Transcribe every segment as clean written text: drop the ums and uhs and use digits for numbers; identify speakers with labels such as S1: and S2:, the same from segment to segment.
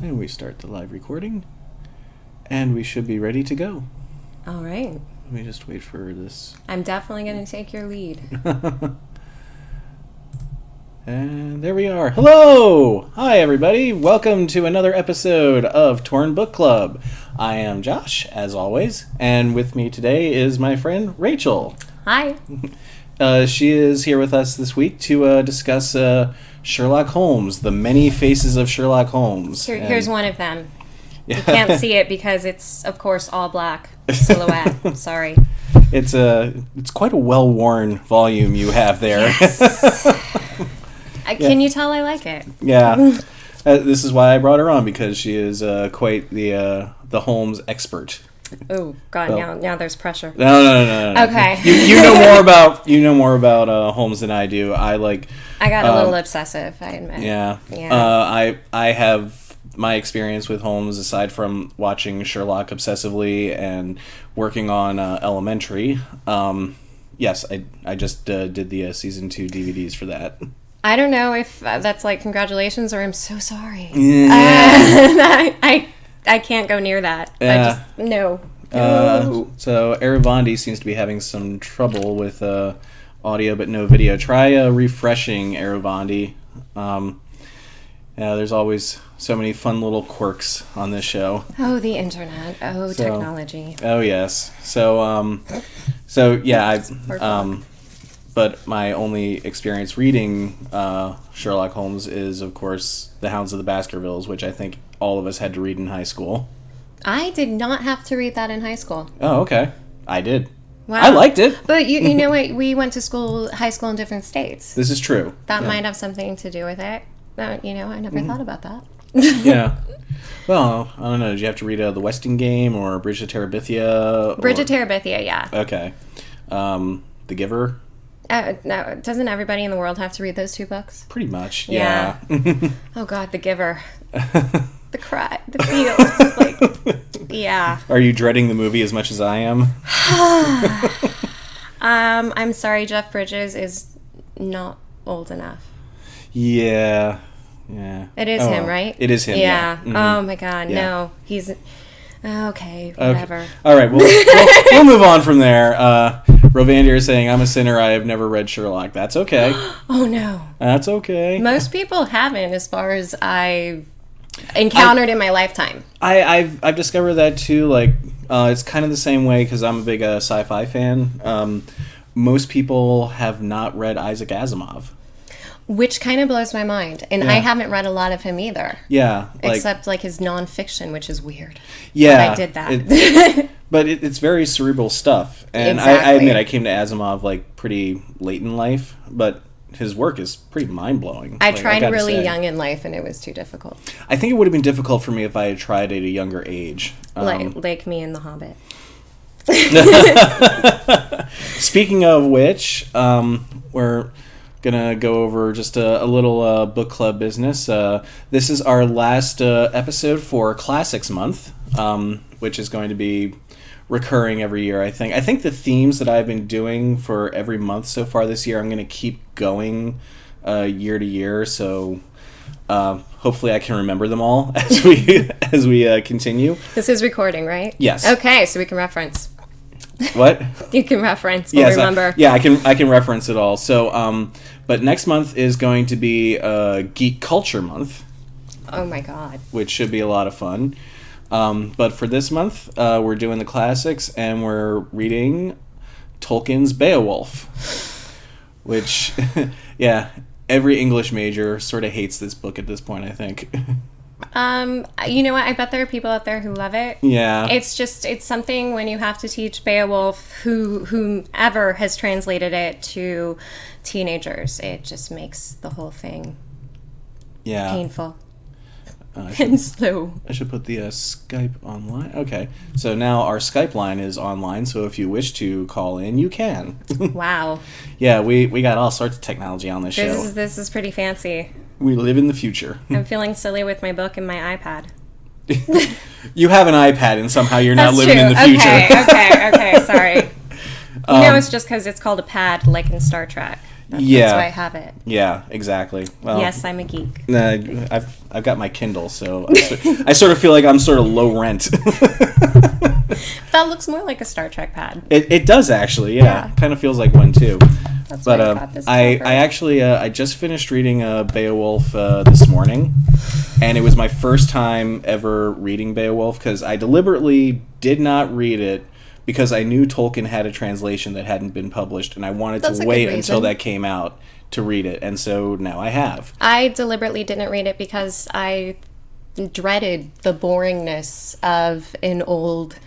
S1: And we start the live recording. And we should be ready to go.
S2: All right.
S1: Let me just wait for this.
S2: I'm definitely going to take your lead.
S1: And there we are. Hello! Hi, everybody. Welcome to another episode of Torn Book Club. I am Josh, as always. And with me today is my friend, Rachel.
S2: Hi.
S1: She is here with us this week to discuss Sherlock Holmes, the many faces of Sherlock Holmes.
S2: Here's one of them. You can't see it because it's, of course, all black silhouette. Sorry.
S1: It's quite a well-worn volume you have there.
S2: Yes. Can you tell I like it?
S1: Yeah. This is why I brought her on, because she is quite the Holmes expert.
S2: Oh God! So, now there's pressure.
S1: No.
S2: Okay.
S1: You know more about Holmes than I do. I
S2: got a little obsessive, I admit.
S1: Yeah. I have my experience with Holmes, aside from watching Sherlock obsessively and working on Elementary. Yes, I just did the season 2 DVDs for that.
S2: I don't know if that's like congratulations or I'm so sorry.
S1: Yeah.
S2: I can't go near that.
S1: Yeah.
S2: No.
S1: So Aravandi seems to be having some trouble with audio but no video. Try refreshing Aravandi. There's always so many fun little quirks on this show.
S2: Oh, the internet. Oh, technology.
S1: Oh, yes. So but my only experience reading Sherlock Holmes is, of course, The Hounds of the Baskervilles, which I think all of us had to read in high school.
S2: I did not have to read that in high school.
S1: Oh, okay. I did.
S2: Wow.
S1: I liked it.
S2: But you know what? We went to high school in different states.
S1: This is true.
S2: That might have something to do with it. I never thought about that.
S1: Yeah. Well, I don't know. Did you have to read The Westing Game or Bridge to Terabithia?
S2: Bridge to Terabithia, yeah.
S1: Okay. The Giver?
S2: No, doesn't everybody in the world have to read those two books?
S1: Pretty much,
S2: yeah. Oh, God, The Giver. The cry, the feels, yeah.
S1: Are you dreading the movie as much as I am?
S2: I'm sorry, Jeff Bridges is not old enough.
S1: Yeah.
S2: It is him, right?
S1: It is him, yeah.
S2: Mm-hmm. Oh, my God, no. He's... Okay, whatever.
S1: Okay. All right, we'll move on from there. Rovandir is saying, I'm a sinner, I have never read Sherlock. That's okay.
S2: Oh, no.
S1: That's okay.
S2: Most people haven't, as far as I've encountered in my lifetime.
S1: I've discovered that, too. It's kind of the same way, because I'm a big sci-fi fan. Most people have not read Isaac Asimov.
S2: Which kind of blows my mind. And I haven't read a lot of him either.
S1: Yeah.
S2: Except his nonfiction, which is weird.
S1: Yeah.
S2: But I did that.
S1: But it's very cerebral stuff. And
S2: exactly.
S1: I admit I came to Asimov pretty late in life, but his work is pretty mind-blowing.
S2: I tried really young in life and it was too difficult.
S1: I think it would have been difficult for me if I had tried at a younger age.
S2: Like me in The Hobbit.
S1: Speaking of which, we're gonna go over just a little book club business. This is our last episode for Classics Month, which is going to be recurring every year, I think. I think the themes that I've been doing for every month so far this year, I'm going to keep going year to year, so hopefully I can remember them all as we continue.
S2: This is recording, right?
S1: Yes.
S2: Okay, so we can reference.
S1: What?
S2: You can reference.
S1: Yes,
S2: remember.
S1: I can reference it all. So, but next month is going to be Geek Culture Month.
S2: Oh my God.
S1: Which should be a lot of fun. But for this month, we're doing the classics, and we're reading Tolkien's Beowulf. Which, yeah, every English major sort of hates this book at this point, I think.
S2: You know what? I bet there are people out there who love it.
S1: Yeah.
S2: It's something when you have to teach Beowulf, whomever has translated it to teenagers, it just makes the whole thing painful and slow.
S1: I should put the Skype online. Okay. So now our Skype line is online, so if you wish to call in, you can.
S2: Wow.
S1: Yeah, we got all sorts of technology on this show.
S2: This is pretty fancy.
S1: We live in the future.
S2: I'm feeling silly with my book and my iPad.
S1: You have an iPad, and somehow you're not living in the future.
S2: Okay, sorry. It's just because it's called a pad, like in Star Trek. That's why I have it.
S1: Yeah, exactly. Well,
S2: yes, I'm a geek.
S1: I've got my Kindle, so I sort of feel like I'm sort of low rent.
S2: That looks more like a Star Trek pad.
S1: It does actually, yeah. Kind of feels like one too.
S2: That's
S1: but I actually I just finished reading Beowulf this morning, and it was my first time ever reading Beowulf because I deliberately did not read it because I knew Tolkien had a translation that hadn't been published, and I wanted to wait until that came out to read it, and so now I have.
S2: I deliberately didn't read it because I dreaded the boringness of an old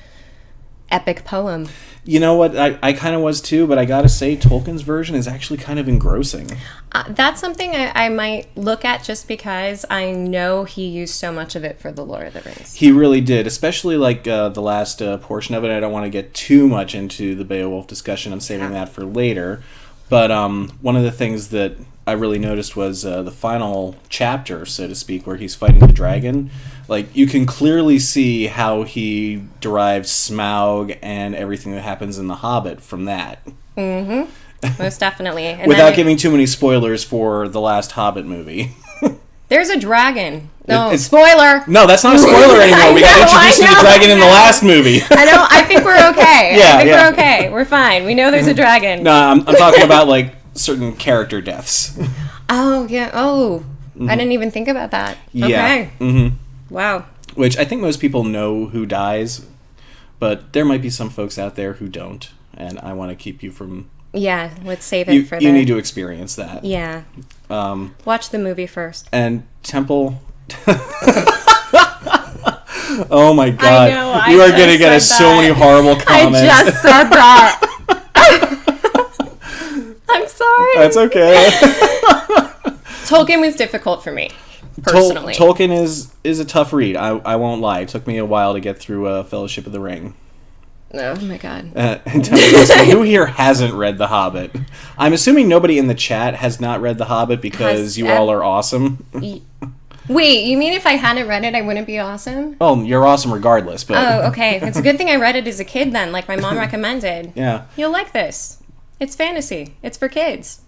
S2: epic poem.
S1: You know what? I kind of was too, but I gotta say, Tolkien's version is actually kind of engrossing.
S2: That's something I might look at just because I know he used so much of it for The Lord of the Rings.
S1: He really did, especially like the last portion of it. I don't want to get too much into the Beowulf discussion. I'm saving that for later. But one of the things that I really noticed was the final chapter, so to speak, where he's fighting the dragon. Like, you can clearly see how he derived Smaug and everything that happens in The Hobbit from that.
S2: Mm-hmm. Most definitely. And
S1: without giving too many spoilers for the last Hobbit movie.
S2: There's a dragon. No, spoiler.
S1: No, that's not a spoiler anymore. We got introduced to the dragon in the last movie.
S2: I know. I think we're okay. We're okay. We're fine. We know there's a dragon.
S1: No, I'm talking about, like, certain character deaths.
S2: Oh, yeah. Oh, I didn't even think about that.
S1: Yeah.
S2: Okay.
S1: Mm-hmm.
S2: Wow.
S1: Which I think most people know who dies, but there might be some folks out there who don't, and I want to keep you from...
S2: Yeah, let's save it for
S1: You need to experience that.
S2: Yeah. Watch the movie first.
S1: And Temple... Oh my god.
S2: I know,
S1: you are going to get so many horrible comments.
S2: I just said that. I'm sorry.
S1: That's okay.
S2: Tolkien was difficult for me, personally.
S1: Tolkien is a tough read. I won't lie. It took me a while to get through Fellowship of the Ring.
S2: Oh my god.
S1: And who here hasn't read The Hobbit? I'm assuming nobody in the chat has not read The Hobbit because you all are awesome.
S2: Wait, you mean if I hadn't read it, I wouldn't be awesome?
S1: Oh, you're awesome regardless. But
S2: oh, okay. It's a good thing I read it as a kid then, like my mom recommended.
S1: Yeah.
S2: You'll like this. It's fantasy. It's for kids.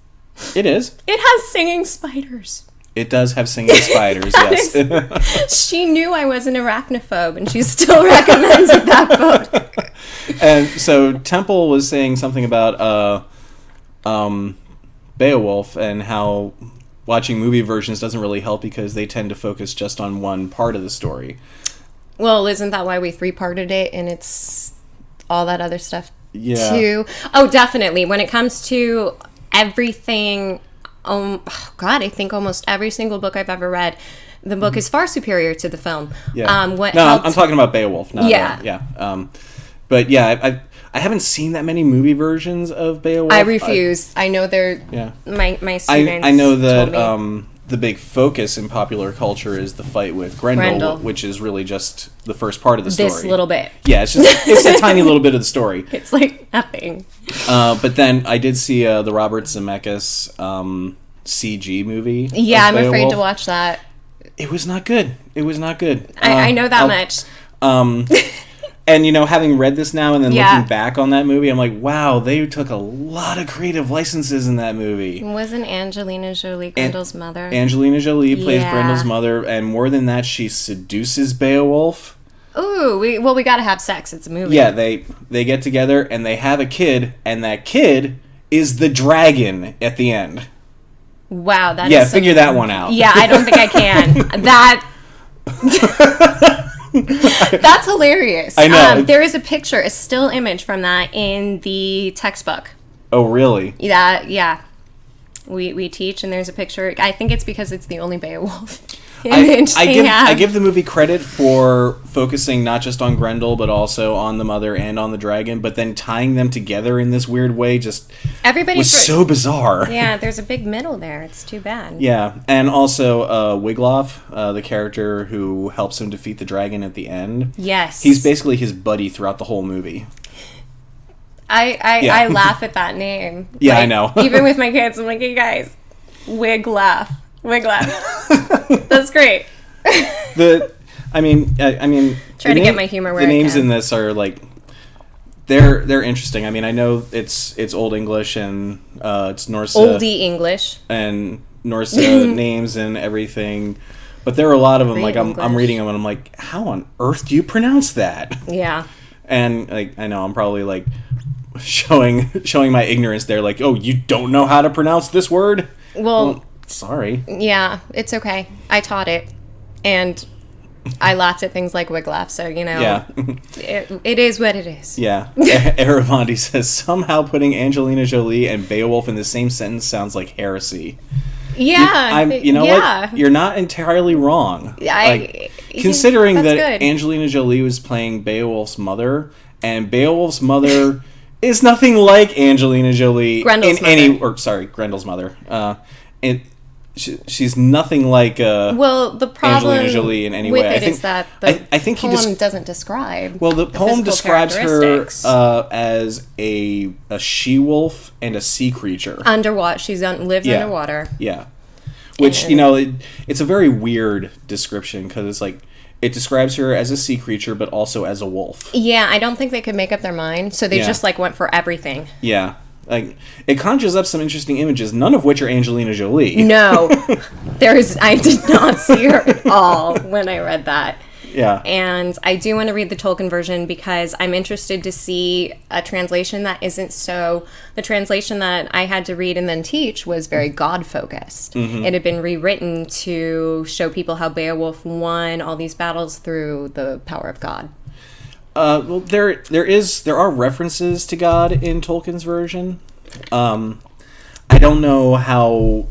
S1: It is.
S2: It has singing spiders.
S1: It does have singing spiders, yes.
S2: She knew I was an arachnophobe, and she still recommended that book.
S1: And so Temple was saying something about Beowulf and how watching movie versions doesn't really help because they tend to focus just on one part of the story.
S2: Well, isn't that why we 3-parted it, and it's all that other stuff too? Oh, definitely. When it comes to everything... Oh God, I think almost every single book I've ever read, the book is far superior to the film.
S1: Yeah. I'm talking about Beowulf. But yeah, I haven't seen that many movie versions of Beowulf.
S2: I refuse. I know they're my students.
S1: I know that the big focus in popular culture is the fight with Grendel, which is really just the first part of the story.
S2: This little bit.
S1: Yeah, it's a tiny little bit of the story.
S2: It's like nothing.
S1: But then I did see the Robert Zemeckis CG movie.
S2: Yeah, I'm afraid to watch that.
S1: It was not good.
S2: I know that much.
S1: And, having read this now and then looking back on that movie, I'm like, wow, they took a lot of creative licenses in that movie.
S2: Wasn't Angelina Jolie Grendel's mother?
S1: Angelina Jolie plays Grendel's mother, and more than that, she seduces Beowulf.
S2: Ooh, we gotta have sex. It's a movie.
S1: Yeah, they get together, and they have a kid, and that kid is the dragon at the end.
S2: Wow, that
S1: is figure that one out.
S2: Yeah, I don't think I can. That's hilarious.
S1: I know.
S2: There is a picture, a still image from that in the textbook.
S1: Oh, really?
S2: Yeah. We teach, and there's a picture. I think it's because it's the only Beowulf image
S1: I give the movie credit for focusing not just on Grendel, but also on the mother and on the dragon, but then tying them together in this weird way was so bizarre.
S2: Yeah, there's a big middle there. It's too bad.
S1: Yeah, and also Wiglaf, the character who helps him defeat the dragon at the end.
S2: Yes.
S1: He's basically his buddy throughout the whole movie.
S2: I laugh at that name.
S1: Yeah, like, I know.
S2: Even with my kids, I'm like, hey guys, Wiglaf. That's great.
S1: Try to
S2: get my humor where
S1: the names in this are like they're interesting. I mean, I know it's Old English and it's Norse
S2: Oldie English
S1: and Norse names and everything, but there are a lot of them. Like I'm reading them and I'm like, how on earth do you pronounce that?
S2: Yeah.
S1: And like I know I'm probably like showing my ignorance there. Like, oh, you don't know how to pronounce this word? Well, sorry.
S2: Yeah, it's okay. I taught it, and I laughed at things like Wiglaf, so,
S1: Yeah.
S2: it is what it is.
S1: Yeah. Eravandi says, somehow putting Angelina Jolie and Beowulf in the same sentence sounds like heresy.
S2: Yeah.
S1: You know what? You're not entirely wrong. Considering that good. Angelina Jolie was playing Beowulf's mother, and Beowulf's mother is nothing like Angelina Jolie
S2: Grendel's
S1: Grendel's mother. She's nothing like
S2: the problem
S1: Angelina Jolie in any
S2: with
S1: way.
S2: It is that the poem doesn't describe.
S1: Well, the poem describes her as a she-wolf and a sea creature.
S2: Underwater, lives underwater.
S1: Yeah, which it's a very weird description because it's like it describes her as a sea creature but also as a wolf.
S2: Yeah, I don't think they could make up their mind, so they just went for everything.
S1: Yeah. Like, it conjures up some interesting images, none of which are Angelina Jolie.
S2: No. I did not see her at all when I read that.
S1: Yeah.
S2: And I do want to read the Tolkien version because I'm interested to see a translation that isn't so... The translation that I had to read and then teach was very God-focused. Mm-hmm. It had been rewritten to show people how Beowulf won all these battles through the power of God.
S1: Well, there are references to God in Tolkien's version. I don't know how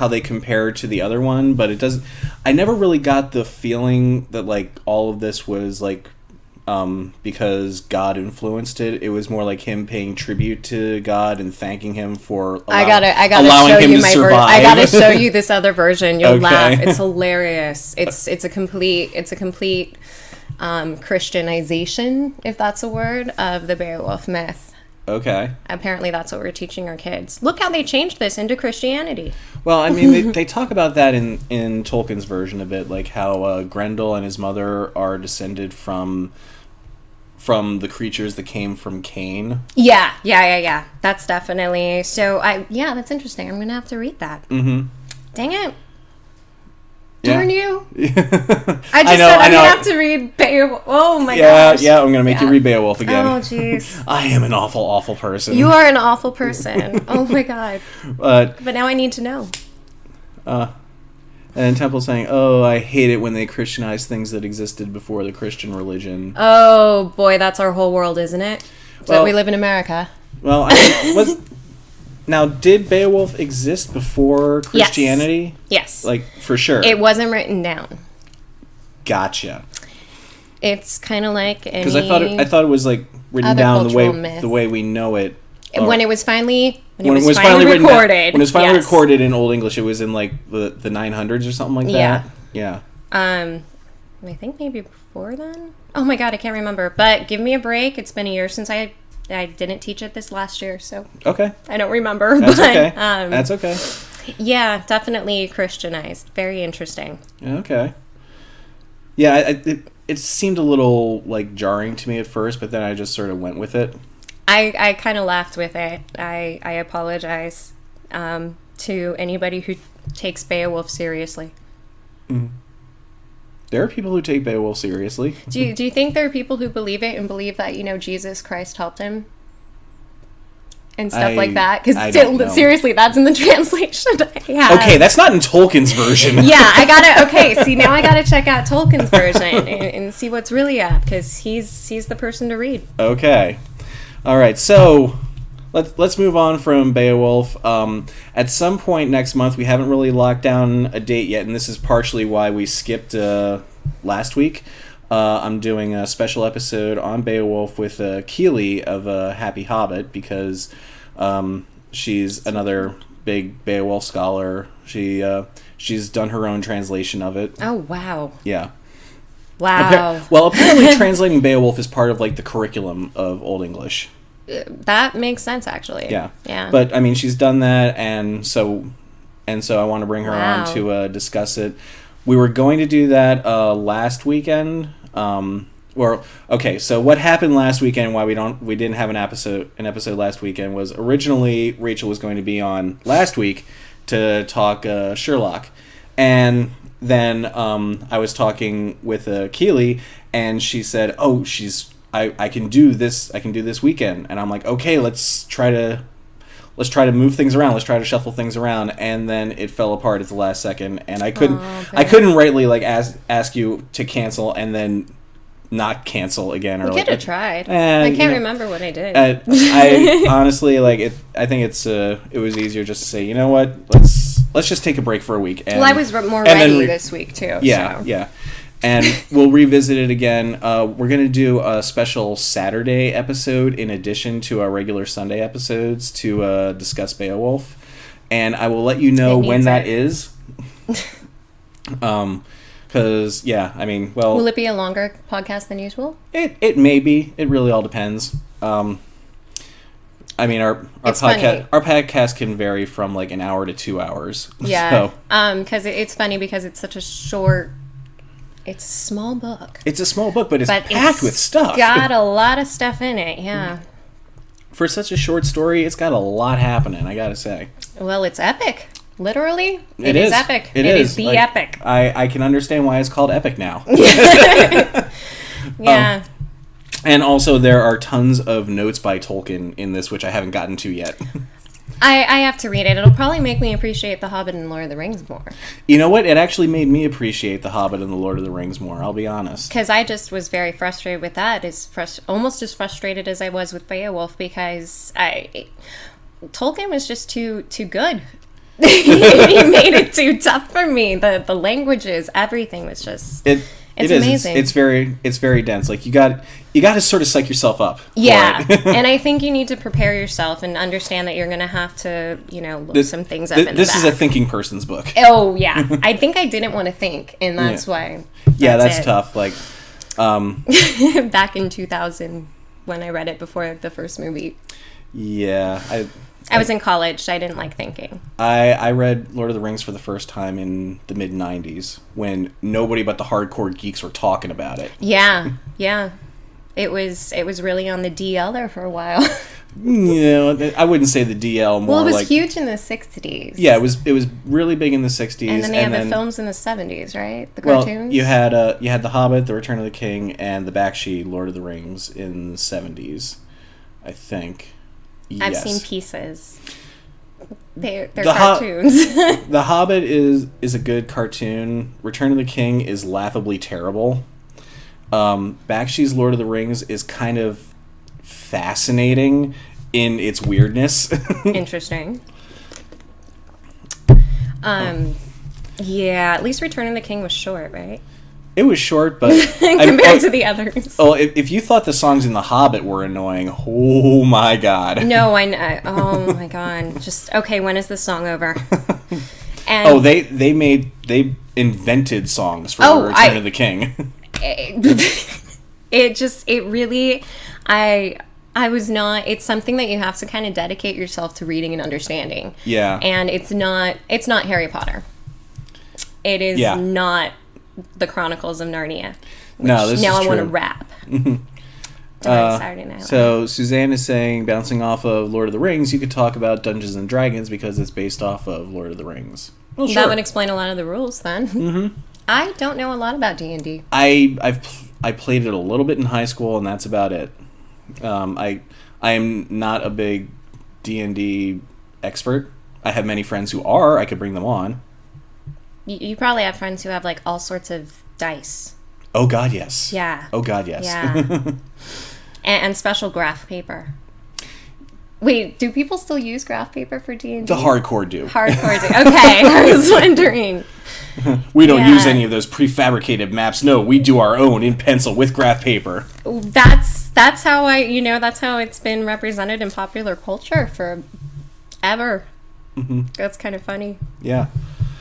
S1: they compare to the other one, but it doesn't. I never really got the feeling that like all of this was like because God influenced it. It was more like him paying tribute to God and thanking him for
S2: I gotta show you my version. I gotta show you this other version. You'll laugh. It's hilarious. It's a complete Christianization, if that's a word, of the Beowulf myth.
S1: Okay.
S2: Apparently that's what we're teaching our kids. Look how they changed this into Christianity.
S1: Well, I mean, they talk about that in Tolkien's version a bit, like how Grendel and his mother are descended from the creatures that came from Cain.
S2: Yeah. That's definitely... So, that's interesting. I'm going to have to read that.
S1: Mm-hmm.
S2: Dang it. Darn you.
S1: I
S2: said I'm going to have to read Beowulf. Oh, my gosh.
S1: Yeah, I'm going to make you read Beowulf again.
S2: Oh, jeez.
S1: I am an awful, awful person.
S2: You are an awful person. Oh, my God. But now I need to know.
S1: And Temple's saying, oh, I hate it when they Christianize things that existed before the Christian religion.
S2: Oh, boy, that's our whole world, isn't it? So we live in America.
S1: Well, I mean, now, did Beowulf exist before Christianity?
S2: Yes.
S1: Like, for sure.
S2: It wasn't written down.
S1: Gotcha.
S2: It's kind of like any...
S1: Because I thought it was, like, written down the way we know it.
S2: When it was finally recorded.
S1: When it was finally recorded in Old English, it was in, like, the 900s or something like that? Yeah.
S2: I think maybe before then? Oh, my God, I can't remember. But give me a break. It's been a year since I didn't teach it this last year, so
S1: okay.
S2: I don't remember.
S1: That's okay. That's okay.
S2: Yeah, definitely Christianized. Very interesting.
S1: Okay. Yeah, it seemed a little like jarring to me at first, but then I just sort of went with it.
S2: I kind of laughed with it. I apologize to anybody who takes Beowulf seriously.
S1: Mm. There are people who take Beowulf seriously.
S2: Do you think there are people who believe it and believe that, Jesus Christ helped him? And stuff like that? Because seriously, that's in the translation I have.
S1: Okay, that's not in Tolkien's version.
S2: Now I gotta check out Tolkien's version and see what's really up, because he's the person to read.
S1: Okay. All right, so... Let's move on from Beowulf. At some point next month, we haven't really locked down a date yet, and this is partially why we skipped last week. I'm doing a special episode on Beowulf with Keely of Happy Hobbit, because she's another big Beowulf scholar. She's done her own translation of it.
S2: Oh, wow.
S1: Yeah.
S2: Wow.
S1: Apparently translating Beowulf is part of like the curriculum of Old English.
S2: That makes sense, actually.
S1: Yeah. But I mean, she's done that, and so I want to bring her on to discuss it. We were going to do that last weekend, Well, okay. So what happened last weekend? Why we didn't have an episode last weekend was originally Rachel was going to be on last week to talk Sherlock, and then I was talking with Keely, and she said, "Oh, I can do this. I can do this weekend." And I'm like, "Okay, let's try to move things around. Let's try to shuffle things around." And then it fell apart at the last second, and I couldn't rightly like ask you to cancel and then not cancel again. Or
S2: we could have tried. I can't remember what I did.
S1: I honestly I think it was easier just to say, you know what, let's just take a break for a week. And,
S2: I was more ready this week too.
S1: Yeah,
S2: so.
S1: Yeah. And we'll revisit it again. We're going to do a special Saturday episode in addition to our regular Sunday episodes to discuss Beowulf. And I will let you know when that is. Because, will
S2: it be a longer podcast than usual?
S1: It may be. It really all depends. Our podcast can vary from like an hour to 2 hours.
S2: Yeah. Because it's funny because it's such a short. It's a small book.
S1: It's a small book, but it's packed with stuff.
S2: Got a lot of stuff in it. Yeah.
S1: For such a short story, it's got a lot happening, I gotta say.
S2: Well, it's epic. Literally, it is epic. It is the epic.
S1: I can understand why it's called epic now.
S2: Yeah.
S1: And also, there are tons of notes by Tolkien in this, which I haven't gotten to yet.
S2: I have to read it. It'll probably make me appreciate The Hobbit and Lord of the Rings more.
S1: You know what? It actually made me appreciate The Hobbit and the Lord of the Rings more, I'll be honest.
S2: Because I just was very frustrated with that. Almost as frustrated as I was with Beowulf, because Tolkien was just too good. He made it too tough for me. The languages, everything was just... It's amazing.
S1: It's very dense. Like you got to sort of psych yourself up.
S2: Yeah, and I think you need to prepare yourself and understand that you're going to have to, look some things up.
S1: This is a thinking person's book.
S2: Oh yeah, I think I didn't want to think, and that's why.
S1: That's tough. Like,
S2: back in 2000 when I read it before the first movie.
S1: Yeah,
S2: I was in college. I didn't like thinking.
S1: I read Lord of the Rings for the first time in the mid-90s when nobody but the hardcore geeks were talking about it.
S2: Yeah. It was really on the DL there for a while.
S1: I wouldn't say the DL more.
S2: Well, it was huge in the 60s.
S1: Yeah, it was really big in the 60s.
S2: And then they had the films in the 70s, right? The cartoons?
S1: Well, you had The Hobbit, The Return of the King, and the Bakshi Lord of the Rings in the 70s, I think. Yes.
S2: I've seen pieces. They're cartoons.
S1: The Hobbit is a good cartoon. Return of the King is laughably terrible. Bakshi's Lord of the Rings is kind of fascinating in its weirdness.
S2: Interesting. Yeah, at least Return of the King was short, right?
S1: It was short, but...
S2: compared to the others.
S1: Oh, if you thought the songs in The Hobbit were annoying, oh my god.
S2: No, oh my god. Just, okay, when is this song over?
S1: And they invented songs for Return of the King.
S2: It's something that you have to kind of dedicate yourself to reading and understanding.
S1: Yeah.
S2: And it's not Harry Potter. It is not the Chronicles of Narnia.
S1: No, this is true.
S2: Now I want to rap. Saturday Night Live.
S1: So Suzanne is saying, bouncing off of Lord of the Rings, you could talk about Dungeons and Dragons because it's based off of Lord of the Rings. Well, sure.
S2: That would explain a lot of the rules then. Mm-hmm. I don't know a lot about D&D.
S1: I played it a little bit in high school, and that's about it. I am not a big D&D expert. I have many friends who are. I could bring them on.
S2: You probably have friends who have like all sorts of dice.
S1: Oh God, yes.
S2: Yeah.
S1: Oh God, yes.
S2: Yeah. and special graph paper. Wait, do people still use graph paper for D&D?
S1: The hardcore do.
S2: Hardcore do. Okay, I was wondering.
S1: We don't use any of those prefabricated maps. No, we do our own in pencil with graph paper.
S2: That's how that's how it's been represented in popular culture forever. Mm-hmm. That's kind of funny.
S1: Yeah.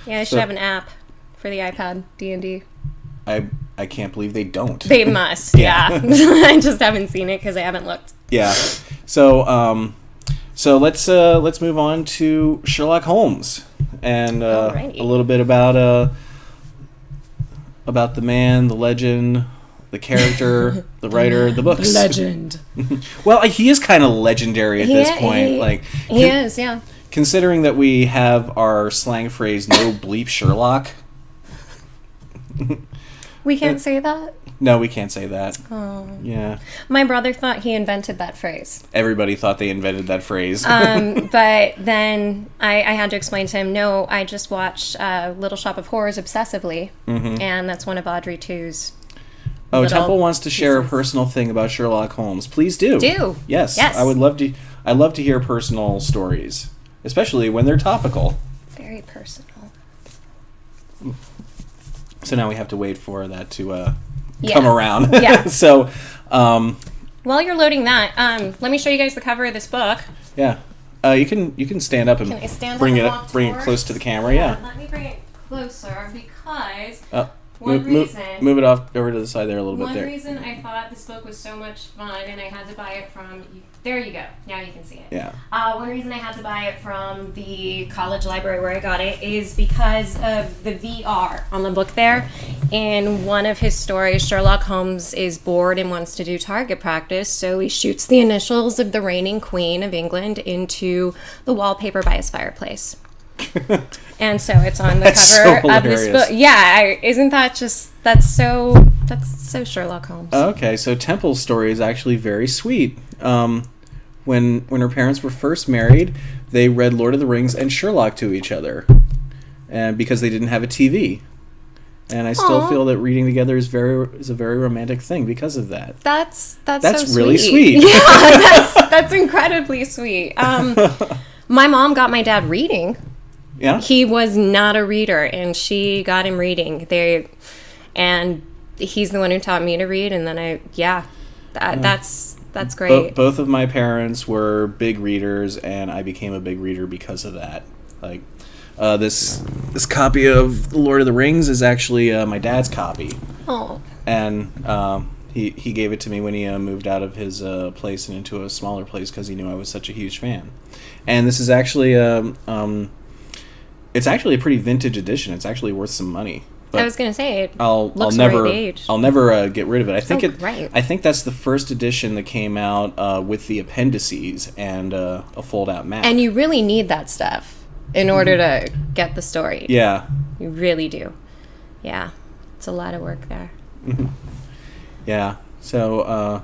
S2: Yeah, they should have an app for the iPad, D&D.
S1: I can't believe they don't.
S2: They must, yeah. I just haven't seen it because I haven't looked.
S1: Yeah. So let's move on to Sherlock Holmes and a little bit about the man, the legend, the character, the writer, the books.
S2: Legend.
S1: Well, he is kind of legendary at this point.
S2: He is, yeah.
S1: Considering that we have our slang phrase, no bleep Sherlock.
S2: We can't say that?
S1: No, we can't say that.
S2: Oh.
S1: Yeah.
S2: My brother thought he invented that phrase.
S1: Everybody thought they invented that phrase.
S2: But then I had to explain to him, no, I just watched Little Shop of Horrors obsessively, and that's one of Audrey 2's.
S1: Oh, Temple wants to share a personal thing about Sherlock Holmes. Please do. Yes. I would love to. I love to hear personal stories, especially when they're topical.
S2: Very personal.
S1: So now we have to wait for that to come around.
S2: Yeah.
S1: So,
S2: while you're loading that, let me show you guys the cover of this book.
S1: Yeah. You can stand up and bring it close to the camera. Yeah.
S2: Let me bring it closer because
S1: move it off over to the side there a little bit there.
S2: One reason I thought this book was so much fun and I had to buy it from... There you go. Now you can see it.
S1: Yeah.
S2: One reason I had to buy it from the college library where I got it is because of the VR on the book there. In one of his stories, Sherlock Holmes is bored and wants to do target practice, so he shoots the initials of the reigning Queen of England into the wallpaper by his fireplace. And so it's on the cover of this book. Yeah, isn't that just... That's so Sherlock Holmes.
S1: Okay, so Temple's story is actually very sweet. When her parents were first married, they read Lord of the Rings and Sherlock to each other, and because they didn't have a TV. And I still feel that reading together is a very romantic thing because of that.
S2: That's so
S1: really
S2: sweet. Yeah, that's incredibly sweet. My mom got my dad reading.
S1: Yeah.
S2: He was not a reader, and she got him reading. And he's the one who taught me to read, and then that's great.
S1: Both of my parents were big readers, and I became a big reader because of that. Like, this copy of The Lord of the Rings is actually my dad's copy.
S2: Oh.
S1: And he gave it to me when he moved out of his place and into a smaller place because he knew I was such a huge fan. And this is actually it's actually a pretty vintage edition. It's actually worth some money. But
S2: I was gonna say
S1: I'll never get rid of it. I think that's the first edition that came out with the appendices and a fold-out map.
S2: And you really need that stuff in order to get the story.
S1: Yeah,
S2: you really do. Yeah, it's a lot of work there.
S1: Yeah. So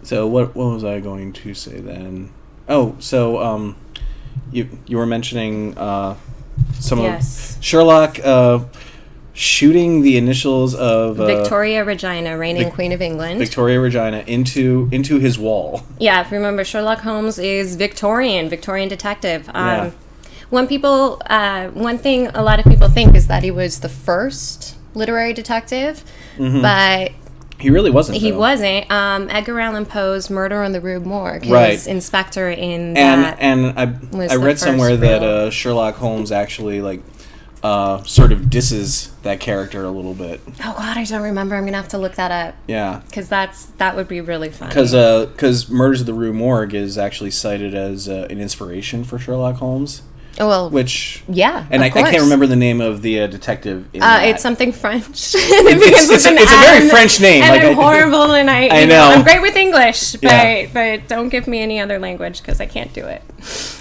S1: what was I going to say then? Oh, so you were mentioning some of Sherlock shooting the initials of
S2: Victoria Regina, reigning Queen of England.
S1: Victoria Regina into his wall.
S2: Yeah, remember Sherlock Holmes is Victorian detective. One thing a lot of people think is that he was the first literary detective, but
S1: he really wasn't.
S2: He wasn't. Edgar Allan Poe's Murder on the Rue Morgue, his inspector in that.
S1: And I read somewhere that Sherlock Holmes actually sort of disses that character a little bit.
S2: Oh God, I don't remember. I'm gonna have to look that up.
S1: Yeah,
S2: because that would be really fun.
S1: Because Murders of the Rue Morgue is actually cited as an inspiration for Sherlock Holmes.
S2: Oh, well,
S1: and I can't remember the name of the detective.
S2: It's something French.
S1: It's a very French name.
S2: And I'm horrible, and I
S1: know.
S2: I'm great with English, but don't give me any other language because I can't do it.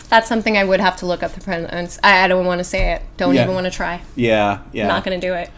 S2: That's something I would have to look up the pronouns. I don't want to say it. Don't even want to try.
S1: Yeah.
S2: I'm not going to do it.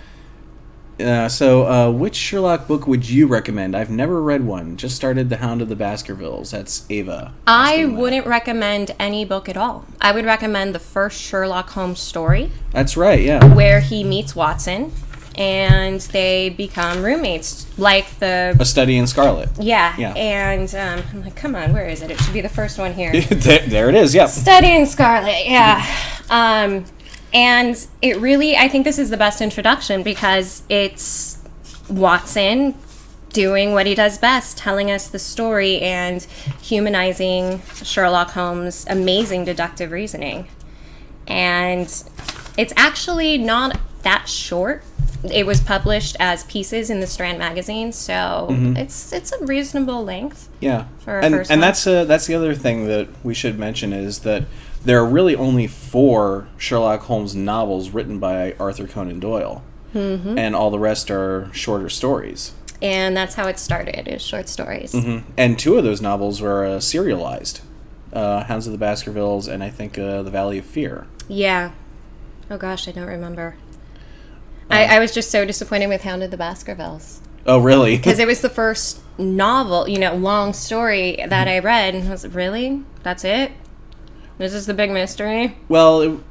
S1: So, which Sherlock book would you recommend? I've never read one. Just started The Hound of the Baskervilles. That's Ava.
S2: I wouldn't recommend any book at all. I would recommend the first Sherlock Holmes story.
S1: That's right, yeah.
S2: Where he meets Watson, and they become roommates, like A
S1: Study in Scarlet.
S2: Yeah. And I'm like, come on, where is it? It should be the first one here.
S1: there it is, yeah.
S2: Study in Scarlet, yeah. And it really, I think this is the best introduction because it's Watson doing what he does best, telling us the story and humanizing Sherlock Holmes' amazing deductive reasoning. And it's actually not that short. It was published as pieces in the Strand magazine, so it's a reasonable length.
S1: Yeah,
S2: for a first one.
S1: And that's the other thing that we should mention is that there are really only 4 Sherlock Holmes novels written by Arthur Conan Doyle. and all the rest are shorter stories.
S2: And that's how it started, is short stories.
S1: And 2 of those novels were serialized. Hounds of the Baskervilles and I think The Valley of Fear.
S2: Yeah. Oh gosh, I don't remember. I was just so disappointed with Hound of the Baskervilles.
S1: Oh, really?
S2: Because it was the first novel, long story that I read, and I was like, really? That's it? This is the big mystery?
S1: Well,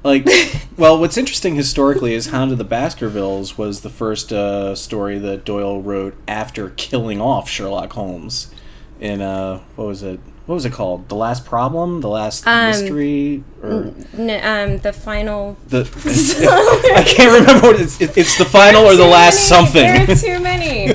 S1: what's interesting historically is Hound of the Baskervilles was the first story that Doyle wrote after killing off Sherlock Holmes in, what was it called? The Last Problem? The Last Mystery? Or
S2: the final...
S1: I can't remember what it's the final or the last something.
S2: There are too many.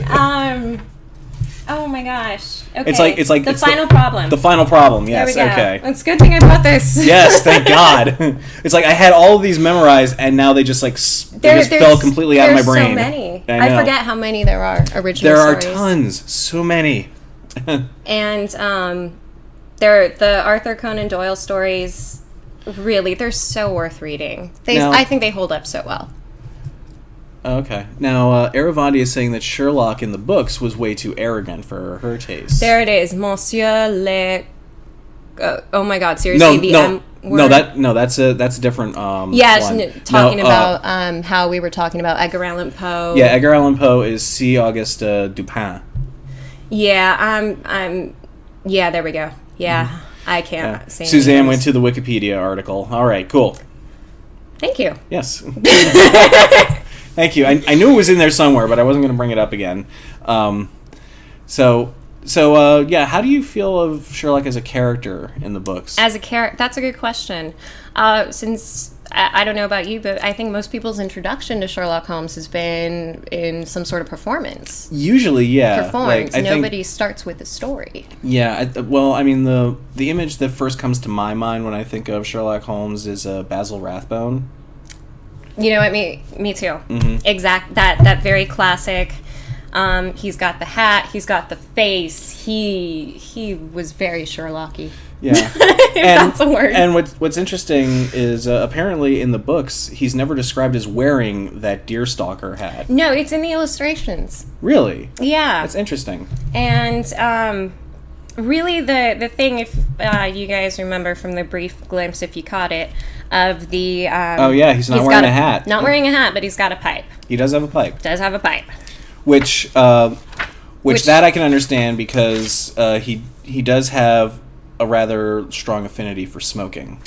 S2: Oh my gosh. Okay.
S1: It's like
S2: The Final Problem.
S1: The Final Problem, yes,
S2: there we go.
S1: okay.
S2: It's a good thing I bought this.
S1: Yes, thank God. It's like I had all of these memorized and now they just fell completely out of my brain.
S2: There's so many. I forget how many there are original
S1: stories.
S2: There
S1: are tons. So many.
S2: And the Arthur Conan Doyle stories, really, they're so worth reading. I think they hold up so well.
S1: Okay. Now, Aravandi is saying that Sherlock in the books was way too arrogant for her taste.
S2: There it is. Monsieur le... oh my God, seriously, M word?
S1: That's a different
S2: talking about how we were talking about Edgar Allan Poe.
S1: Yeah, Edgar Allan Poe is C. Auguste Dupin.
S2: Yeah, yeah, there we go. Yeah, I can't say
S1: Suzanne went to the Wikipedia article. All right, cool.
S2: Thank you.
S1: Yes. Thank you. I knew it was in there somewhere, but I wasn't going to bring it up again. So how do you feel of Sherlock as a character in the books?
S2: As a character, that's a good question. Since I don't know about you, but I think most people's introduction to Sherlock Holmes has been in some sort of performance.
S1: Usually, yeah.
S2: Performance. Nobody starts with a story.
S1: Yeah. The image that first comes to my mind when I think of Sherlock Holmes is Basil Rathbone.
S2: You know what? Me too. Exact. That very classic. He's got the hat. He's got the face. He was very Sherlocky.
S1: Yeah,
S2: that's a word.
S1: And what's interesting is apparently in the books he's never described as wearing that deerstalker hat.
S2: No, it's in the illustrations.
S1: Really?
S2: Yeah,
S1: that's interesting.
S2: And really, the thing, if you guys remember from the brief glimpse, if you caught it, of the
S1: he's not wearing a hat.
S2: Not wearing a hat, but he's got a pipe.
S1: He does have a pipe.
S2: Does have a pipe.
S1: Which that I can understand because he does have a rather strong affinity for smoking.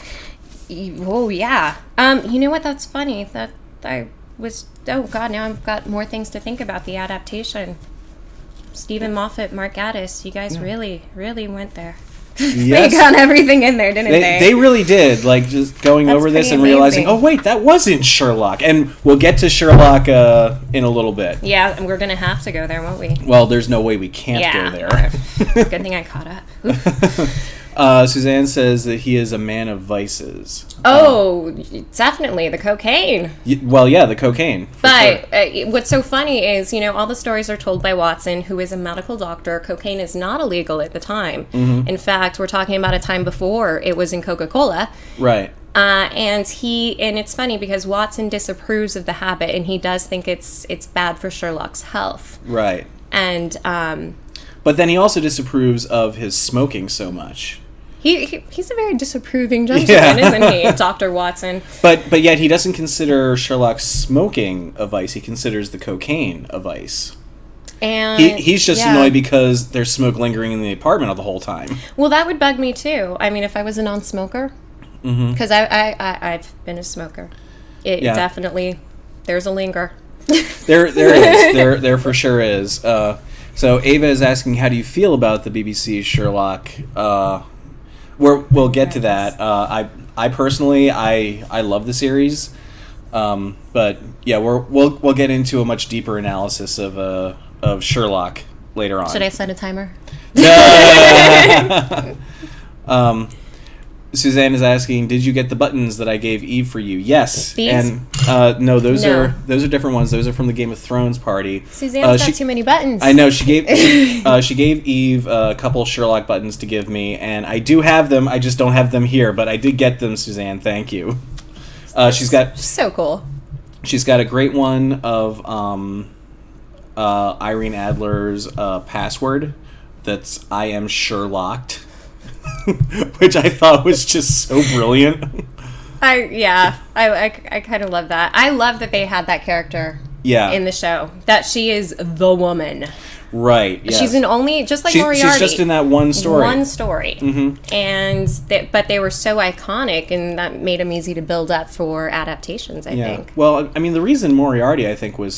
S2: Oh yeah. You know what? That's funny. That I was. Oh God! Now I've got more things to think about. The adaptation. Stephen Moffat, Mark Gatiss. You guys really went there.
S1: Yes.
S2: They got everything in there, didn't they?
S1: They really did. Like just going over this and realizing, oh wait, that wasn't Sherlock. And we'll get to Sherlock in a little bit.
S2: Yeah, and we're gonna have to go there, won't we?
S1: Well, there's no way we can't go there.
S2: Good thing I caught up.
S1: Suzanne says that he is a man of vices.
S2: Oh, definitely the cocaine.
S1: Well, yeah, the cocaine.
S2: But sure. What's so funny is, all the stories are told by Watson, who is a medical doctor. Cocaine is not illegal at the time. Mm-hmm. In fact, we're talking about a time before it was in Coca-Cola.
S1: Right.
S2: And it's funny because Watson disapproves of the habit, and he does think it's bad for Sherlock's health.
S1: Right.
S2: And
S1: but then he also disapproves of his smoking so much.
S2: He's a very disapproving gentleman, isn't he, Dr. Watson?
S1: But yet he doesn't consider Sherlock's smoking a vice. He considers the cocaine a vice.
S2: And
S1: he's just annoyed because there's smoke lingering in the apartment the whole time.
S2: Well, that would bug me too. I mean, if I was a non-smoker, because I've been a smoker, definitely there's a linger.
S1: There is. There for sure is. So Ava is asking, how do you feel about the BBC Sherlock? We'll get to that. I personally I love the series, but yeah, we'll get into a much deeper analysis of Sherlock later on.
S2: Should I set a timer?
S1: Suzanne is asking, did you get the buttons that I gave Eve for you? Yes.
S2: These?
S1: And no, those are different ones. Those are from the Game of Thrones party.
S2: Suzanne's got too many buttons.
S1: I know. She gave Eve a couple Sherlock buttons to give me, and I do have them. I just don't have them here, but I did get them, Suzanne. Thank you. She's got
S2: so cool.
S1: She's got a great one of Irene Adler's password that's I am Sherlocked, which I thought was just so brilliant.
S2: I kind of love that. I love that they had that character in the show, that she is the woman.
S1: Right, yes.
S2: She's in only, just like Moriarty. She's
S1: just in that one story.
S2: Mm-hmm. And but they were so iconic, and that made them easy to build up for adaptations, I think.
S1: Well, I mean, the reason Moriarty, I think, was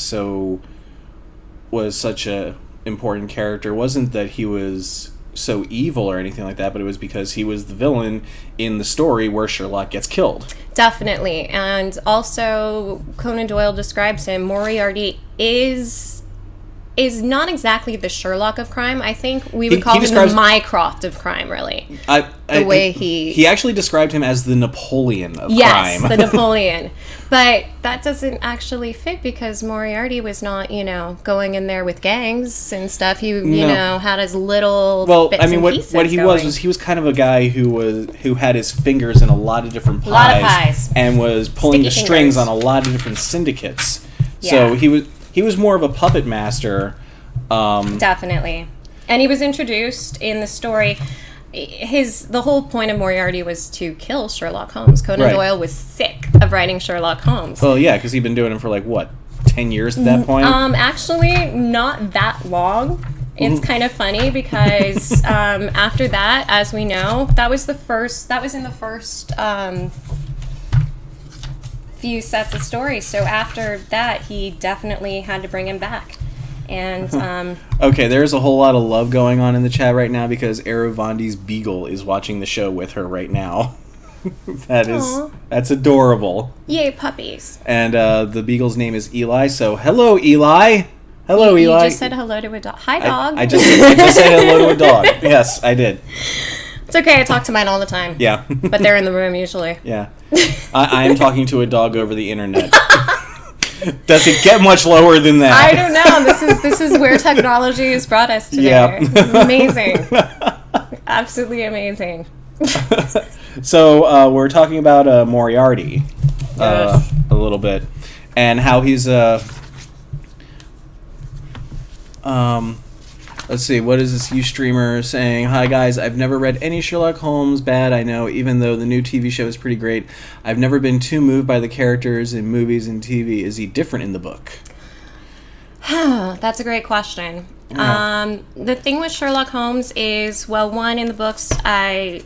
S1: such a important character wasn't that he was so evil or anything like that, but it was because he was the villain in the story where Sherlock gets killed.
S2: Definitely. And also, Conan Doyle describes him, Moriarty is not exactly the Sherlock of crime. I think we would call him the Mycroft of crime, really. He actually described him as the Napoleon of crime. Yes, the Napoleon. But that doesn't actually fit because Moriarty was not, going in there with gangs and stuff. He, had his little bits and pieces
S1: what he
S2: going.
S1: was he was kind of a guy who had his fingers in a lot of different pies.
S2: A lot of pies.
S1: And was pulling the strings on a lot of different syndicates. Yeah. So he was more of a puppet master.
S2: Definitely. And he was introduced in the story. The whole point of Moriarty was to kill Sherlock Holmes. Conan Doyle was sick of writing Sherlock Holmes.
S1: Well, yeah, because he'd been doing it for 10 years at that point?
S2: Actually, not that long. It's kind of funny because after that, as we know, that was in the first few sets of stories. So after that, he definitely had to bring him back. And
S1: okay, there's a whole lot of love going on in the chat right now because Aravondi's beagle is watching the show with her right now. That's adorable.
S2: Yay, puppies.
S1: And the beagle's name is Eli, so hello, Eli. Hello, Eli.
S2: You just said hello to a dog. Hi, dog.
S1: I just said hello to a dog. Yes, I did.
S2: It's okay, I talk to mine all the time.
S1: Yeah.
S2: But they're in the room usually.
S1: Yeah. I am talking to a dog over the internet. Does it get much lower than that?
S2: I don't know. This is where technology has brought us today.
S1: Yep.
S2: It's amazing. Absolutely amazing.
S1: So we're talking about Moriarty a little bit, and how he's let's see, what is this Ustreamer saying? Hi guys, I've never read any Sherlock Holmes. Bad, I know, even though the new TV show is pretty great. I've never been too moved by the characters in movies and TV. Is he different in the book?
S2: That's a great question. Yeah. The thing with Sherlock Holmes is, well, one, in the books, I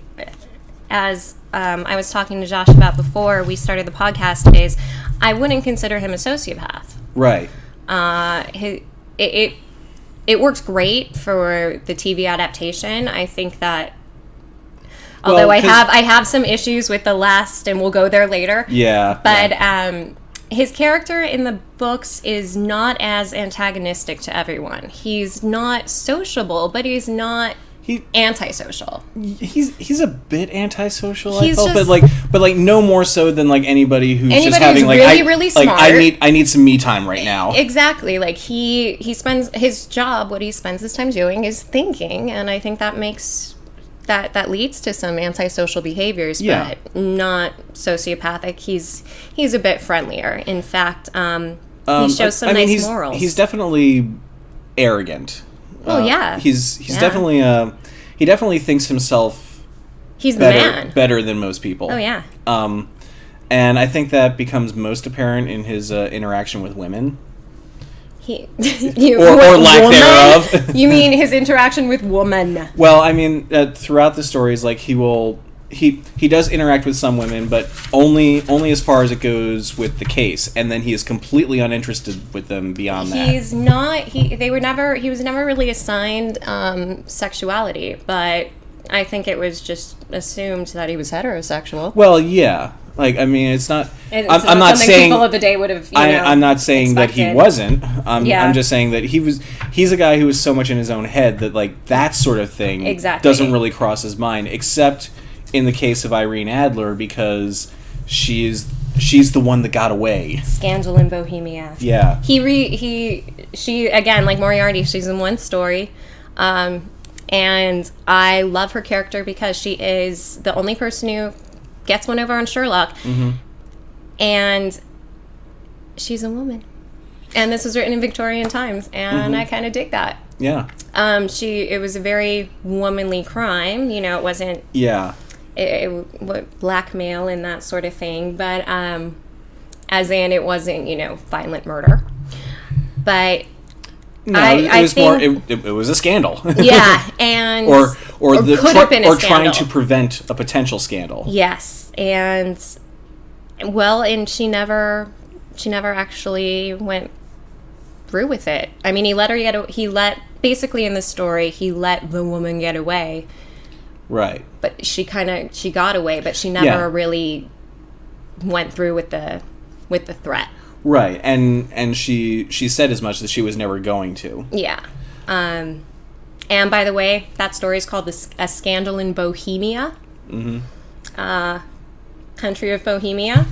S2: was talking to Josh about before we started the podcast, is I wouldn't consider him a sociopath.
S1: Right.
S2: It works great for the TV adaptation. I think that, although I have some issues with the last, and we'll go there later.
S1: Yeah.
S2: But his character in the books is not as antagonistic to everyone. He's not sociable, but he's not antisocial.
S1: He's a bit antisocial, I felt, but no more so than anybody who's just having
S2: really smart.
S1: I need some me time right now.
S2: Exactly. He spends his job, what he spends his time doing is thinking, and I think that makes that leads to some antisocial behaviors, but not sociopathic. He's a bit friendlier. In fact, he shows some nice morals.
S1: He's definitely arrogant.
S2: Well, yeah.
S1: He's definitely he definitely thinks himself
S2: the man.
S1: Better than most people.
S2: Oh yeah.
S1: And I think that becomes most apparent in his interaction with women. Or lack thereof.
S2: You mean his interaction with woman?
S1: Well, I mean, throughout the stories, he does interact with some women, but only as far as it goes with the case, and then he is completely uninterested with them beyond that.
S2: He's not. He was never really assigned sexuality, but I think it was just assumed that he was heterosexual.
S1: Well, yeah. I mean, it's not.
S2: I'm not saying people of the day would have.
S1: I'm not saying
S2: expected.
S1: that he wasn't. I'm just saying that he was. He's a guy who was so much in his own head that that sort of thing doesn't really cross his mind, except in the case of Irene Adler, because she's the one that got away.
S2: Scandal in Bohemia.
S1: Yeah.
S2: She again, like Moriarty, she's in one story. And I love her character because she is the only person who gets one over on Sherlock. Mm-hmm. And she's a woman. And this was written in Victorian times, and I kind of dig that.
S1: Yeah.
S2: It was a very womanly crime. You know, it wasn't...
S1: Yeah.
S2: Blackmail and that sort of thing, but as in it wasn't, violent murder. But
S1: no, it was more. It was a scandal.
S2: Yeah, and
S1: or
S2: could have been a scandal.
S1: Trying to prevent a potential scandal.
S2: Yes, and and she never actually went through with it. I mean, basically in the story he let the woman get away.
S1: Right.
S2: But she got away, but she never really went through with the threat.
S1: Right, and she said as much that she was never going to.
S2: Yeah. And by the way, that story is called A Scandal in Bohemia. Country of Bohemia.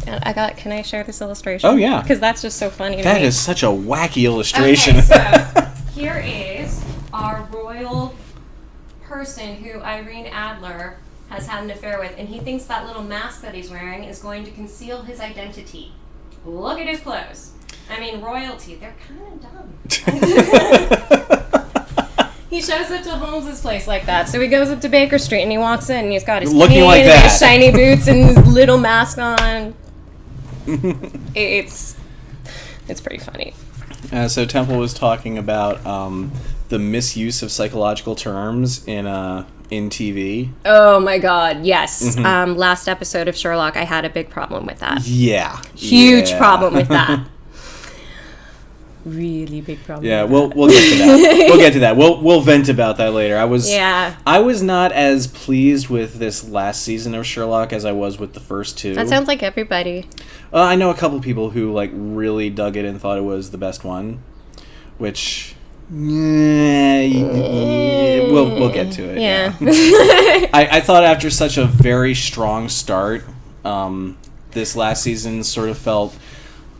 S2: And can I share this illustration?
S1: Oh, yeah.
S2: Because that's just so funny to me.
S1: That is such a wacky illustration.
S2: Okay, so here is our royal person who Irene Adler has had an affair with, and he thinks that little mask that he's wearing is going to conceal his identity. Look at his clothes. I mean, royalty, they're kind of dumb. He shows up to Holmes's place like that. So he goes up to Baker Street and he walks in and he's got his
S1: looking
S2: cane
S1: like
S2: and
S1: that.
S2: his shiny boots and his little mask on. It's pretty funny.
S1: So Temple was talking about the misuse of psychological terms in TV.
S2: Oh my God, yes. Last episode of Sherlock, I had a big problem with that.
S1: Yeah.
S2: Huge problem with that. Really big problem.
S1: Yeah, we'll get to that. We'll get to that. We'll vent about that later. I was not as pleased with this last season of Sherlock as I was with the first two.
S2: That sounds like everybody.
S1: I know a couple people who really dug it and thought it was the best one, which we'll get to it.
S2: Yeah.
S1: I thought after such a very strong start, this last season sort of felt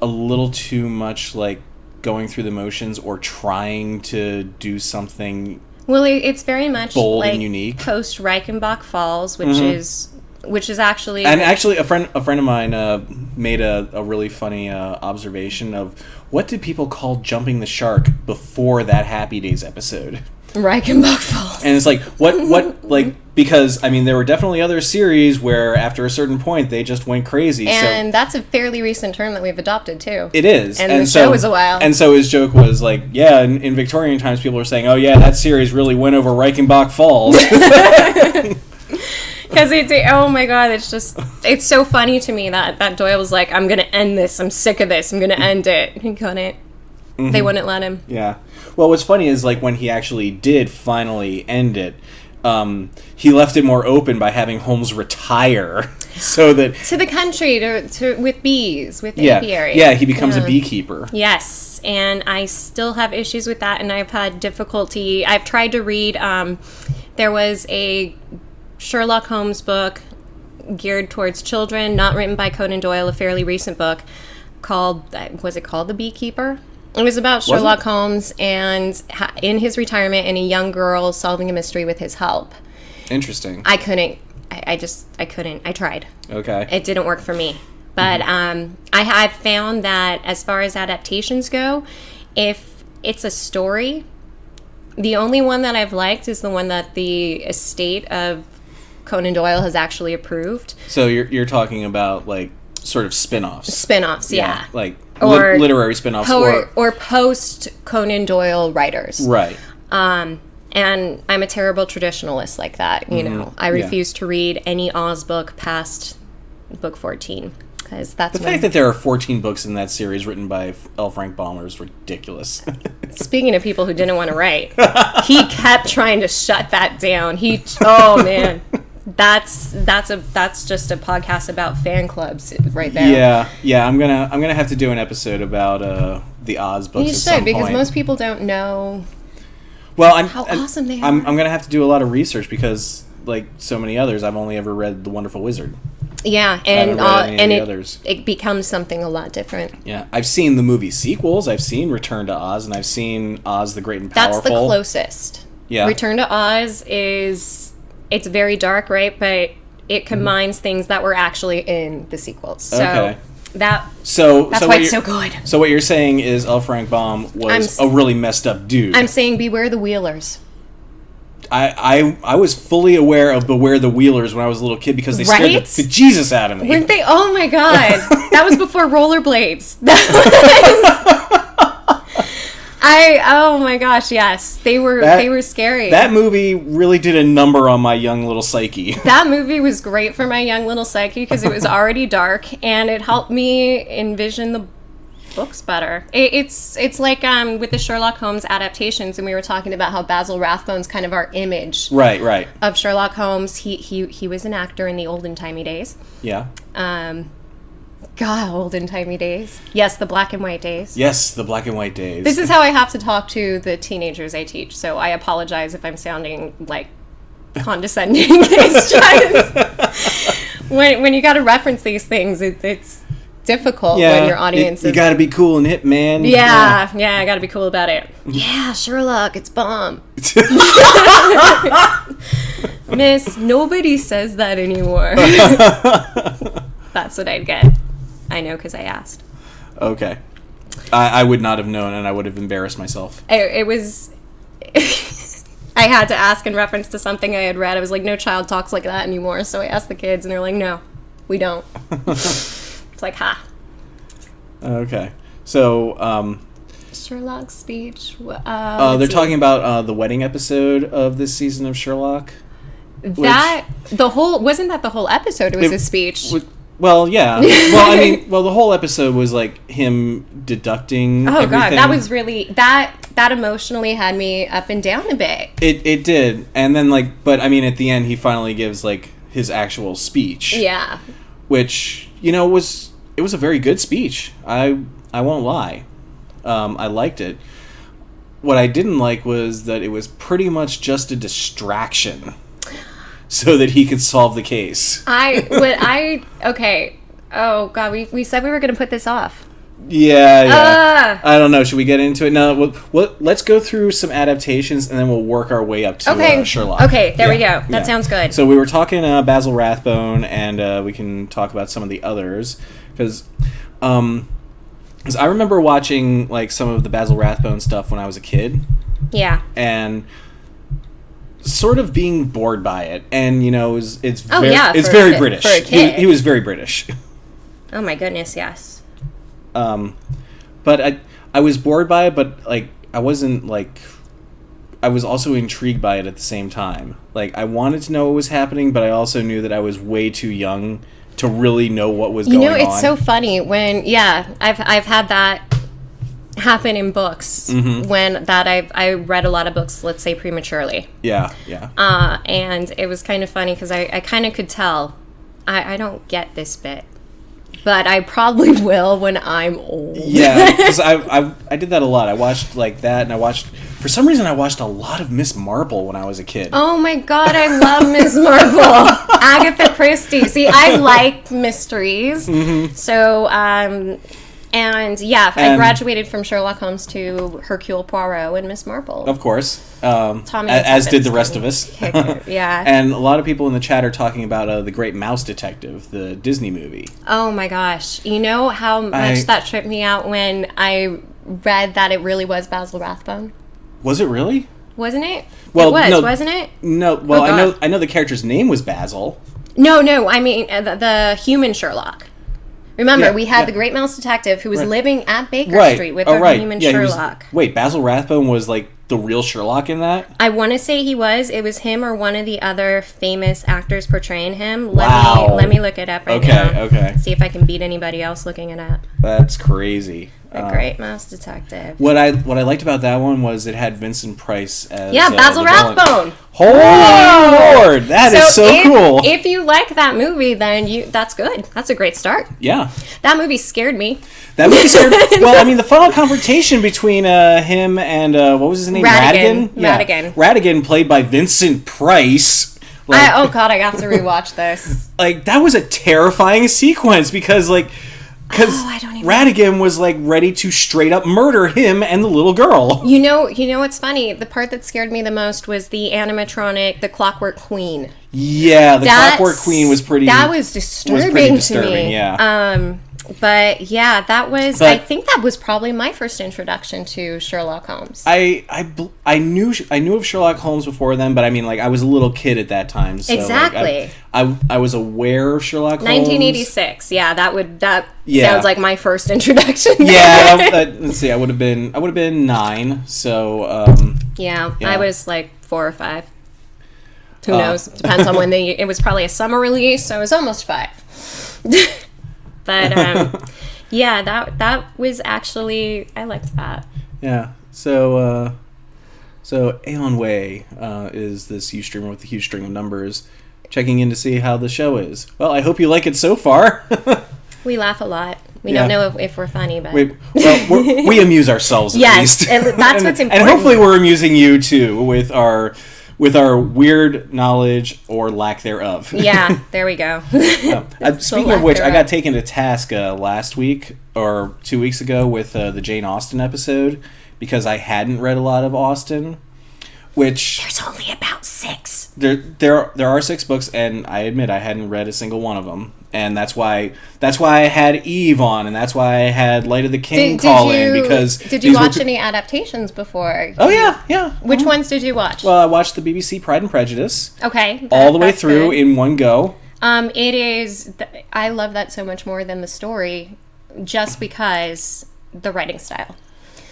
S1: a little too much like going through the motions or trying to do something.
S2: Well, it's very much
S1: bold
S2: like
S1: and unique.
S2: Post Reichenbach Falls, which is actually
S1: a friend of mine made a really funny observation of what did people call jumping the shark before that Happy Days episode.
S2: Reichenbach Falls.
S1: And it's like what because I mean there were definitely other series where after a certain point they just went crazy.
S2: And that's a fairly recent term that we've adopted too.
S1: It is.
S2: And the show was a while.
S1: And so his joke was like, yeah, in Victorian times people were saying, oh yeah, that series really went over Reichenbach Falls.
S2: Because oh my God, it's so funny to me that Doyle was like, I'm going to end this. I'm sick of this. I'm going to end it. He couldn't. They wouldn't let him.
S1: Yeah. Well, what's funny is when he actually did finally end it, he left it more open by having Holmes retire so that...
S2: To the country, with bees, with apiary.
S1: Yeah, he becomes a beekeeper.
S2: Yes, and I still have issues with that, and I've had difficulty. I've tried to read... there was a Sherlock Holmes book geared towards children, not written by Conan Doyle, a fairly recent book, called... Was it called The Beekeeper? It was about Sherlock Holmes and in his retirement and a young girl solving a mystery with his help.
S1: Interesting.
S2: I couldn't. I couldn't. I tried.
S1: Okay.
S2: It didn't work for me. But I've found that as far as adaptations go, if it's a story, the only one that I've liked is the one that the estate of Conan Doyle has actually approved.
S1: So you're talking about sort of spin-offs.
S2: Spin-offs, yeah.
S1: Or literary spin-offs.
S2: Or post Conan Doyle writers.
S1: Right.
S2: And I'm a terrible traditionalist like that, you know. I refuse to read any Oz book past book 14. Because that's
S1: the fact that there are 14 books in that series written by L. Frank Baumler is ridiculous.
S2: Speaking of people who didn't want to write, he kept trying to shut that down. Oh man. That's just a podcast about fan clubs right there.
S1: Yeah. I'm gonna have to do an episode about the Oz books.
S2: You should, because most people don't know.
S1: Well,
S2: how awesome they are.
S1: I'm gonna have to do a lot of research because, like so many others, I've only ever read The Wonderful Wizard.
S2: Yeah, it becomes something a lot different.
S1: Yeah, I've seen the movie sequels. I've seen Return to Oz, and I've seen Oz the Great and Powerful.
S2: That's the closest.
S1: Yeah.
S2: Return to Oz it's very dark, right? But it combines things that were actually in the sequels. So That's why it's so good.
S1: So what you're saying is L. Frank Baum was a really messed up dude.
S2: I'm saying beware the Wheelers.
S1: I was fully aware of Beware the Wheelers when I was a little kid because they scared the Jesus out of me.
S2: Weren't they? Oh my god. That was before rollerblades. Oh my gosh, yes. They were scary.
S1: That movie really did a number on my young little psyche.
S2: That movie was great for my young little psyche because it was already dark and it helped me envision the books better. It's like with the Sherlock Holmes adaptations, and we were talking about how Basil Rathbone's kind of our image
S1: right
S2: of Sherlock Holmes. He was an actor in the olden-timey days.
S1: Yeah.
S2: God, olden-timey days. Yes, the black and white days.
S1: Yes, the black and white days.
S2: This is how I have to talk to the teenagers I teach, so I apologize if I'm sounding like condescending. It's just when you got to reference these things, it's difficult when your audience
S1: you got to be cool and hip, man.
S2: Yeah, I got to be cool about it. Yeah, Sherlock, it's bomb. Miss, nobody says that anymore. That's what I'd get. I know because I asked.
S1: Okay. I would not have known, and I would have embarrassed myself.
S2: It was... I had to ask in reference to something I had read. I was like, no child talks like that anymore. So I asked the kids, and they're like, no, we don't. It's like, ha.
S1: Okay. So,
S2: Sherlock's speech.
S1: they're talking about the wedding episode of this season of Sherlock.
S2: Wasn't that the whole episode? It was a speech.
S1: Well, yeah. Well, the whole episode was like him deducting everything.
S2: God, that was really... That emotionally had me up and down a bit.
S1: It did. And then, but at the end, he finally gives, his actual speech.
S2: Yeah.
S1: Which, it was a very good speech. I won't lie. I liked it. What I didn't like was that it was pretty much just a distraction so that he could solve the case. Okay. Oh, God, we said we were going to put this off. Yeah. I don't know. Should we get into it? No, let's go through some adaptations, and then we'll work our way up to Sherlock.
S2: Okay, there we go. That sounds good.
S1: So we were talking Basil Rathbone, and we can talk about some of the others. Because I remember watching, some of the Basil Rathbone stuff when I was a kid.
S2: Yeah.
S1: And sort of being bored by it. And, it's very British. For a kid. He was very British.
S2: Oh, my goodness, yes.
S1: But I was bored by it, but I wasn't I was also intrigued by it at the same time. I wanted to know what was happening, but I also knew that I was way too young to really know what was going on.
S2: It's so funny when I've had that happen in books when I read a lot of books, let's say prematurely.
S1: Yeah.
S2: And it was kind of funny because I kind of could tell I don't get this bit. But I probably will when I'm old.
S1: Yeah, because I did that a lot. I watched that, and for some reason I watched a lot of Miss Marple when I was a kid.
S2: Oh my God, I love Miss Marple. Agatha Christie. See, I like mysteries. Mm-hmm. So, I graduated from Sherlock Holmes to Hercule Poirot and Miss Marple.
S1: Of course. As did the rest of us.
S2: Yeah.
S1: And a lot of people in the chat are talking about The Great Mouse Detective, the Disney movie.
S2: Oh my gosh. You know how much that tripped me out when I read that it really was Basil Rathbone?
S1: Was it really?
S2: Wasn't it?
S1: Well,
S2: it was,
S1: no,
S2: wasn't it?
S1: No, well, I know the character's name was Basil.
S2: No, I mean the human Sherlock. Remember, we had the Great Mouse Detective who was living at Baker Street with our human Sherlock.
S1: Basil Rathbone was the real Sherlock in that?
S2: I want to say he was. It was him or one of the other famous actors portraying him. Let me look it up right now.
S1: Okay.
S2: See if I can beat anybody else looking it up.
S1: That's crazy.
S2: The Great Mouse Detective.
S1: What I liked about that one was it had Vincent Price as
S2: Basil Rathbone.
S1: Holy Lord, that is so cool.
S2: If you like that movie, then that's good. That's a great start.
S1: Yeah.
S2: That movie scared me.
S1: That movie scared me. Well, the final confrontation between him and what was his name?
S2: Radigan. Radigan.
S1: Radigan, played by Vincent Price.
S2: I have to rewatch this.
S1: That was a terrifying sequence because Radigan was ready to straight up murder him and the little girl.
S2: You know what's funny? The part that scared me the most was the animatronic, the Clockwork Queen.
S1: Yeah, the Clockwork Queen was pretty.
S2: That was disturbing to me.
S1: Yeah.
S2: But yeah, I think that was probably my first introduction to Sherlock Holmes.
S1: I knew of Sherlock Holmes before then, but I mean, like, I was a little kid at that time. So,
S2: exactly.
S1: Like, I was aware of Sherlock Holmes.
S2: 1986. Yeah, that sounds like my first introduction.
S1: Let's see. I would have been 9. So
S2: yeah, I was like 4 or 5. Who knows? Depends on when it was probably a summer release, so I was almost 5. But yeah, that was actually, I liked that.
S1: Yeah. So Aeon Way is this Ustreamer with a huge string of numbers, checking in to see how the show is. Well, I hope you like it so far.
S2: We laugh a lot. We don't know if we're funny, but
S1: we amuse ourselves at least.
S2: Yes, that's what's important.
S1: And hopefully we're amusing you too with our weird knowledge or lack thereof.
S2: Yeah, there we go.
S1: Speaking of which, I got taken to task last week or 2 weeks ago with the Jane Austen episode because I hadn't read a lot of Austen. Which
S2: there's only about 6.
S1: There are 6 books, and I admit I hadn't read a single one of them, and that's why I had Eve on, and that's why I had Light of the King call in because.
S2: Did you watch any adaptations before?
S1: Oh yeah.
S2: Which ones did you watch?
S1: Well, I watched the BBC Pride and Prejudice.
S2: Okay.
S1: All the way through in one go.
S2: It is. I love that so much more than the story, just because the writing style.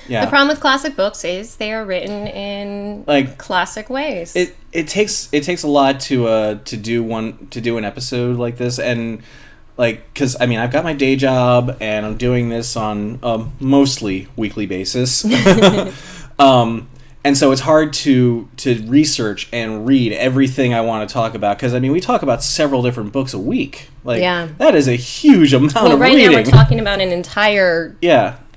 S2: Yeah. The problem with classic books is they are written in classic ways.
S1: It takes a lot to do an episode like this, and because I mean I've got my day job and I'm doing this on a mostly weekly basis, and so it's hard to research and read everything I want to talk about because I mean we talk about several different books a week. That is a huge amount of reading.
S2: Right now we're talking about an entire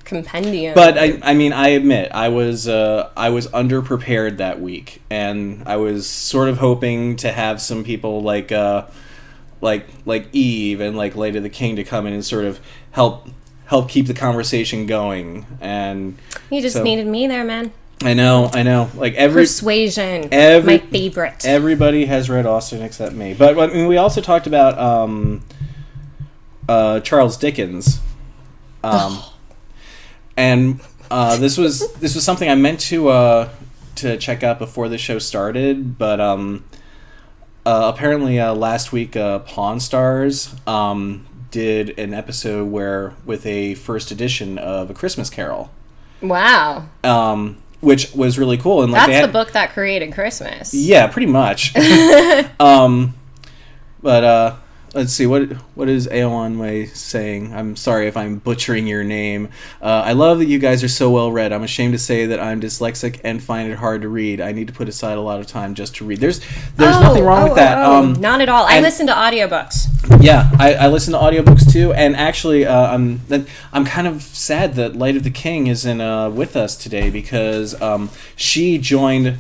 S2: compendium.
S1: But I mean, I admit I was underprepared that week, and I was sort of hoping to have some people like Eve and like Light of the King to come in and sort of help keep the conversation going. And
S2: you just needed me there, man.
S1: I know. Like
S2: Persuasion, my favorite.
S1: Everybody has read Austen except me. But I mean, we also talked about Charles Dickens. And this was something I meant to check out before the show started, but apparently last week Pawn Stars did an episode with a first edition of A Christmas Carol.
S2: Wow.
S1: Which was really cool, and
S2: that's the book that created Christmas.
S1: Yeah, pretty much. But let's see, what is Aeon Way saying? I'm sorry if I'm butchering your name. I love that you guys are so well read. I'm ashamed to say that I'm dyslexic and find it hard to read. I need to put aside a lot of time just to read. There's nothing wrong with that.
S2: Not at all. I listen to audiobooks.
S1: Yeah, I listen to audiobooks too, and actually I'm kind of sad that Light of the King isn't with us today because she joined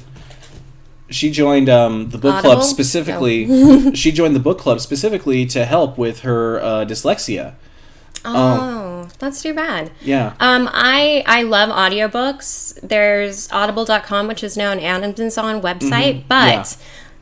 S1: the book club specifically. No. She joined the book club specifically to help with her dyslexia.
S2: Oh, that's too bad.
S1: Yeah.
S2: I love audiobooks. There's audible.com, which is now an Amazon website, but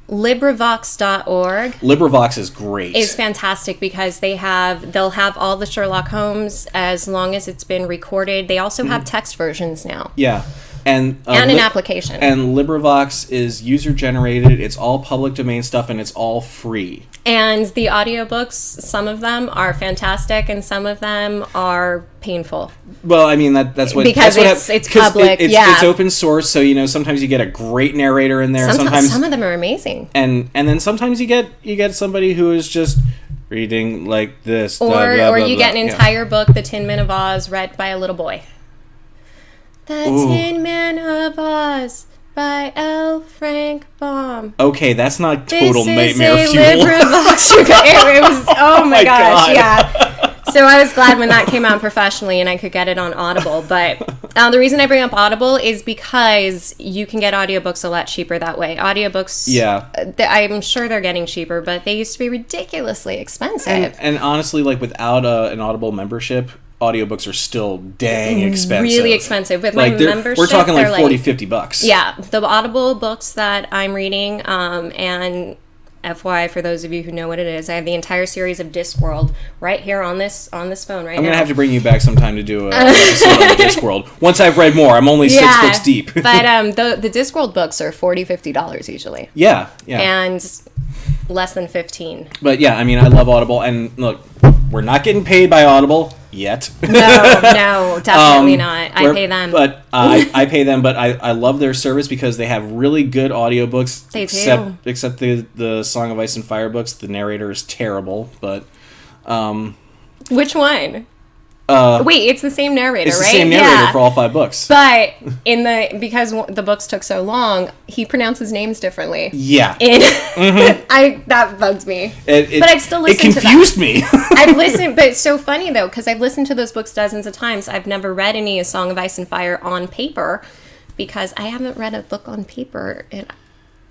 S2: LibriVox.org.
S1: LibriVox is great.
S2: Is fantastic because they'll have all the Sherlock Holmes as long as it's been recorded. They also have text versions now.
S1: Yeah. And
S2: an application.
S1: And LibriVox is user-generated. It's all public domain stuff, and it's all free.
S2: And the audiobooks, some of them are fantastic, and some of them are painful.
S1: Well, I mean that's what
S2: because it's public.
S1: It's open source, so sometimes you get a great narrator in there.
S2: Sometimes some of them are amazing.
S1: And then sometimes you get somebody who is just reading like this,
S2: or
S1: blah, blah,
S2: you
S1: blah,
S2: get an entire book, The Tin Man of Oz, read by a little boy. The Tin Man of Oz by L. Frank Baum.
S1: Okay, that's not total nightmare fuel.
S2: It was, oh my gosh, yeah. So I was glad when that came out professionally and I could get it on Audible. But the reason I bring up Audible is because you can get audiobooks a lot cheaper that way. Audiobooks, I'm sure they're getting cheaper, but they used to be ridiculously expensive.
S1: And honestly, like without an Audible membership, audiobooks are still dang expensive.
S2: Really expensive. With my membership,
S1: we're talking like $40-$50.
S2: Yeah. The Audible books that I'm reading, and FYI, for those of you who know what it is, I have the entire series of Discworld right here on this phone right now.
S1: I'm going to have to bring you back sometime to do a episode on the Discworld. Once I've read more. I'm only 6 books deep.
S2: But the Discworld books are $40-$50 usually.
S1: Yeah.
S2: And less than 15.
S1: But yeah, I mean, I love Audible. And look, we're not getting paid by Audible yet.
S2: No, definitely not. I pay them.
S1: But I pay them, but I love their service because they have really good audiobooks.
S2: They do.
S1: Except the Song of Ice and Fire books. The narrator is terrible, but...
S2: Which one? Wait, it's the same narrator, right?
S1: It's the same narrator for all 5 books.
S2: But because the books took so long, he pronounces names differently.
S1: Yeah.
S2: That bugs me. But I've still listened to that.
S1: It confused me.
S2: I've listened, but it's so funny, though, because I've listened to those books dozens of times. I've never read any A Song of Ice and Fire on paper, because I haven't read a book on paper in...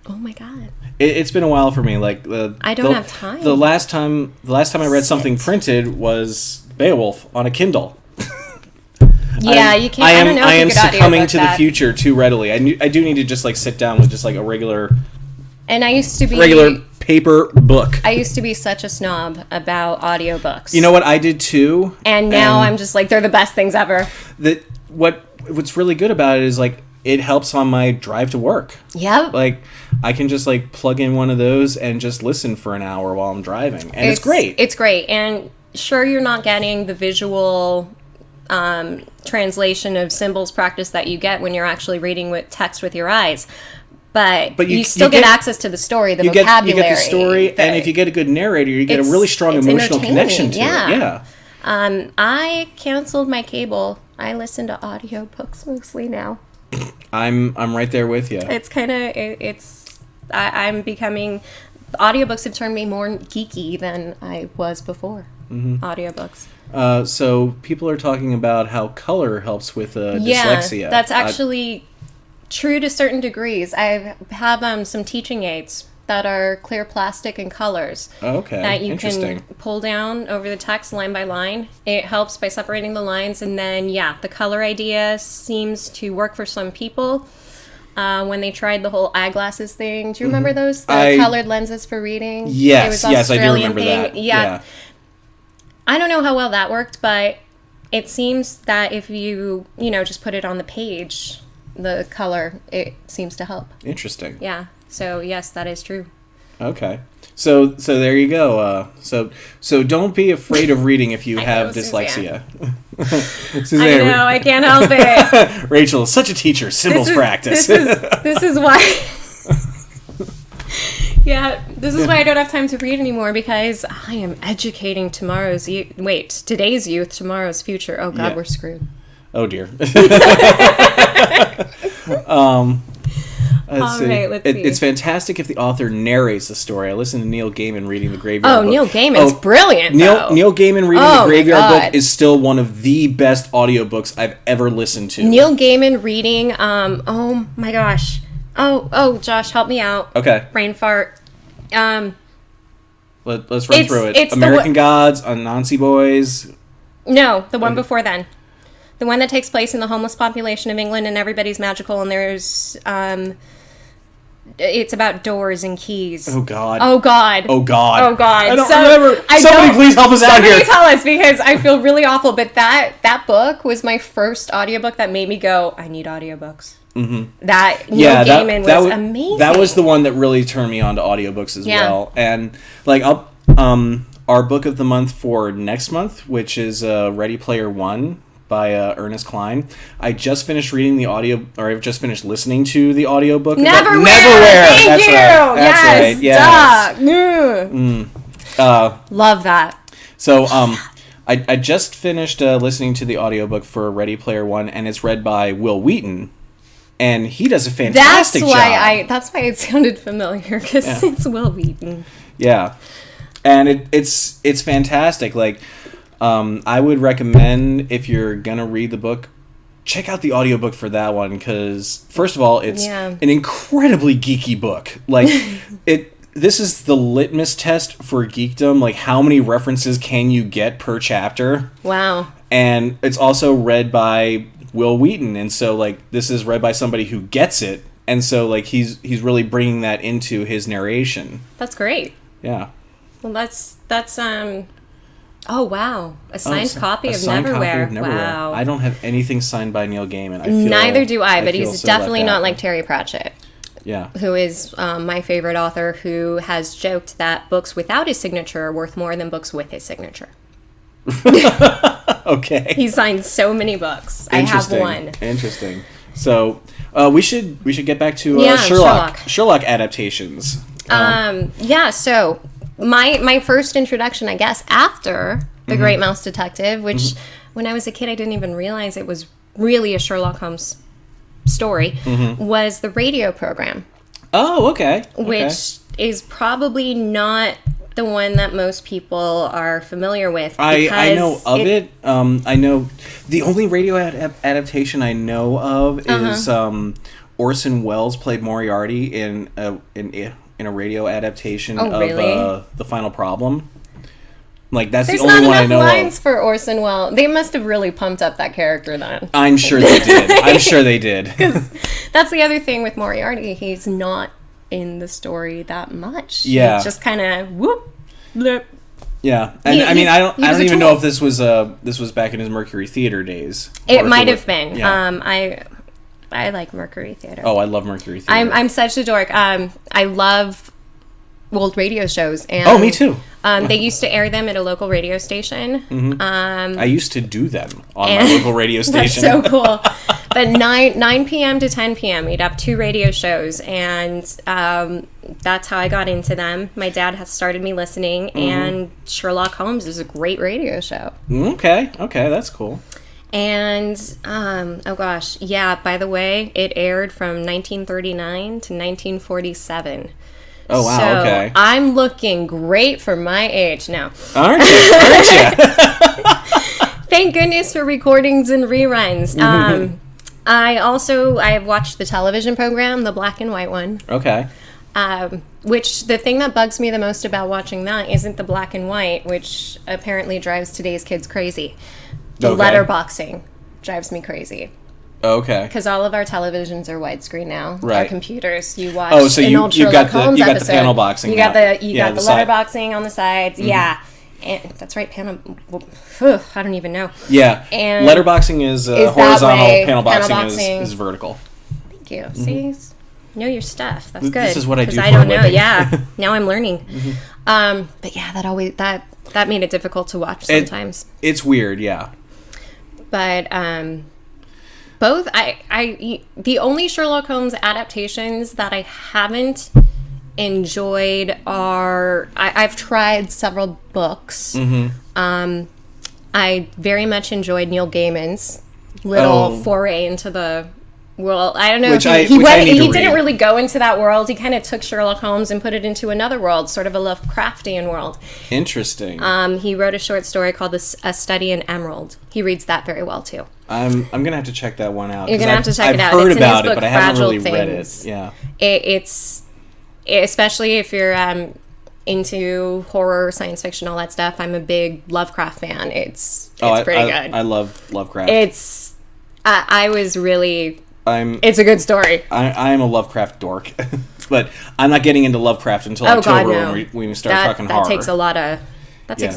S2: Oh my god!
S1: It's been a while for me. Like
S2: I don't have time.
S1: The last time I read something printed was Beowulf on a Kindle.
S2: Yeah, you can't. I don't know.
S1: I am succumbing to the future too readily. I do need to just like sit down with just like a regular.
S2: And I used to be
S1: regular paper book.
S2: I used to be such a snob about audiobooks.
S1: You know what I did too?
S2: And now I'm just like, they're the best things ever.
S1: What's really good about it is like it helps on my drive to work.
S2: Yep.
S1: Like I can just like plug in one of those and just listen for an hour while I'm driving. And it's great.
S2: It's great. And sure, you're not getting the visual translation of symbols practice that you get when you're actually reading with text with your eyes. But you still get access to the story, the vocabulary.
S1: You get the story, and if you get a good narrator, you get a really strong emotional connection to it. Yeah.
S2: I canceled my cable. I listen to audiobooks mostly now.
S1: I'm right there with you.
S2: It's kind of I'm becoming. Audiobooks have turned me more geeky than I was before.
S1: Mm-hmm.
S2: Audiobooks.
S1: So people are talking about how color helps with dyslexia.
S2: Yeah, that's actually true to certain degrees. I have some teaching aids that are clear plastic and colors.
S1: Okay,
S2: that you can pull down over the text line by line. It helps by separating the lines, and then the color idea seems to work for some people. When they tried the whole eyeglasses thing, do you remember those? The colored lenses for reading.
S1: Yes, I do remember that.
S2: Yeah. I don't know how well that worked, but it seems that if you just put it on the page, the color, it seems to help.
S1: Interesting.
S2: Yeah. So yes, that is true.
S1: Okay. So there you go. So don't be afraid of reading if you have dyslexia.
S2: I know, I can't help it.
S1: Rachel is such a teacher. Symbols practice.
S2: This is why. This is why I don't have time to read anymore, because I am educating today's youth, tomorrow's future. Oh God, we're screwed.
S1: Oh dear.
S2: Let's see.
S1: It's fantastic if the author narrates the story. I listened to Neil Gaiman reading The Graveyard Book.
S2: Neil Gaiman's brilliant.
S1: Neil Gaiman reading The Graveyard Book is still one of the best audiobooks I've ever listened to.
S2: Neil Gaiman reading, oh my gosh. Oh, Josh, help me out.
S1: Okay.
S2: Brain fart.
S1: Let's run through it. American Gods, Anansi Boys.
S2: No, the one before then. The one that takes place in the homeless population of England, and everybody's magical, and there's it's about doors and keys.
S1: Oh God.
S2: I don't
S1: remember. Somebody please help us out here.
S2: Somebody tell us, because I feel really awful. But that book was my first audiobook that made me go, I need audiobooks.
S1: Mm-hmm.
S2: That Neil Gaiman was amazing.
S1: That was the one that really turned me on to audiobooks as well. And like our book of the month for next month, which is Ready Player One by Ernest Cline. I just finished reading I've just finished listening to the audiobook.
S2: Neverwhere.
S1: Thank you. That's right.
S2: Yes. Love that.
S1: So I just finished listening to the audiobook for Ready Player One, and it's read by Will Wheaton. And he does a fantastic job.
S2: That's why it sounded familiar, because it's Will Wheaton.
S1: Yeah. And it's fantastic. Like, I would recommend, if you're going to read the book, check out the audiobook for that one, because, first of all, it's an incredibly geeky book. Like, this is the litmus test for geekdom. Like, how many references can you get per chapter?
S2: Wow.
S1: And it's also read by Will Wheaton, and so, like, this is read by somebody who gets it, And so, like, he's really bringing that into his narration.
S2: That's great.
S1: Yeah.
S2: Well, that's oh, wow. A signed copy of Neverwhere. Wow.
S1: I don't have anything signed by Neil Gaiman.
S2: Neither do I, but he's definitely not like Terry Pratchett.
S1: Yeah.
S2: Who is my favorite author, who has joked that books without his signature are worth more than books with his signature.
S1: Okay.
S2: He signed so many books. I have one.
S1: Interesting. So we should get back to Sherlock adaptations.
S2: So my first introduction, I guess, after The Great Mouse Detective, which when I was a kid I didn't even realize it was really a Sherlock Holmes story, was the radio program.
S1: Oh, okay.
S2: Which is probably not the one that most people are familiar with.
S1: I know of it. I know the only radio adaptation I know of is Orson Welles played Moriarty in a radio adaptation of The Final Problem. Like, that's the only one I know of. There's not enough lines
S2: for Orson Welles. They must have really pumped up that character then.
S1: I'm sure they did.
S2: Because that's the other thing with Moriarty. He's not in the story that much.
S1: Yeah.
S2: It's just kind of whoop, blip.
S1: Yeah. And I don't even know if this was back in his Mercury Theater days.
S2: It might have been. Yeah. I like Mercury Theater.
S1: Oh, I love Mercury Theater.
S2: I'm such a dork. I love old radio shows. And
S1: oh, me too.
S2: They used to air them at a local radio station.
S1: I used to do them on my local radio station.
S2: That's so cool. But 9 p.m. to 10 p.m. we'd have 2 radio shows, and that's how I got into them. My dad has started me listening, and Sherlock Holmes is a great radio show.
S1: Okay, that's cool.
S2: And, by the way, it aired from 1939 to 1947.
S1: Oh, wow,
S2: so
S1: okay.
S2: I'm looking great for my age now.
S1: Aren't you?
S2: Thank goodness for recordings and reruns. I have watched the television program, the black and white one.
S1: Okay.
S2: Which, the thing that bugs me the most about watching that isn't the black and white, which apparently drives today's kids crazy. The letterboxing drives me crazy.
S1: Okay.
S2: Because all of our televisions are widescreen now.
S1: Right.
S2: Our computers, you watch
S1: an old Sherlock
S2: Holmes episode.
S1: You got the panel boxing.
S2: You got the letterboxing on the sides. Yeah. And that's right, I don't even know.
S1: Yeah. And letterboxing is horizontal, panel boxing is vertical.
S2: Thank you. See? Know your stuff. That's good.
S1: This is what I do for
S2: I don't
S1: a
S2: know.
S1: living.
S2: Yeah. Now I'm learning. But yeah, that made it difficult to watch sometimes.
S1: It's weird, yeah.
S2: But both the only Sherlock Holmes adaptations that I haven't enjoyed are I've tried several books. I very much enjoyed Neil Gaiman's little foray into the world. I don't know. He didn't really go into that world. He kind of took Sherlock Holmes and put it into another world, sort of a Lovecraftian world.
S1: Interesting.
S2: He wrote a short story called A Study in Emerald. He reads that very well too.
S1: I'm gonna have to check that one out.
S2: You're gonna have to check it out.
S1: I've heard
S2: it's
S1: about
S2: in his
S1: it,
S2: book,
S1: but I haven't really
S2: Fragile
S1: read
S2: Things.
S1: it. Yeah.
S2: It's especially if you're into horror, science fiction, all that stuff. I'm a big Lovecraft fan. It's pretty good.
S1: I love Lovecraft.
S2: It's a good story.
S1: I'm a Lovecraft dork, but I'm not getting into Lovecraft until October when we start talking horror.
S2: That takes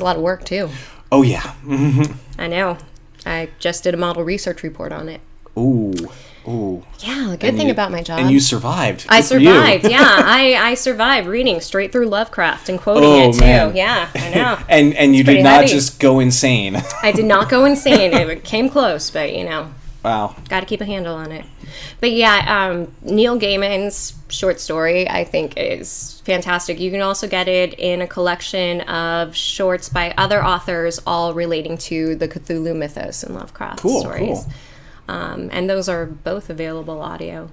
S2: a lot of work too.
S1: Oh yeah.
S2: I know. I just did a model research report on it.
S1: Ooh.
S2: Yeah, the good thing about my job.
S1: And you survived.
S2: I survived, yeah. I survived reading straight through Lovecraft and quoting it too. Man. Yeah, I know.
S1: and you did not just go insane.
S2: I did not go insane. It came close, but
S1: Wow.
S2: Got to keep a handle on it. But yeah, Neil Gaiman's short story, I think, is fantastic. You can also get it in a collection of shorts by other authors, all relating to the Cthulhu mythos and Lovecraft stories. Cool. And those are both available audio.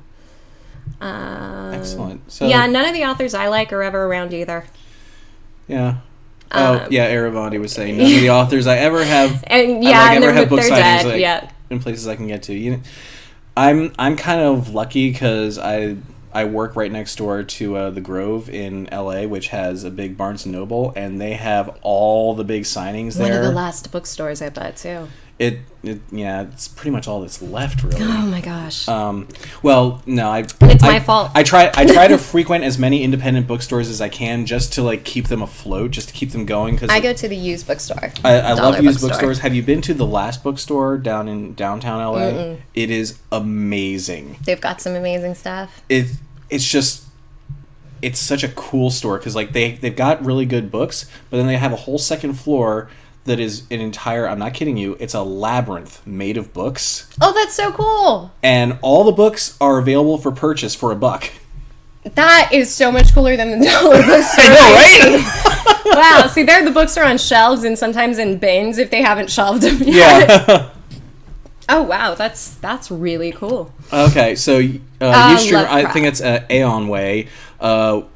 S1: Excellent. So,
S2: yeah, none of the authors I like are ever around either.
S1: Yeah. Aravandi was saying none of the authors I ever have.
S2: And
S1: have book signings
S2: dead,
S1: in places I can get to. I'm kind of lucky because I work right next door to the Grove in LA, which has a big Barnes & Noble, and they have all the big signings there.
S2: One of the last bookstores, I bet, too.
S1: It's pretty much all that's left, really.
S2: Oh my gosh.
S1: Well, no,
S2: it's my fault.
S1: I try to frequent as many independent bookstores as I can, just to like keep them afloat, just to keep them going. Cause
S2: I go to the used bookstore.
S1: I love used bookstores. Have you been to the Last Bookstore down in downtown LA? Mm-mm. It is amazing.
S2: They've got some amazing stuff.
S1: It's such a cool store because like they've got really good books, but then they have a whole second floor that is an entire, I'm not kidding you, it's a labyrinth made of books.
S2: Oh, that's so cool.
S1: And all the books are available for purchase for $1.
S2: That is so much cooler than the dollar bookstore.
S1: I know,
S2: right? Wow, see, there the books are on shelves and sometimes in bins if they haven't shelved them yet. Yeah. Oh, wow, that's really cool.
S1: Okay, so I think it's Aeon Way,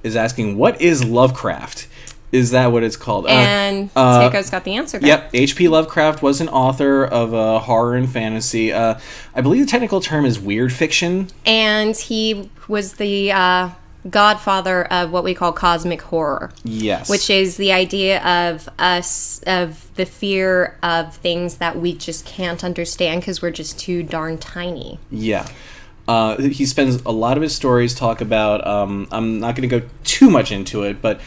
S1: is asking, what is Lovecraft? Is that what it's called?
S2: And Taiko's got the answer there.
S1: Yep, H.P. Lovecraft was an author of horror and fantasy. I believe the technical term is weird fiction.
S2: And he was the godfather of what we call cosmic horror.
S1: Yes.
S2: Which is the idea of the fear of things that we just can't understand because we're just too darn tiny.
S1: Yeah. He spends a lot of his stories talk about, I'm not going to go too much into it, but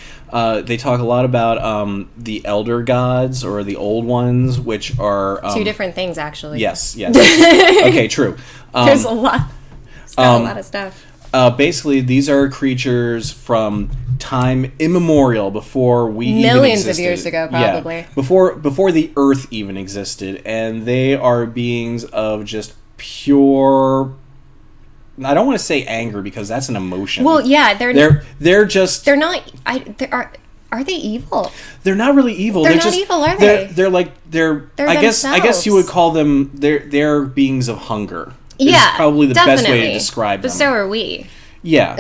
S1: they talk a lot about the elder gods or the old ones, which are...
S2: two different things, actually.
S1: Yes. Okay, true.
S2: There's a lot. It's got a lot of stuff.
S1: Basically, these are creatures from time immemorial, before we even existed.
S2: Millions of years ago, probably.
S1: Yeah, before the Earth even existed, and they are beings of just pure... I don't want to say anger because that's an emotion.
S2: Well, yeah,
S1: they're just...
S2: They're not... Are they evil?
S1: They're not really evil.
S2: They're not just evil, are they?
S1: They're I guess you would call them... They're beings of hunger.
S2: Yeah,
S1: is probably the best way to describe them.
S2: But so are we.
S1: Yeah.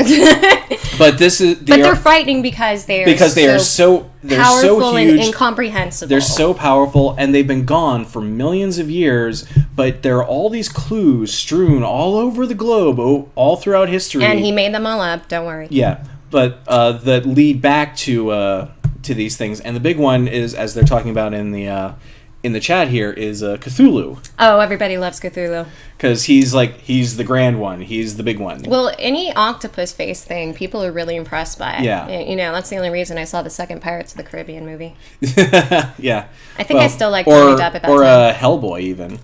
S1: But they're frightening because they are so
S2: powerful
S1: huge,
S2: and incomprehensible.
S1: They're so powerful, and they've been gone for millions of years, but there are all these clues strewn all over the globe, all throughout history.
S2: And he made them all up, don't worry.
S1: Yeah, but that lead back to these things. And the big one is, as they're talking about in the chat here, is Cthulhu.
S2: Oh, everybody loves Cthulhu.
S1: Because he's the grand one. He's the big one.
S2: Well, any octopus face thing, people are really impressed by it.
S1: Yeah.
S2: You know, that's the only reason I saw the second Pirates of the Caribbean movie.
S1: Yeah.
S2: I think I still like Johnny Depp at that time.
S1: Or Hellboy, even.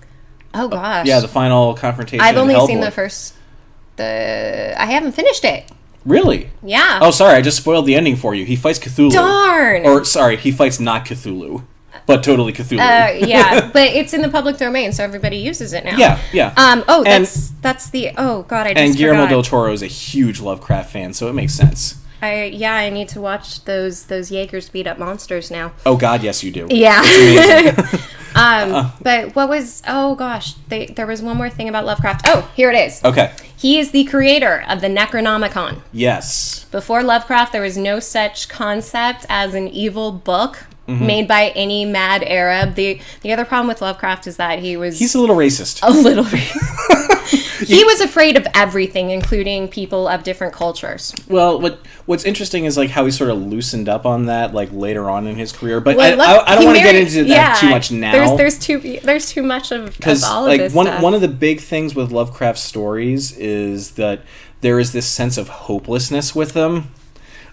S2: Oh, gosh.
S1: Yeah, the final confrontation.
S2: I've only seen the first... I haven't finished it.
S1: Really?
S2: Yeah.
S1: Oh, sorry, I just spoiled the ending for you. He fights Cthulhu.
S2: Darn!
S1: Or, sorry, he fights not Cthulhu. But totally Cthulhu.
S2: Yeah, but it's in the public domain, so everybody uses it now.
S1: Yeah.
S2: That's the... Oh, God, I just
S1: And Guillermo
S2: forgot.
S1: del Toro is a huge Lovecraft fan, so it makes sense.
S2: I need to watch those Jaegers beat up monsters now.
S1: Oh, God, yes, you do.
S2: Yeah.
S1: It's amazing.
S2: But what was... Oh, gosh. There was one more thing about Lovecraft. Oh, here it is.
S1: Okay.
S2: He is the creator of the Necronomicon.
S1: Yes.
S2: Before Lovecraft, there was no such concept as an evil book made by any mad Arab. The other problem with Lovecraft is that he's
S1: a little racist.
S2: A little racist. He was afraid of everything, including people of different cultures.
S1: Well, what's interesting is like how he sort of loosened up on that like later on in his career. But I don't want to get into that too much now.
S2: There's too much of all of this stuff.
S1: One of the big things with Lovecraft stories is that there is this sense of hopelessness with them.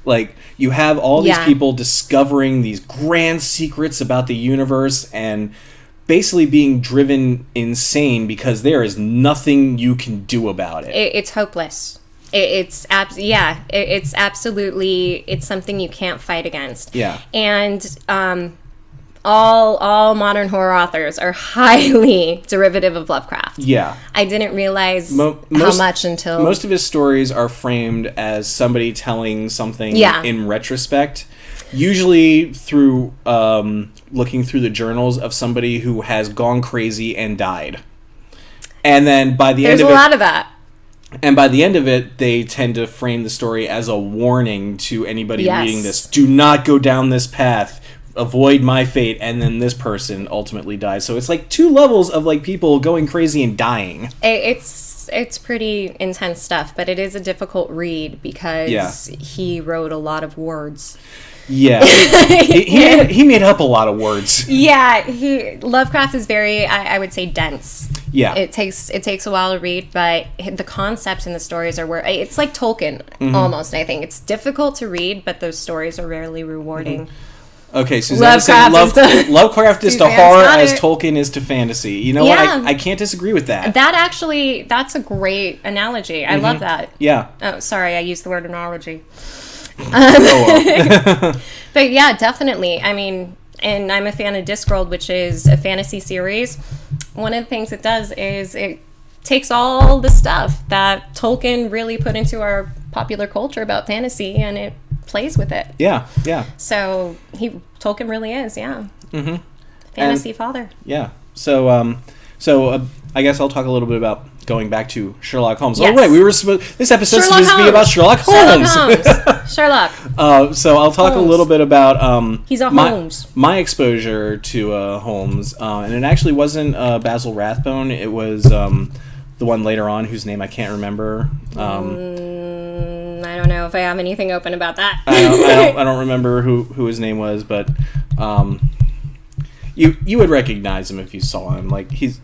S1: Like, you have all these people discovering these grand secrets about the universe and basically being driven insane because there is nothing you can do about it.
S2: It's hopeless. It's absolutely, it's something you can't fight against.
S1: Yeah.
S2: And all modern horror authors are highly derivative of Lovecraft.
S1: Yeah.
S2: I didn't realize how much until...
S1: Most of his stories are framed as somebody telling something in retrospect, usually through looking through the journals of somebody who has gone crazy and died. And then by the end of it...
S2: There's a lot of that.
S1: And by the end of it, they tend to frame the story as a warning to anybody reading this. Do not go down this path. Avoid my fate, and then this person ultimately dies. So it's like two levels of like people going crazy and dying.
S2: It's it's pretty intense stuff, but it is a difficult read because he wrote a lot of words.
S1: Yeah, he made up a lot of words.
S2: Yeah, Lovecraft is very, I would say, dense.
S1: Yeah,
S2: it takes a while to read, but the concepts and the stories are where it's like Tolkien almost. I think it's difficult to read, but those stories are rarely rewarding.
S1: Okay, so Lovecraft is to horror as Tolkien is to fantasy. You know what? I can't disagree with that.
S2: That's a great analogy. I love that.
S1: Yeah.
S2: Oh, sorry, I used the word analogy.
S1: Well.
S2: But yeah, definitely. I mean, and I'm a fan of Discworld, which is a fantasy series. One of the things it does is it takes all the stuff that Tolkien really put into our popular culture about fantasy, and it plays with it.
S1: Yeah.
S2: So Tolkien really is, fantasy father.
S1: Yeah. So I guess I'll talk a little bit about going back to Sherlock Holmes.
S2: Yes.
S1: Oh, right, this episode is supposed to be about Sherlock Holmes.
S2: Sherlock.
S1: So I'll talk a little bit about
S2: he's a Holmes.
S1: My exposure to Holmes, and it actually wasn't Basil Rathbone. It was the one later on whose name I can't remember.
S2: I don't know if I have anything open about that.
S1: I don't remember who his name was, but you would recognize him if you saw him. Like he's.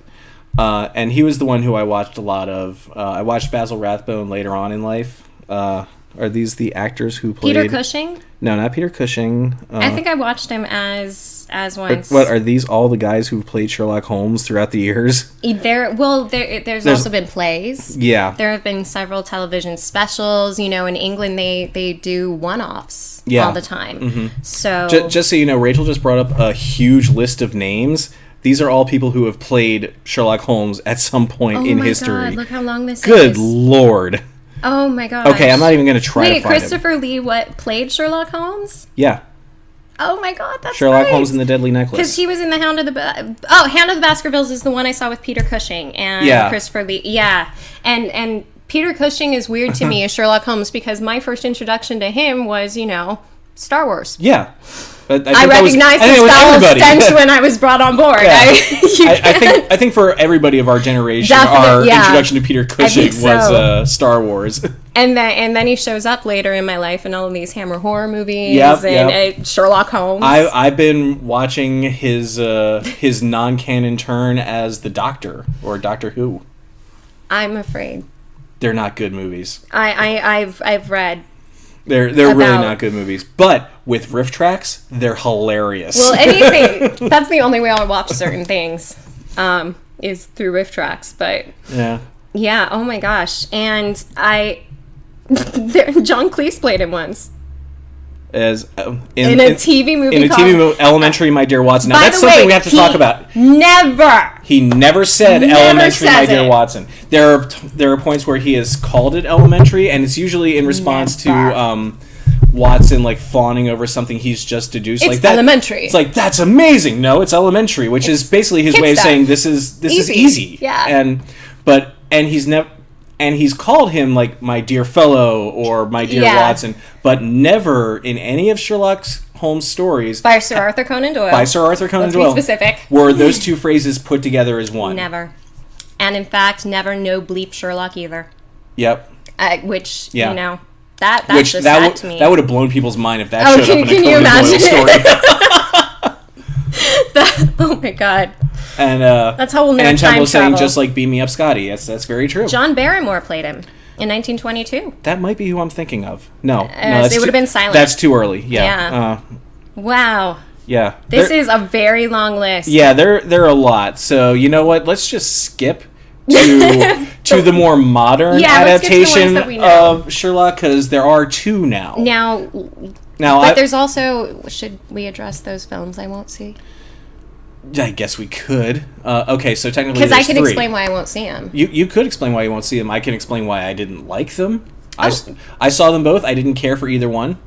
S1: And he was the one who I watched a lot of. I watched Basil Rathbone later on in life. Are these the actors who played...
S2: Peter Cushing?
S1: No, not Peter Cushing.
S2: I think I watched him as once.
S1: What, are these all the guys who've played Sherlock Holmes throughout the years?
S2: There's also been plays.
S1: Yeah.
S2: There have been several television specials. You know, in England, they do one-offs all the time. Mm-hmm. So
S1: just so you know, Rachel just brought up a huge list of names. These are all people who have played Sherlock Holmes at some point in history.
S2: Oh my God, look how long this is.
S1: Good Lord.
S2: Oh my God.
S1: Okay, I'm not even going to try to find
S2: Christopher Lee played Sherlock Holmes?
S1: Yeah.
S2: Oh my God, that's
S1: Sherlock
S2: right.
S1: Holmes and the Deadly Necklace.
S2: Because he was in the Hand of the Baskervilles is the one I saw with Peter Cushing and Christopher Lee. Yeah. And Peter Cushing is weird to me as Sherlock Holmes because my first introduction to him was, Star Wars.
S1: Yeah.
S2: I recognized his foul stench when I was brought on board.
S1: Yeah. I think for everybody of our generation, our introduction to Peter Cushing was Star Wars.
S2: And then he shows up later in my life in all of these Hammer horror movies and Sherlock Holmes.
S1: I've been watching his non-canon turn as the Doctor or Doctor Who.
S2: I'm afraid
S1: they're not good movies.
S2: I've read.
S1: They're really not good movies, but with riff tracks, they're hilarious.
S2: Well, anything that's the only way I'll watch certain things is through riff tracks. But yeah. Oh my gosh, and John Cleese played him once.
S1: As
S2: in a TV movie
S1: called Elementary, My Dear Watson. Now that's something we have to talk about. He never said Elementary, My Dear Watson. There are points where he has called it Elementary, and it's usually in response to Watson like fawning over something he's just deduced.
S2: It's
S1: like that.
S2: Elementary.
S1: It's like that's amazing. No, it's Elementary, which is basically his way of saying this is easy.
S2: Yeah.
S1: And he's called him, like, my dear fellow or my dear Watson, but never in any of Sherlock Holmes' stories...
S2: By Sir Arthur Conan Doyle.
S1: Let's be
S2: specific.
S1: Were those two phrases put together as one.
S2: Never. And in fact, never no bleep Sherlock either.
S1: Yep.
S2: That's just sad to me.
S1: That would have blown people's mind if that showed up in a Conan Doyle story.
S2: Oh my God.
S1: And
S2: that's how we'll know
S1: time travel.
S2: Saying
S1: just like Beam Me Up, Scotty. That's very true.
S2: John Barrymore played him in 1922.
S1: That might be who I'm thinking of. No,
S2: they would have been silent.
S1: That's too early. Yeah.
S2: Wow.
S1: Yeah.
S2: This is a very long list.
S1: Yeah, there are a lot. So you know what? Let's just skip to the more modern adaptation of Sherlock because there are two now.
S2: But there's also. Should we address those films I won't see?
S1: I guess we could. Okay, so technically
S2: because I can explain why I won't see them.
S1: You could explain why you won't see them. I can explain why I didn't like them. I saw them both. I didn't care for either one.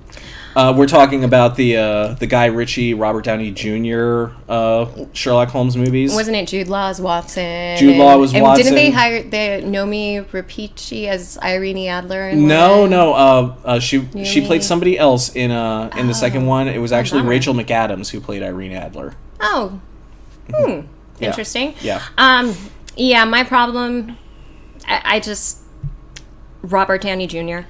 S1: We're talking about the Guy Ritchie, Robert Downey Jr. Sherlock Holmes movies.
S2: Wasn't it Jude Law as Watson?
S1: Jude Law was Watson.
S2: Didn't they hire Nomi Rapici as Irene Adler?
S1: No. She played somebody else in the second one. It was actually Rachel McAdams who played Irene Adler.
S2: Oh. Interesting.
S1: Yeah.
S2: My problem I just... Robert Downey Jr.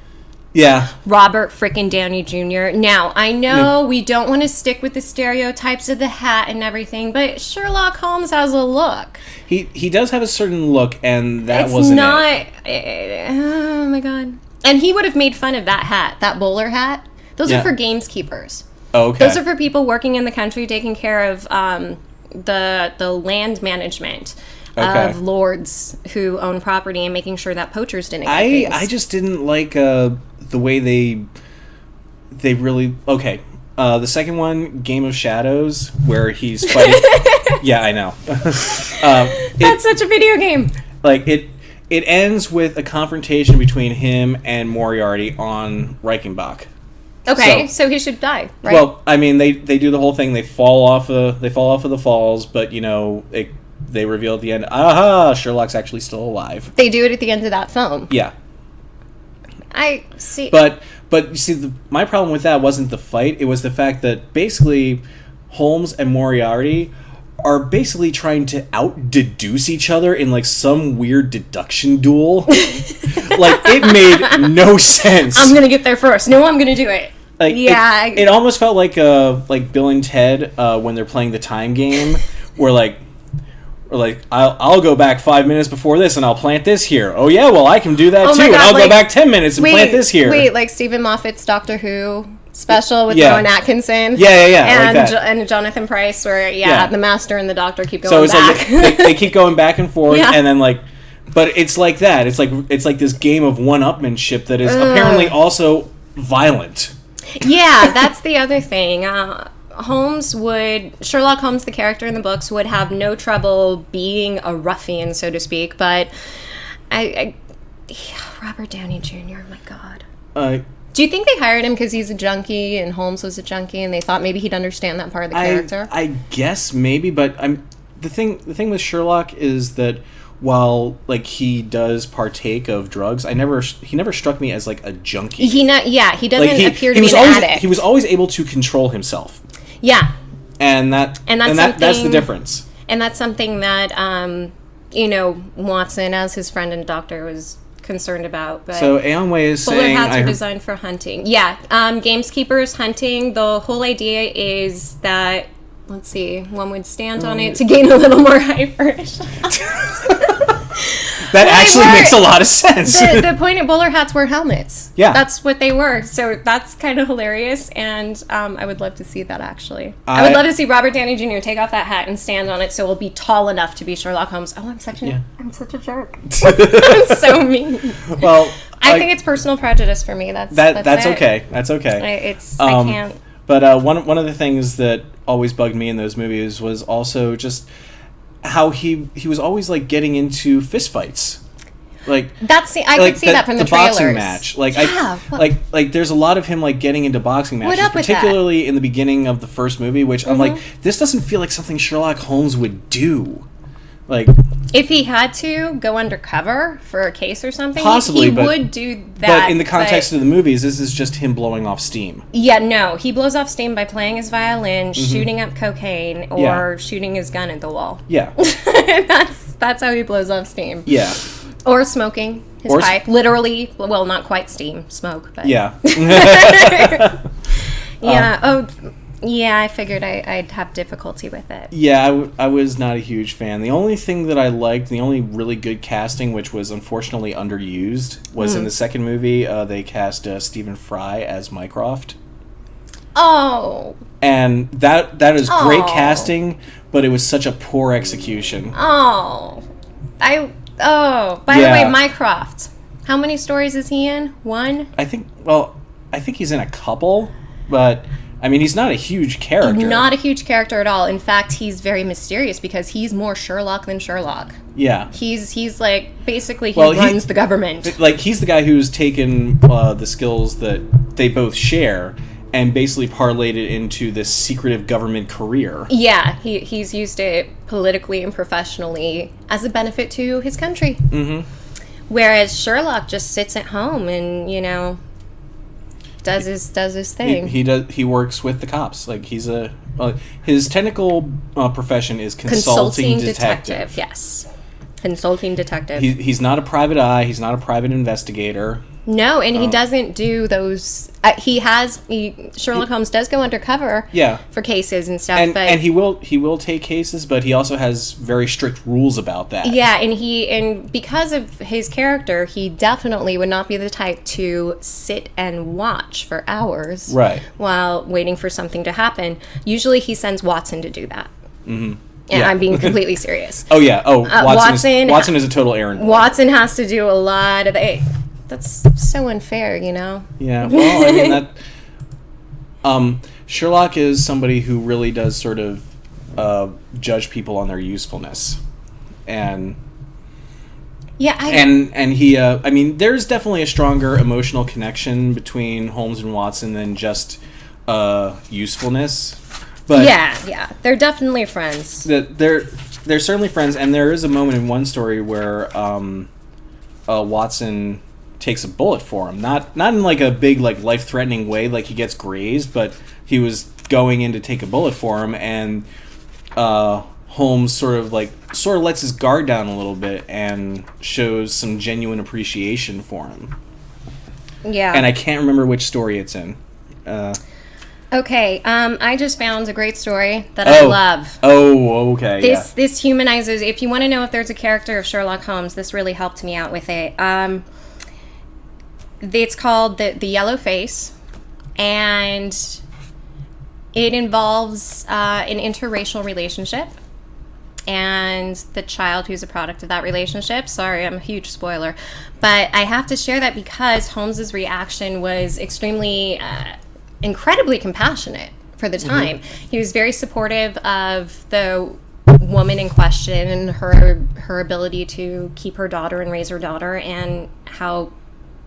S1: Yeah.
S2: Robert frickin' Downey Jr. Now, I know we don't want to stick with the stereotypes of the hat and everything, but Sherlock Holmes has a look.
S1: He does have a certain look, and that
S2: it's
S1: wasn't
S2: not, it. Oh, my God. And he would have made fun of that hat, that bowler hat. Those are for gameskeepers.
S1: Oh, okay.
S2: Those are for people working in the country taking care of the land management of lords who own property and making sure that poachers didn't get things.
S1: I just didn't like the way they really... Okay. The second one, Game of Shadows, where he's fighting... Yeah, I know.
S2: That's such a video game.
S1: Like, it ends with a confrontation between him and Moriarty on Reichenbach.
S2: Okay, so he should die, right?
S1: Well, I mean, they do the whole thing. They fall off of the falls, but you know, they reveal at the end, aha, Sherlock's actually still alive.
S2: They do it at the end of that film.
S1: Yeah.
S2: I see.
S1: But you see, my problem with that wasn't the fight. It was the fact that basically Holmes and Moriarty are basically trying to out-deduce each other in, like, some weird deduction duel. Like, it made no sense.
S2: I'm gonna get there first. No, I'm gonna do it.
S1: Like,
S2: yeah.
S1: It almost felt like Bill and Ted when they're playing the time game, where, like, I'll go back 5 minutes before this and I'll plant this here. Oh, yeah, well, I can do that, too. God, and I'll go back 10 minutes and plant this here.
S2: Wait, like Stephen Moffat's Doctor Who special with Rowan Atkinson.
S1: Yeah.
S2: And,
S1: like that.
S2: And Jonathan Pryce, where, the Master and the Doctor keep going
S1: back. So it's
S2: back.
S1: like they keep going back and forth, and then, like... But it's like that. It's like this game of one-upmanship that is apparently also violent.
S2: Yeah, that's the other thing. Sherlock Holmes, the character in the books, would have no trouble being a ruffian, so to speak, but Robert Downey Jr., my God. Do you think they hired him because he's a junkie and Holmes was a junkie and they thought maybe he'd understand that part of the character?
S1: I guess maybe, but the thing with Sherlock is that while like he does partake of drugs, he never struck me as like a junkie.
S2: He doesn't appear to be an addict.
S1: He was always able to control himself.
S2: Yeah.
S1: And that's the difference.
S2: And that's something that Watson, as his friend and doctor, was concerned about. But
S1: so Aonway is saying...
S2: hats are designed for hunting. Yeah. Gameskeepers hunting, the whole idea is that, let's see, one would stand on it to gain a little more height for a shot. That actually makes a lot of sense. The point at bowler hats were helmets.
S1: Yeah.
S2: That's what they were. So that's kind of hilarious, and I would love to see that, actually. I would love to see Robert Downey Jr. take off that hat and stand on it so it'll be tall enough to be Sherlock Holmes. Oh, I'm such a jerk. I'm so mean.
S1: Well,
S2: I think it's personal prejudice for me. That's
S1: okay. That's okay.
S2: I can't.
S1: But one of the things that always bugged me in those movies was also just how he was always like getting into fistfights. Like
S2: I could see that from the trailers.
S1: Boxing match. Like there's a lot of him like getting into boxing matches, particularly in the beginning of the first movie, which I'm like, this doesn't feel like something Sherlock Holmes would do. Like,
S2: if he had to go undercover for a case or something,
S1: possibly,
S2: he would do that.
S1: But in the context of the movies, this is just him blowing off steam.
S2: Yeah, no. He blows off steam by playing his violin, shooting up cocaine, or shooting his gun at the wall.
S1: Yeah.
S2: That's how he blows off steam.
S1: Yeah.
S2: Or smoking his pipe. Literally. Well, not quite steam. Smoke. But.
S1: Yeah.
S2: Yeah. Yeah, I figured I'd have difficulty with it.
S1: Yeah, I was not a huge fan. The only thing that I liked, the only really good casting, which was unfortunately underused, was in the second movie. They cast Stephen Fry as Mycroft.
S2: Oh.
S1: And that is great casting, but it was such a poor execution.
S2: By the way, Mycroft. How many stories is he in? One?
S1: I think he's in a couple, but... I mean, he's not a huge character.
S2: Not a huge character at all. In fact, he's very mysterious because he's more Sherlock than Sherlock.
S1: Yeah.
S2: He's like, basically, he runs the government.
S1: Like, he's the guy who's taken the skills that they both share and basically parlayed it into this secretive government career. Yeah,
S2: he's used it politically and professionally as a benefit to his country. Mm-hmm. Whereas Sherlock just sits at home and, does his thing.
S1: He works with the cops. Like he's his technical profession is consulting detective.
S2: Yes. Consulting detective.
S1: He's not a private eye. He's not a private investigator.
S2: No, and he doesn't do those. Sherlock Holmes does go undercover. For cases and stuff,
S1: and he will take cases, but he also has very strict rules about that.
S2: Yeah, and because of his character, he definitely would not be the type to sit and watch for hours, while waiting for something to happen. Usually, he sends Watson to do that. Mm-hmm. And I'm being completely serious.
S1: Oh yeah. Oh, Watson is a total errand boy.
S2: Watson has to do a lot of it. That's so unfair, you know?
S1: Yeah, well, I mean, that... Sherlock is somebody who really does sort of judge people on their usefulness. And... Yeah, And he... I mean, there's definitely a stronger emotional connection between Holmes and Watson than just usefulness. But
S2: yeah. They're definitely friends.
S1: They're certainly friends, and there is a moment in one story where Watson... takes a bullet for him, not in like a big like life-threatening way, like he gets grazed, but he was going in to take a bullet for him, and Holmes sort of lets his guard down a little bit and shows some genuine appreciation for him.
S2: Yeah.
S1: And I can't remember which story it's in.
S2: Okay, I just found a great story that I love.
S1: Oh, okay.
S2: This humanizes. If you want to know if there's a character of Sherlock Holmes, this really helped me out with it. It's called the Yellow Face, and it involves an interracial relationship and the child who's a product of that relationship. Sorry, I'm a huge spoiler, but I have to share that because Holmes's reaction was incredibly compassionate for the time. Mm-hmm. He was very supportive of the woman in question and her ability to keep her daughter and raise her daughter, and how...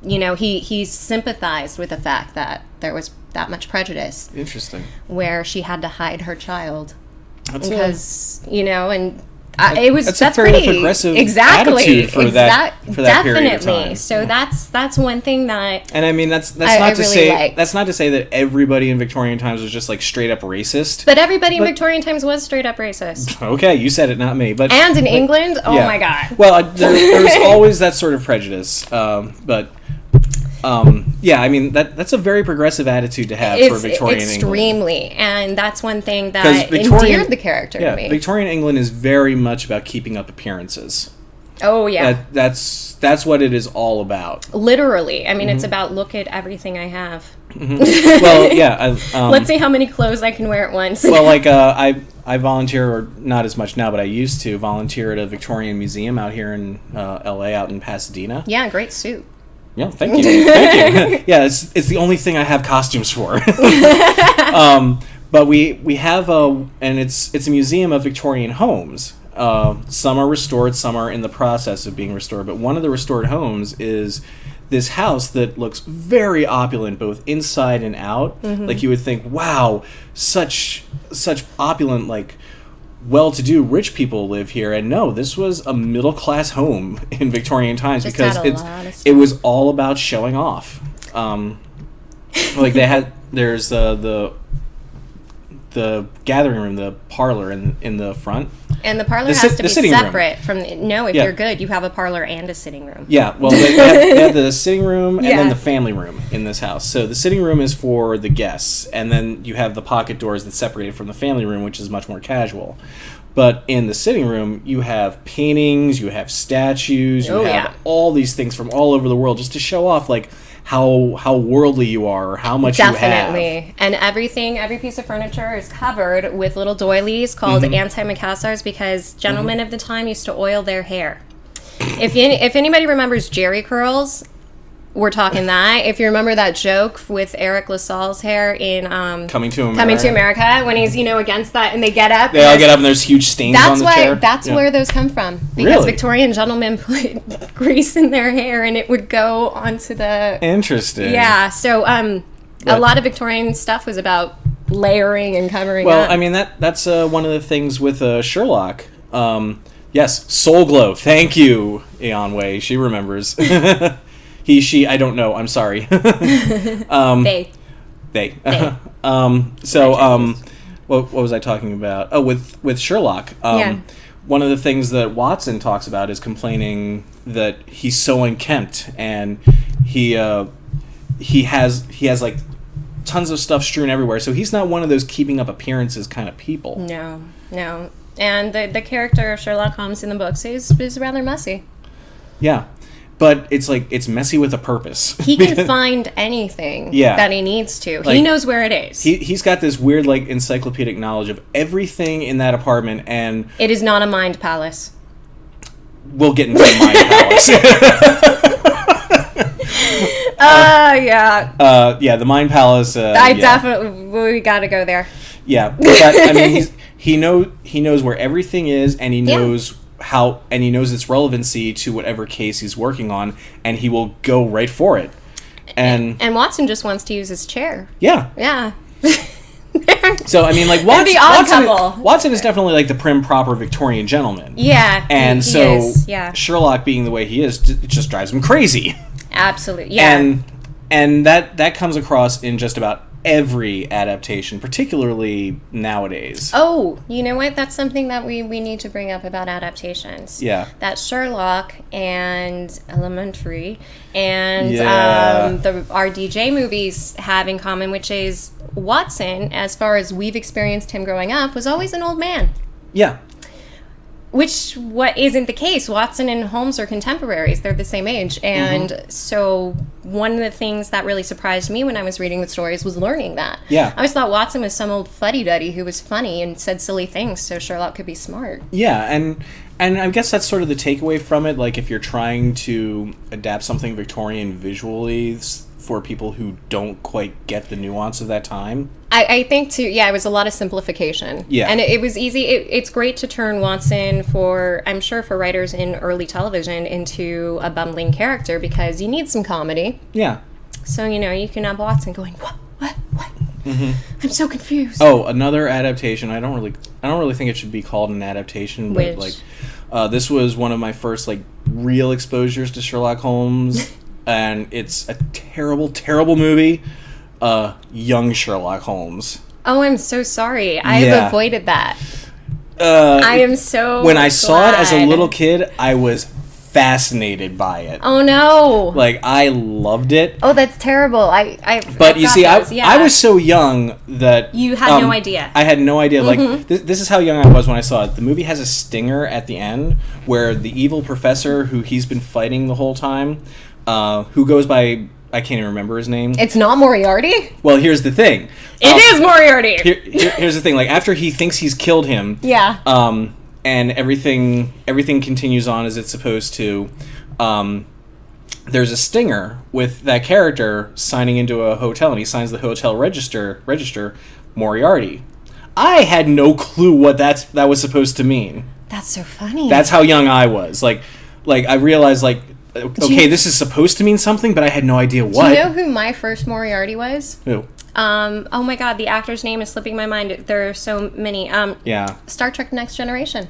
S2: You know, he sympathized with the fact that there was that much prejudice.
S1: Interesting.
S2: Where she had to hide her child.
S1: That's
S2: that's
S1: pretty progressive attitude for that period of time.
S2: So that's one thing that.
S1: And I mean that's not to say that everybody in Victorian times was just like straight up racist.
S2: But everybody in Victorian times was straight up racist.
S1: Okay, you said it, not me.
S2: And in England, oh my God.
S1: Well, there's always that sort of prejudice, but. I mean that's a very progressive attitude to have for Victorian England.
S2: Extremely, and that's one thing that endeared the character to me.
S1: Victorian England is very much about keeping up appearances.
S2: Oh yeah,
S1: that's what it is all about.
S2: Literally, I mean, it's about look at everything I have.
S1: Mm-hmm. Well, yeah.
S2: Let's see how many clothes I can wear at once.
S1: Well, like I volunteer, or not as much now, but I used to volunteer at a Victorian museum out here in L.A., out in Pasadena.
S2: Yeah, great suit.
S1: Yeah, thank you. Yeah, it's the only thing I have costumes for. But we have and it's a museum of Victorian homes. Some are restored, some are in the process of being restored. But one of the restored homes is this house that looks very opulent, both inside and out. Mm-hmm. Like you would think, wow, such opulent, like, well-to-do rich people live here. And no, this was a middle-class home in Victorian times. Just because it was all about showing off. Like there's the gathering room, the parlor in the front. And
S2: the parlor has to be separate from... if you're good, you have a parlor and a sitting room.
S1: Yeah, well, they have the sitting room and then the family room in this house. So the sitting room is for the guests, and then you have the pocket doors that separate it from the family room, which is much more casual. But in the sitting room, you have paintings, you have statues, you have all these things from all over the world just to show off, like, how worldly you are, or how much you have.
S2: Definitely. And every piece of furniture is covered with little doilies called antimacassars, because gentlemen of the time used to oil their hair. If anybody remembers Jerry curls, we're talking that. If you remember that joke with Eric LaSalle's hair in
S1: Coming to America,
S2: when he's against that, and they get up.
S1: They all get up, and there's huge stains on the chair.
S2: That's where those come from, because Victorian gentlemen put grease in their hair, and it would go onto the.
S1: Interesting.
S2: Yeah. So a lot of Victorian stuff was about layering and covering up.
S1: Well, I mean that's one of the things with Sherlock. Yes, Soul Glow. Thank you, Eon Way. She remembers. He, she, I don't know. I'm sorry.
S2: They.
S1: What was I talking about? Oh, with Sherlock. one of the things that Watson talks about is complaining that he's so unkempt, and he has like tons of stuff strewn everywhere. So he's not one of those keeping up appearances kind of people.
S2: No. And the character of Sherlock Holmes in the books is rather messy.
S1: Yeah. But it's messy with a purpose.
S2: He can find anything that he needs to. He knows where it is.
S1: He's got this weird encyclopedic knowledge of everything in that apartment, and
S2: it is not a mind palace.
S1: We'll get into the mind palace. The mind palace.
S2: Definitely, we got to go there.
S1: Yeah, but I mean, he knows where everything is, and he knows he knows its relevancy to whatever case he's working on, and he will go right for it. And
S2: Watson just wants to use his chair.
S1: Yeah.
S2: Yeah.
S1: So I mean, Watson is definitely the prim, proper Victorian gentleman.
S2: Yeah.
S1: And Sherlock, being the way he is, it just drives him crazy.
S2: Absolutely. Yeah.
S1: And that comes across in just about every adaptation, particularly nowadays.
S2: Oh, you know what? That's something that we need to bring up about adaptations.
S1: Yeah.
S2: That Sherlock and Elementary and the RDJ movies have in common, which is Watson, as far as we've experienced him growing up, was always an old man.
S1: Yeah.
S2: What isn't the case. Watson and Holmes are contemporaries. They're the same age. And so one of the things that really surprised me when I was reading the stories was learning that.
S1: Yeah.
S2: I always thought Watson was some old fuddy-duddy who was funny and said silly things so Sherlock could be smart.
S1: Yeah, and I guess that's sort of the takeaway from it. If you're trying to adapt something Victorian visually for people who don't quite get the nuance of that time.
S2: I think, too, it was a lot of simplification.
S1: Yeah.
S2: And it was easy. It's great to turn Watson, I'm sure for writers in early television, into a bumbling character because you need some comedy.
S1: Yeah.
S2: So, you can have Watson going, what? Mm-hmm. I'm so confused.
S1: Oh, another adaptation. I don't really think it should be called an adaptation, but this was one of my first real exposures to Sherlock Holmes. And it's a terrible, terrible movie. Young Sherlock Holmes.
S2: Oh, I'm so sorry. I've avoided that. I am so
S1: When I saw it as a little kid, I was fascinated by it.
S2: Oh, no.
S1: I loved it.
S2: Oh, that's terrible.
S1: But you see, I was so young that...
S2: You had no idea.
S1: I had no idea. This is how young I was when I saw it. The movie has a stinger at the end where the evil professor who he's been fighting the whole time... who goes by, I can't even remember his name.
S2: It's not Moriarty?
S1: Well, here's the thing.
S2: It is Moriarty!
S1: Here's the thing. After he thinks he's killed him, and everything continues on as it's supposed to, there's a stinger with that character signing into a hotel, and he signs the hotel register Moriarty. I had no clue what that was supposed to mean.
S2: That's so funny.
S1: That's how young I was. I realized, this is supposed to mean something, but I had no idea what.
S2: Do you know who my first Moriarty was?
S1: Who?
S2: Oh my god, the actor's name is slipping my mind. There are so many. Star Trek Next Generation.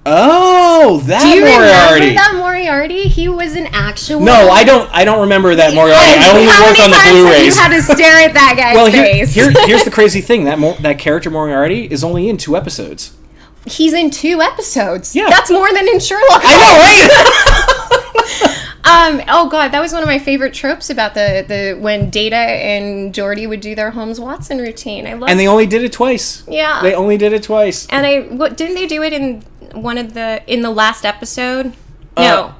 S1: Oh, that Moriarty.
S2: Do you remember that Moriarty? He was an actual...
S1: No, I don't remember that Moriarty. I only worked on the Blu-rays.
S2: You had to stare at that guy's face.
S1: Here's the crazy thing. That character Moriarty is only in 2 episodes.
S2: He's in 2 episodes.
S1: Yeah.
S2: That's more than in Sherlock Holmes.
S1: I know, right?
S2: Oh god, that was one of my favorite tropes about the when Data and Geordi would do their Holmes Watson routine.
S1: And they only did it twice.
S2: Yeah.
S1: They only did it twice.
S2: And didn't they do it in the last episode?
S1: No.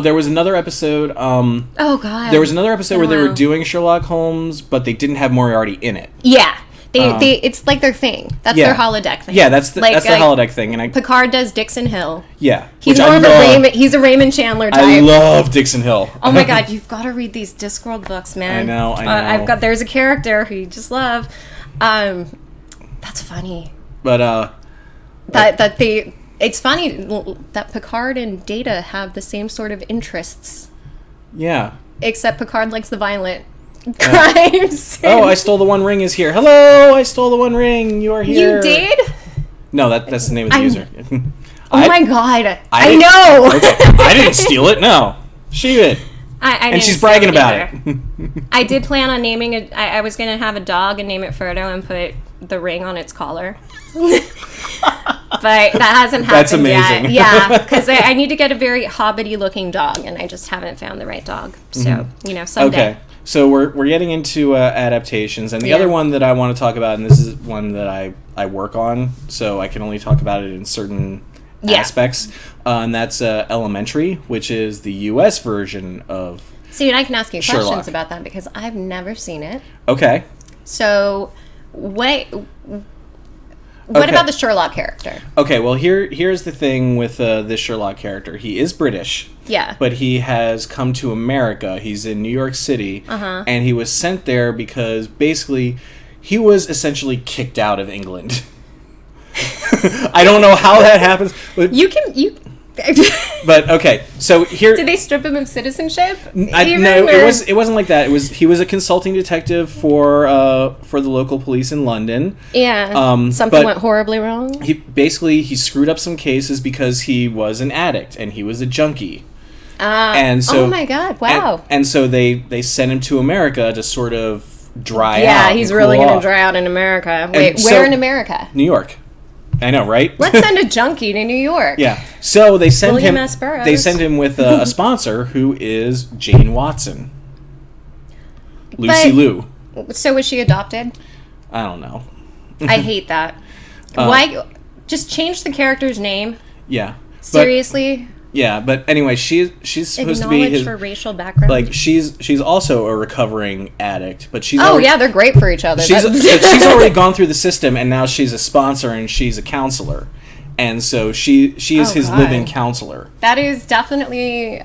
S1: There was another episode.
S2: Oh god.
S1: There was another episode where they were doing Sherlock Holmes, but they didn't have Moriarty in it.
S2: Yeah. They it's their thing. That's their holodeck thing.
S1: Yeah, that's their holodeck thing. And
S2: Picard does Dixon Hill.
S1: Yeah,
S2: he's he's a Raymond Chandler type.
S1: I love Dixon Hill.
S2: Oh my god, you've got to read these Discworld books, man.
S1: I know.
S2: There's a character who you just love. That's funny.
S1: But
S2: it's funny that Picard and Data have the same sort of interests.
S1: Yeah.
S2: Except Picard likes the violent crimes.
S1: Oh, I stole the One Ring is here. Hello, I stole the One Ring. You are here.
S2: You did?
S1: No, that's the name of the user.
S2: Oh my god. I know.
S1: Okay. I didn't steal it. No. She did. And she's bragging about it.
S2: I did plan on naming it. I was going to have a dog and name it Frodo and put the ring on its collar. But that hasn't happened
S1: That's amazing.
S2: yet. Yeah, because I need to get a very hobbity looking dog, and I just haven't found the right dog. So, someday.
S1: Okay. So we're getting into adaptations, and the other one that I want to talk about, and this is one that I work on, so I can only talk about it in certain aspects, and that's Elementary, which is the U.S. version of
S2: See, and I can ask you
S1: Sherlock.
S2: questions about that because I've never seen it.
S1: Okay.
S2: So, what about the Sherlock character?
S1: Okay, well, here's the thing with this Sherlock character. He is British.
S2: Yeah.
S1: But he has come to America. He's in New York City. And he was sent there because, basically, he was essentially kicked out of England. I don't know how that happens. But But okay, so here.
S2: Did they strip him of citizenship?
S1: It wasn't like that. He was a consulting detective for the local police in London.
S2: Yeah. Something went horribly wrong.
S1: He screwed up some cases because he was an addict and he was a junkie. And so,
S2: oh my God! Wow.
S1: And so they sent him to America to sort of dry out.
S2: Yeah, he's really going to dry out in America. Wait, where in America?
S1: New York. I know, right?
S2: Let's send a junkie to New York.
S1: Yeah. So they send
S2: William
S1: him.
S2: S. Burroughs.
S1: They send him with a sponsor who is Jane Watson, Lucy Liu.
S2: So was she adopted?
S1: I don't know.
S2: I hate that. Why? Just change the character's name.
S1: Yeah.
S2: Seriously.
S1: But anyway, she's supposed to be his
S2: for racial background.
S1: Like she's also a recovering addict, but she's
S2: they're great for each other.
S1: She's already gone through the system, and now she's a sponsor and she's a counselor, and so she is his living counselor.
S2: That is definitely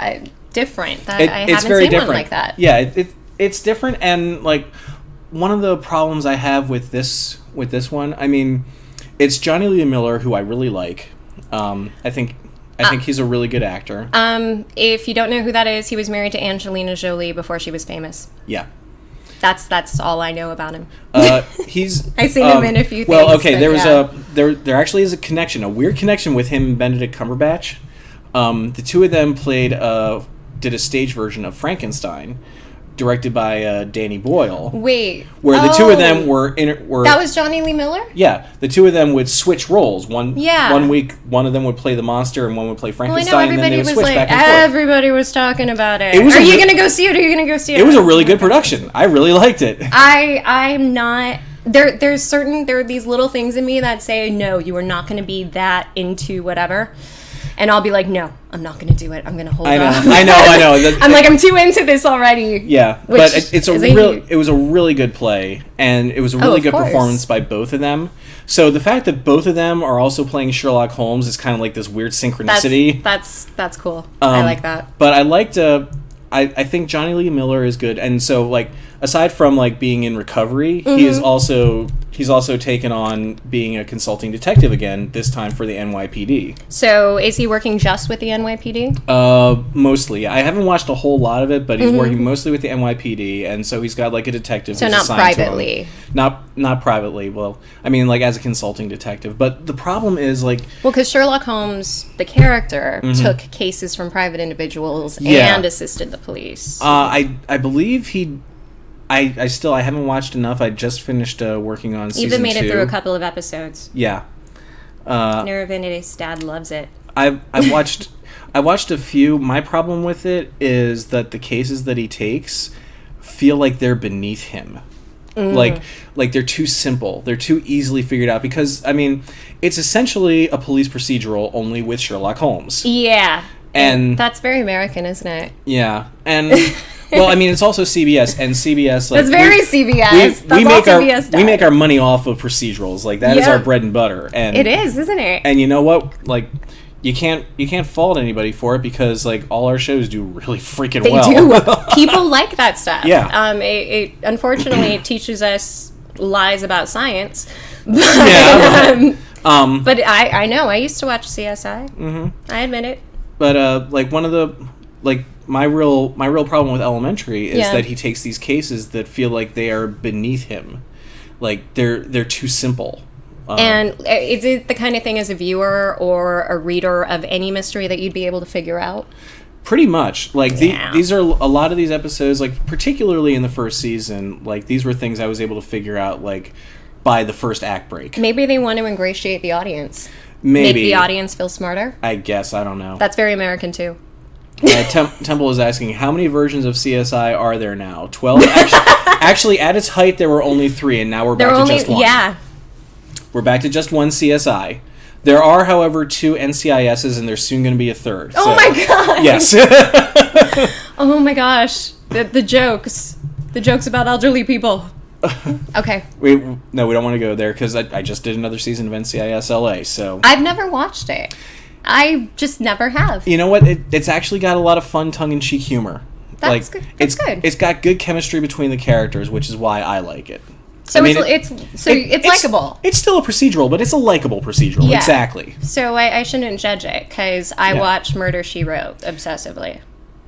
S2: different. I haven't seen
S1: different.
S2: one like that.
S1: Yeah, it's different, and like one of the problems I have with this one, I mean, it's Johnny Lee Miller, who I really like. I think he's a really good actor.
S2: If you don't know who that is, he was married to Angelina Jolie before she was famous.
S1: Yeah.
S2: That's all I know about him.
S1: He's
S2: I've seen him in a few things.
S1: Well, okay, there actually is a weird connection with him and Benedict Cumberbatch. The two of them did a stage version of Frankenstein, directed by Danny Boyle.
S2: Wait.
S1: Where the two of them were
S2: That was Johnny Lee Miller?
S1: Yeah. The two of them would switch roles. One week, one of them would play the monster and one would play Frankenstein,
S2: well, I know,
S1: and then they would switch back and forth.
S2: Everybody was talking about it. Are you going to go see it?
S1: It was a really good production. I really liked it.
S2: I'm not... There are these little things in me that say, no, you are not going to be that into whatever. And I'll be like, no, I'm not going to do it. I'm going to hold off.
S1: I know.
S2: I'm too into this already.
S1: Yeah, but it was a really good play, and it was a really good performance by both of them. So the fact that both of them are also playing Sherlock Holmes is kind of like this weird synchronicity.
S2: That's cool. I like that.
S1: But I think Johnny Lee Miller is good, and so like aside from like being in recovery, he's also taken on being a consulting detective again, this time for the NYPD.
S2: So is he working just with the NYPD?
S1: Mostly. I haven't watched a whole lot of it, but he's working mostly with the NYPD, and so he's got like a detective.
S2: So
S1: who's
S2: not
S1: assigned
S2: privately.
S1: to him. Not privately. Well, I mean, like as a consulting detective. But the problem is like,
S2: because Sherlock Holmes, the character, took cases from private individuals and assisted the police.
S1: I believe he. I haven't watched enough. I just finished working on season 2.
S2: Even made it through a couple of episodes.
S1: Yeah.
S2: Neravinity's dad loves it.
S1: I watched a few. My problem with it is that the cases that he takes feel like they're beneath him. Like they're too simple. They're too easily figured out because I mean, it's essentially a police procedural only with Sherlock Holmes.
S2: Yeah.
S1: And
S2: that's very American, isn't it?
S1: Yeah. And well, I mean, it's also CBS, and CBS like
S2: that's very CBS.
S1: We make our money off of procedurals. Like that is our bread and butter. And
S2: it is, isn't it?
S1: And you know what? Like you can't fault anybody for it because like all our shows do really freaking well.
S2: They do. People like that stuff.
S1: Yeah.
S2: It unfortunately teaches us lies about science. But, but I know. I used to watch CSI. I admit it.
S1: But like one of the like my real problem with Elementary is that he takes these cases that feel like they are beneath him, like they're too simple.
S2: And is it the kind of thing as a viewer or a reader of any mystery that you'd be able to figure out?
S1: Pretty much. Like these are a lot of these episodes, like particularly in the first season, like these were things I was able to figure out like by the first act break.
S2: Maybe they want to ingratiate the audience.
S1: Maybe.
S2: Make the audience feel smarter.
S1: I guess. I don't know.
S2: That's very American, too.
S1: Temple is asking, how many versions of CSI are there now? 12? Actually, at its height, there were only 3, and now we're back to just 1.
S2: Yeah.
S1: We're back to just 1 CSI. There are, however, 2 NCISs, and there's soon going to be a 3rd.
S2: Oh my god!
S1: Yes.
S2: Oh my gosh. The jokes. The jokes about elderly people. Okay.
S1: We don't want to go there, because I just did another season of NCIS LA, so...
S2: I've never watched it. I just never have.
S1: You know what? It's actually got a lot of fun, tongue-in-cheek humor.
S2: That's good. That's good.
S1: It's got good chemistry between the characters, which is why I like it.
S2: So it's likable.
S1: It's still a procedural, but it's a likable procedural. Yeah. Exactly.
S2: So I shouldn't judge it, because I watch Murder, She Wrote obsessively.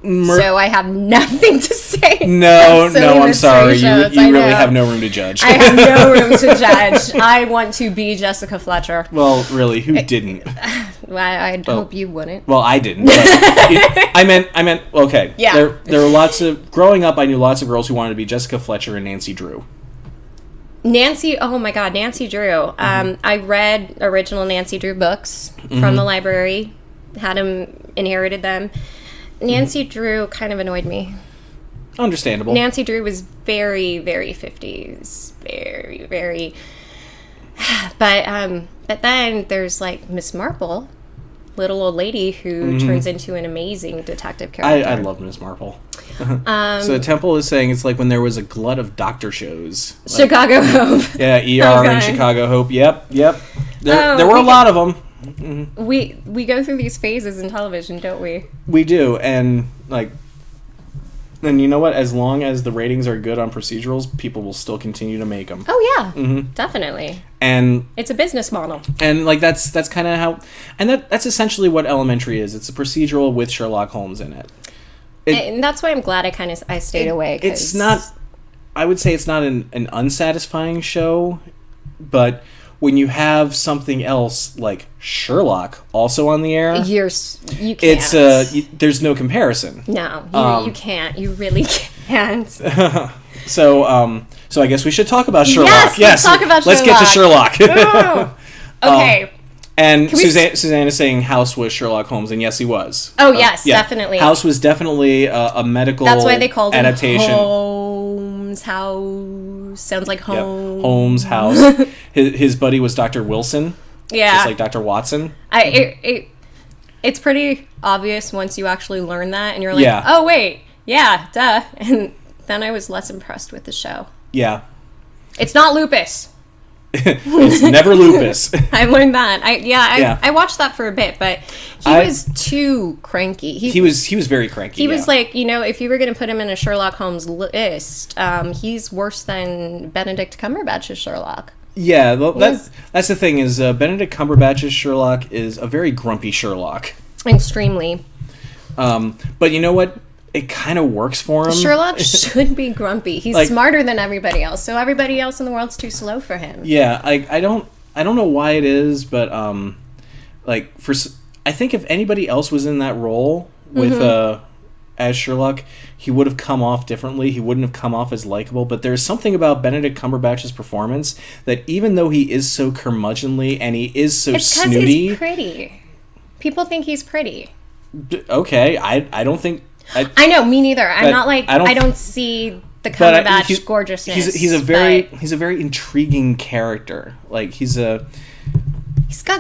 S2: So I have nothing to say.
S1: No, I'm sorry. You really have no room to judge.
S2: I have no room to judge. I want to be Jessica Fletcher.
S1: Well, really, who didn't?
S2: I hope you wouldn't.
S1: Well, I didn't. I meant. Okay.
S2: Yeah.
S1: There were lots of. Growing up, I knew lots of girls who wanted to be Jessica Fletcher and Nancy Drew.
S2: Oh my God, Nancy Drew. I read original Nancy Drew books from the library. Inherited them. Nancy Drew kind of annoyed me.
S1: Understandable.
S2: Nancy Drew was very, very 50s. Very, very... But then there's, like, Miss Marple, little old lady who turns into an amazing detective character.
S1: I love Miss Marple. So Temple is saying it's like when there was a glut of doctor shows.
S2: Chicago Hope.
S1: Yeah, ER and Chicago Hope. Yep. There were a lot of them.
S2: Mm-hmm. We go through these phases in television, don't we?
S1: We do, and then you know what? As long as the ratings are good on procedurals, people will still continue to make them.
S2: Oh yeah, definitely.
S1: And
S2: it's a business model.
S1: And that's kind of how, and that's essentially what Elementary is. It's a procedural with Sherlock Holmes in it.
S2: And that's why I'm glad I stayed away.
S1: It's not. I would say it's not an unsatisfying show, but when you have something else like Sherlock also on the air,
S2: you can't.
S1: There's no comparison.
S2: No, you can't. You really can't.
S1: So I guess we should talk about Sherlock.
S2: Yes, let's talk about Sherlock.
S1: Let's get to Sherlock.
S2: Okay.
S1: And Suzanne is saying House was Sherlock Holmes, and yes, he was.
S2: Oh, yes, definitely.
S1: House was definitely a medical adaptation. That's why they called him
S2: Holmes House. Sounds like home.
S1: Yep. Holmes House. His buddy was Dr. Wilson.
S2: Yeah.
S1: Just like Dr. Watson.
S2: It's pretty obvious once you actually learn that, and you're like, oh, wait, yeah, duh. And then I was less impressed with the show.
S1: Yeah.
S2: It's not lupus.
S1: It's never lupus.
S2: I learned that. I watched that for a bit, but he was too cranky. He was
S1: very cranky.
S2: He was like, if you were going to put him in a Sherlock Holmes list, he's worse than Benedict Cumberbatch's Sherlock.
S1: Yeah, well, that's the thing is Benedict Cumberbatch's Sherlock is a very grumpy Sherlock.
S2: Extremely.
S1: But you know what? It kind of works for him.
S2: Sherlock should be grumpy. He's smarter than everybody else, so everybody else in the world's too slow for him.
S1: Yeah, I don't know why it is, but I think if anybody else was in that role with as Sherlock, he would have come off differently. He wouldn't have come off as likable. But there's something about Benedict Cumberbatch's performance that even though he is so curmudgeonly and he is so snooty,
S2: because he's pretty. People think he's pretty.
S1: Okay, I don't think.
S2: I know, me neither. I'm not like I don't see the Cumberbatch gorgeousness.
S1: He's a very intriguing character. Like he's
S2: got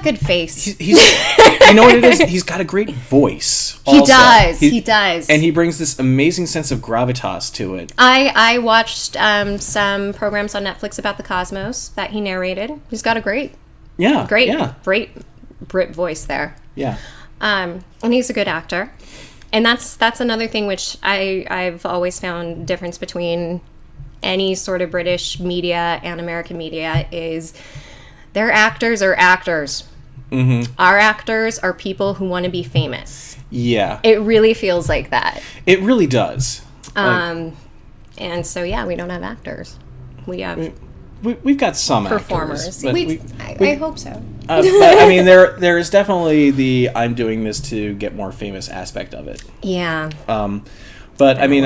S2: good face.
S1: He's you know what it is? He's got a great voice. Also.
S2: He does.
S1: And he brings this amazing sense of gravitas to it.
S2: I watched some programs on Netflix about the cosmos that he narrated. He's got a great Brit voice there.
S1: Yeah.
S2: And he's a good actor. And that's another thing which I've always found difference between any sort of British media and American media is their actors are actors. Mm-hmm. Our actors are people who want to be famous.
S1: Yeah.
S2: It really feels like that.
S1: It really does.
S2: And so, we don't have actors. We have...
S1: We've got some
S2: performers.
S1: Actors,
S2: I hope so.
S1: But I mean, there is definitely the I'm doing this to get more famous aspect of it.
S2: Yeah.
S1: But I mean,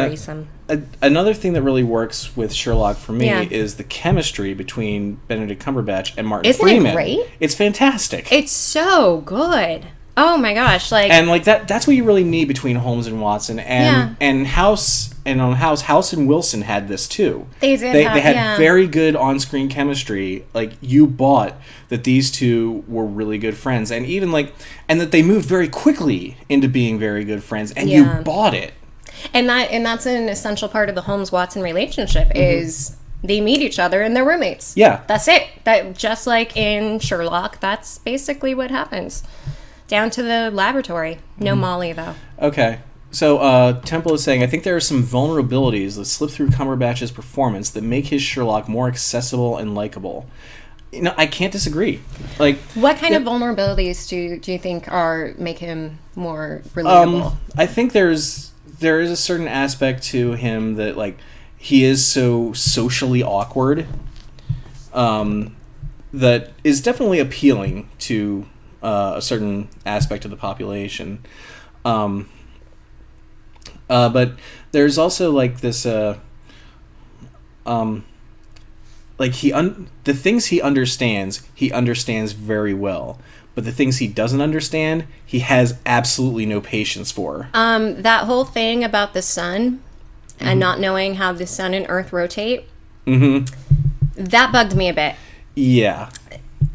S1: another thing that really works with Sherlock for me is the chemistry between Benedict Cumberbatch and Martin Freeman.
S2: Isn't it great?
S1: It's fantastic.
S2: It's so good. Oh my gosh!
S1: That's what you really need between Holmes and Watson, and House and Wilson had this too.
S2: They
S1: had very good on-screen chemistry. Like, you bought that these two were really good friends, and even and that they moved very quickly into being very good friends, and you bought it.
S2: And that's an essential part of the Holmes-Watson relationship is they meet each other and they're roommates.
S1: Yeah,
S2: that's it. That just like in Sherlock, that's basically what happens. Down to the laboratory. No Molly, though. Okay.
S1: So, Temple is saying, I think there are some vulnerabilities that slip through Cumberbatch's performance that make his Sherlock more accessible and likable. You know, I can't disagree.
S2: What kind of vulnerabilities do you think make him more relatable?
S1: I think there is a certain aspect to him that, he is so socially awkward, that is definitely appealing to a certain aspect of the population, but there's also this the things he understands very well, but the things he doesn't understand he has absolutely no patience for.
S2: That whole thing about the sun and not knowing how the sun and earth rotate, that bugged me a bit.
S1: Yeah.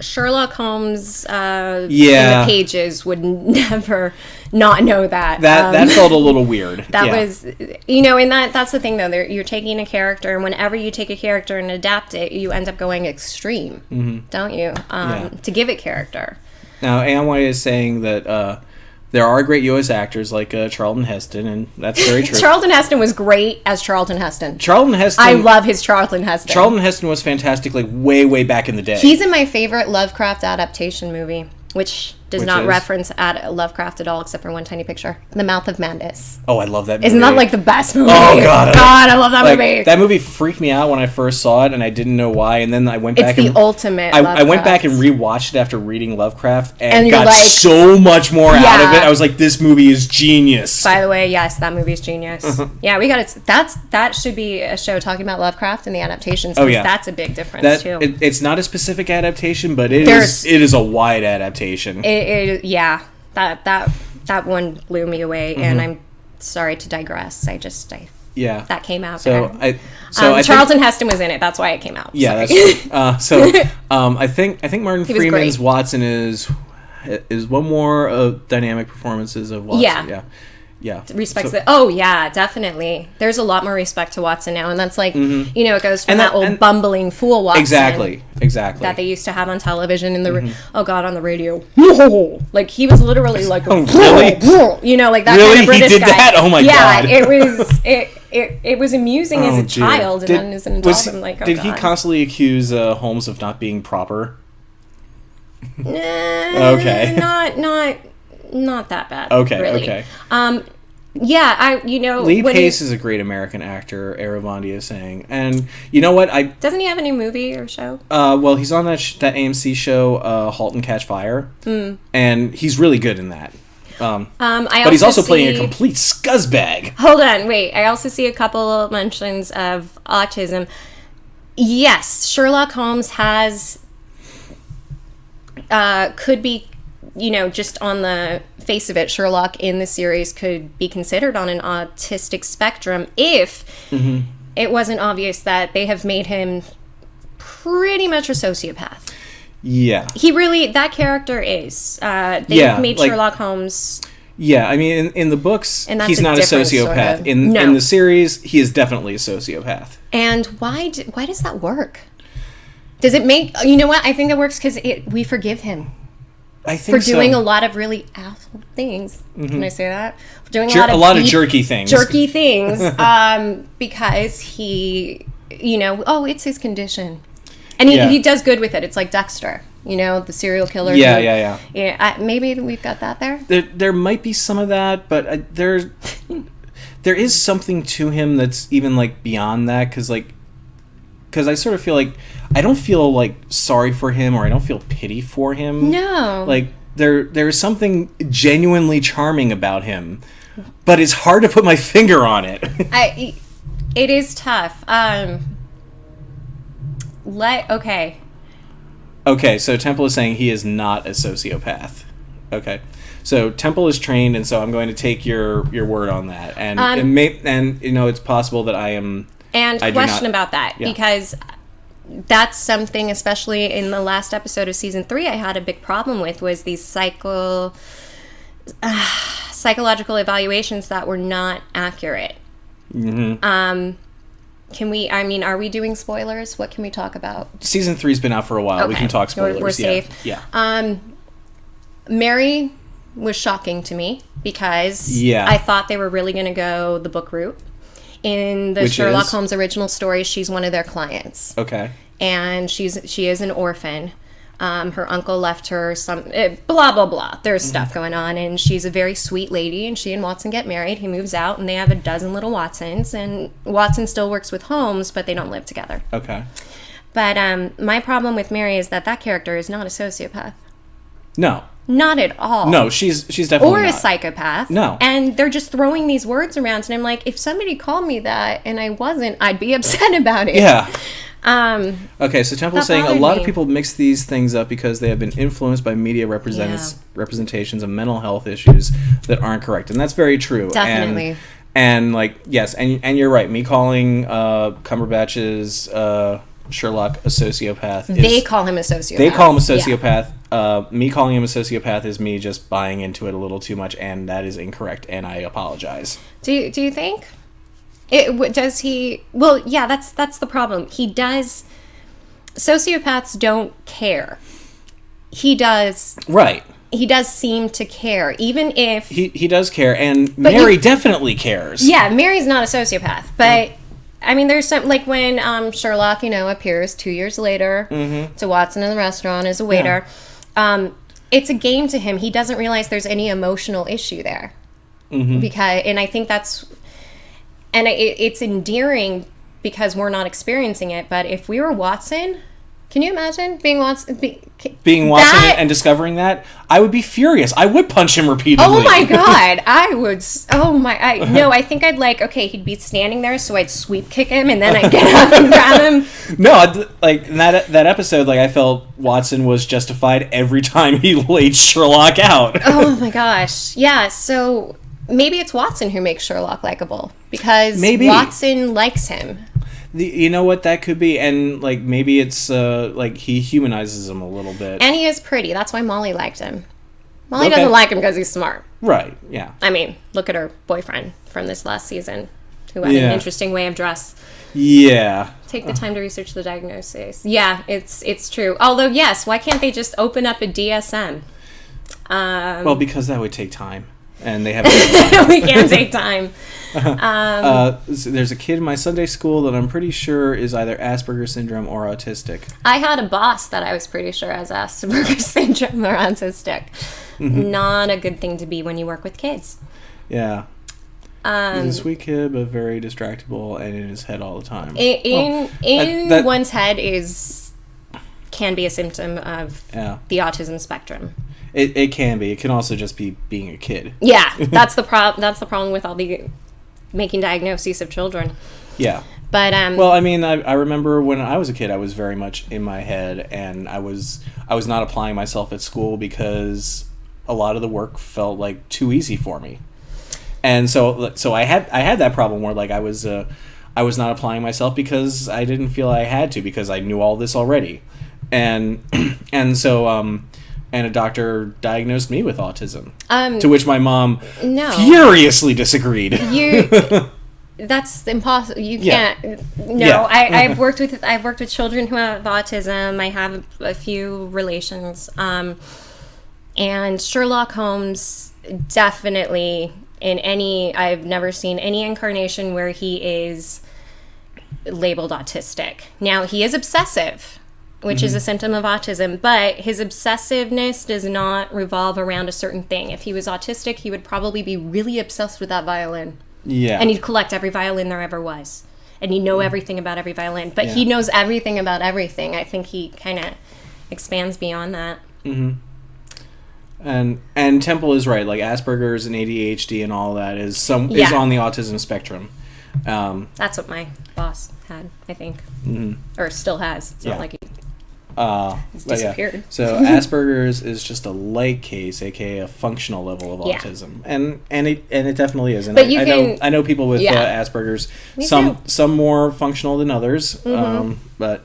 S2: Sherlock Holmes in the pages would never not know that.
S1: That felt a little weird.
S2: That was, and that's the thing, though. You're taking a character, and whenever you take a character and adapt it, you end up going extreme, don't you? To give it character.
S1: Now, Amway is saying that there are great U.S. actors like Charlton Heston, and that's very true.
S2: Charlton Heston was great as Charlton Heston.
S1: I
S2: love his Charlton Heston.
S1: Charlton Heston was fantastic, way, way back in the day.
S2: He's in my favorite Lovecraft adaptation movie, which does not reference Lovecraft at all, except for one tiny picture. The Mouth of Madness.
S1: Oh, I love that movie.
S2: Isn't that the best movie?
S1: Oh, God.
S2: I love that movie.
S1: That movie freaked me out when I first saw it, and I didn't know why, and then I went back
S2: It's the ultimate
S1: I went back and rewatched it after reading Lovecraft, and
S2: got
S1: so much more out of it. I was like, this movie is genius.
S2: By the way, yes, that movie is genius. Yeah, we got it. That should be a show talking about Lovecraft and the adaptations, because that's a big difference, too.
S1: It's not a specific adaptation, but it is a wide adaptation.
S2: That one blew me away, and I'm sorry to digress. That came out.
S1: So
S2: Charlton Heston was in it. That's why it came out.
S1: Yeah, that's true. I think Martin Freeman's Watson is one more dynamic performances of Watson. Yeah.
S2: Respects definitely. There's a lot more respect to Watson now, and that's it goes from that old bumbling fool Watson.
S1: Exactly.
S2: That they used to have on television in the on the radio. He was literally that
S1: really?
S2: kind of British
S1: he did
S2: guy.
S1: That? Oh my god.
S2: Yeah, it was amusing as a child, and then as an adult, I'm like,
S1: did he constantly accuse Holmes of not being proper?
S2: Okay. Not that bad.
S1: Okay,
S2: really.
S1: Okay.
S2: Lee
S1: Pace is a great American actor, Aravandi is saying. And you know what?
S2: Doesn't he have a new movie or show?
S1: Well, he's on that AMC show, Halt and Catch Fire. And he's really good in that. But he's also playing a complete scuzzbag.
S2: Hold on, wait. I also see a couple mentions of autism. Yes, Sherlock Holmes could be, just on the face of it, Sherlock in the series could be considered on an autistic spectrum if it wasn't obvious that they have made him pretty much a sociopath.
S1: Yeah.
S2: That character is. They've made Sherlock Holmes...
S1: Yeah, I mean, in the books, he's not a sociopath. Sort of. In the series, he is definitely a sociopath.
S2: And why does that work? Does it make... You know what? I think it works because we forgive him.
S1: I think
S2: for doing a lot of really asshole things. Can I say that? For doing
S1: a lot of jerky things.
S2: Jerky things. Because he, it's his condition. And he does good with it. It's like Dexter, the serial killer.
S1: Yeah.
S2: Maybe we've got that there.
S1: There might be some of that, but there is something to him that's even beyond that, because I sort of feel like I don't feel sorry for him, or I don't feel pity for him.
S2: No.
S1: There's something genuinely charming about him, but it's hard to put my finger on it.
S2: It is tough.
S1: Okay, so Temple is saying he is not a sociopath. Okay. So Temple is trained, and so I'm going to take your word on that. And it's possible that I am.
S2: And question about that, because that's something, especially in the last episode of season 3, I had a big problem with, was these psychological evaluations that were not accurate. Mm-hmm. Are we doing spoilers? What can we talk about?
S1: Season 3's been out for a while. Okay. We can talk spoilers.
S2: We're safe.
S1: Yeah.
S2: Mary was shocking to me because I thought they were really going to go the book route. In the Sherlock Holmes original story, she's one of their clients.
S1: Okay.
S2: And she is an orphan. Her uncle left her some blah blah blah. There's stuff going on, and she's a very sweet lady. And she and Watson get married. He moves out, and they have a dozen little Watsons. And Watson still works with Holmes, but they don't live together.
S1: Okay.
S2: But my problem with Mary is that character is not a sociopath.
S1: No.
S2: Not at all.
S1: No, she's definitely
S2: or
S1: not.
S2: a psychopath.
S1: No.
S2: And they're just throwing these words around, and I'm like, if somebody called me that and I wasn't, I'd be upset about it.
S1: Yeah. Okay, so Temple's saying a lot of people mix these things up because they have been influenced by media representations of mental health issues that aren't correct, and that's very true.
S2: Definitely.
S1: And yes, and you're right. Me calling Cumberbatch's Sherlock a sociopath.
S2: They call him a sociopath.
S1: They call him a sociopath. Yeah. Me calling him a sociopath is me just buying into it a little too much, and that is incorrect, and I apologize.
S2: Do you think? Does he? Well, yeah, that's the problem. He does. Sociopaths don't care. He does.
S1: Right.
S2: He does seem to care, even if
S1: he does care, and Mary definitely cares.
S2: Yeah, Mary's not a sociopath, but I mean, there's some, like when Sherlock, appears 2 years later to Watson in the restaurant as a waiter. Yeah. It's a game to him. He doesn't realize there's any emotional issue there, and I think that's. And it's endearing because we're not experiencing it. But if we were Watson, can you imagine being Watson?
S1: Being Watson and discovering that? I would be furious. I would punch him repeatedly.
S2: Oh my God. I would. I think I'd he'd be standing there, so I'd sweep kick him and then I'd get up and grab him.
S1: No, in that episode, I felt Watson was justified every time he laid Sherlock out.
S2: Oh my gosh. Yeah, so maybe it's Watson who makes Sherlock likable because Watson likes him.
S1: You know what that could be, and maybe it's he humanizes him a little bit.
S2: And he is pretty. That's why Molly liked him. Molly doesn't like him because he's smart.
S1: Right. Yeah.
S2: I mean, look at her boyfriend from this last season, who had an interesting way of dress.
S1: Yeah.
S2: Take the time to research the diagnosis. Yeah, it's true. Although, yes, why can't they just open up a DSM?
S1: Well, because that would take time. And they have
S2: we can't take time.
S1: There's a kid in my Sunday school that I'm pretty sure is either Asperger's syndrome or autistic.
S2: I had a boss that I was pretty sure has Asperger's syndrome or autistic. Not a good thing to be when you work with kids.
S1: Yeah. He's a sweet kid, but very distractible and in his head all the time.
S2: One's head can be a symptom of the autism spectrum.
S1: It can be. It can also just be being a kid.
S2: Yeah, that's the problem with all the making diagnoses of children.
S1: Yeah.
S2: But
S1: well, I mean, I remember when I was a kid, I was very much in my head, and I was not applying myself at school because a lot of the work felt too easy for me, and so I had that problem where I was not applying myself because I didn't feel I had to because I knew all this already, and so. And a doctor diagnosed me with autism, to which my mom furiously disagreed.
S2: That's impossible. You can't. No, yeah. I've worked with children who have autism. I have a few relations, and Sherlock Holmes definitely I've never seen any incarnation where he is labeled autistic. Now he is obsessive, which is a symptom of autism, but his obsessiveness does not revolve around a certain thing. If he was autistic, he would probably be really obsessed with that violin.
S1: Yeah.
S2: And he'd collect every violin there ever was. And he'd know everything about every violin. But he knows everything about everything. I think he kind of expands beyond that.
S1: Mm-hmm. And Temple is right. Like Asperger's and ADHD and all that is on the autism spectrum.
S2: That's what my boss had, I think, or still has. It's not like he's disappeared.
S1: Yeah. So Asperger's is just a light case, aka a functional level of autism, and it definitely is. And
S2: but
S1: I know people with Asperger's. Some more functional than others, but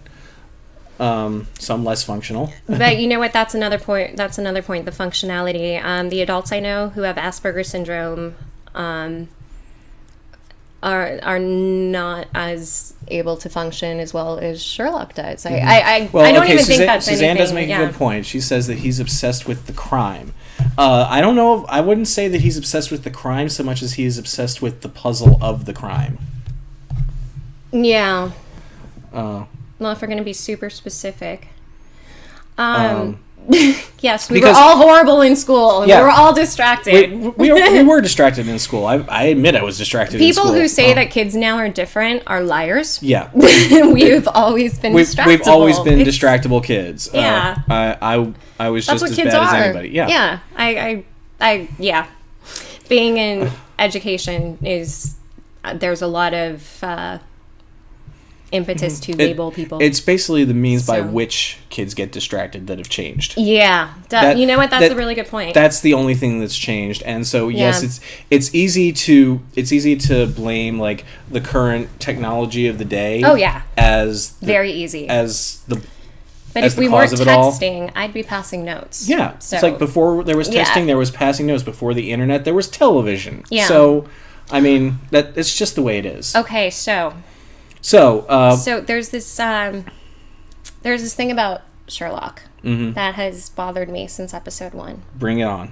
S1: some less functional.
S2: But you know what? That's another point. The functionality. The adults I know who have Asperger's syndrome are not as able to function as well as Sherlock does. I don't even think that's
S1: Suzanne
S2: anything.
S1: does make a good point. She says that he's obsessed with the crime. I don't know. I wouldn't say that he's obsessed with the crime so much as he is obsessed with the puzzle of the crime.
S2: Yeah. Well, if we're going to be super specific. Yes, we were all horrible in school, and we were all distracted.
S1: We were distracted in school. I admit I was distracted in school.
S2: People who say that kids now are different are liars.
S1: Yeah.
S2: We've always been distractible.
S1: We've always been distractible kids.
S2: Yeah.
S1: I was
S2: That's
S1: just
S2: what
S1: as
S2: kids
S1: bad
S2: are.
S1: as anybody. Yeah.
S2: Yeah. Being in education there's a lot of impetus to label people.
S1: It's basically the means by which kids get distracted that have changed.
S2: Yeah. You know what? That's a really good point.
S1: That's the only thing that's changed. And so yes, it's easy to blame like the current technology of the day.
S2: Oh yeah.
S1: Very
S2: easy.
S1: But
S2: if we weren't texting, I'd be passing notes.
S1: Yeah. So, it's like before there was texting, there was passing notes. Before the internet, there was television.
S2: Yeah.
S1: So, I mean, it's just the way it is.
S2: Okay, so there's this thing about Sherlock that has bothered me since episode 1.
S1: Bring it on.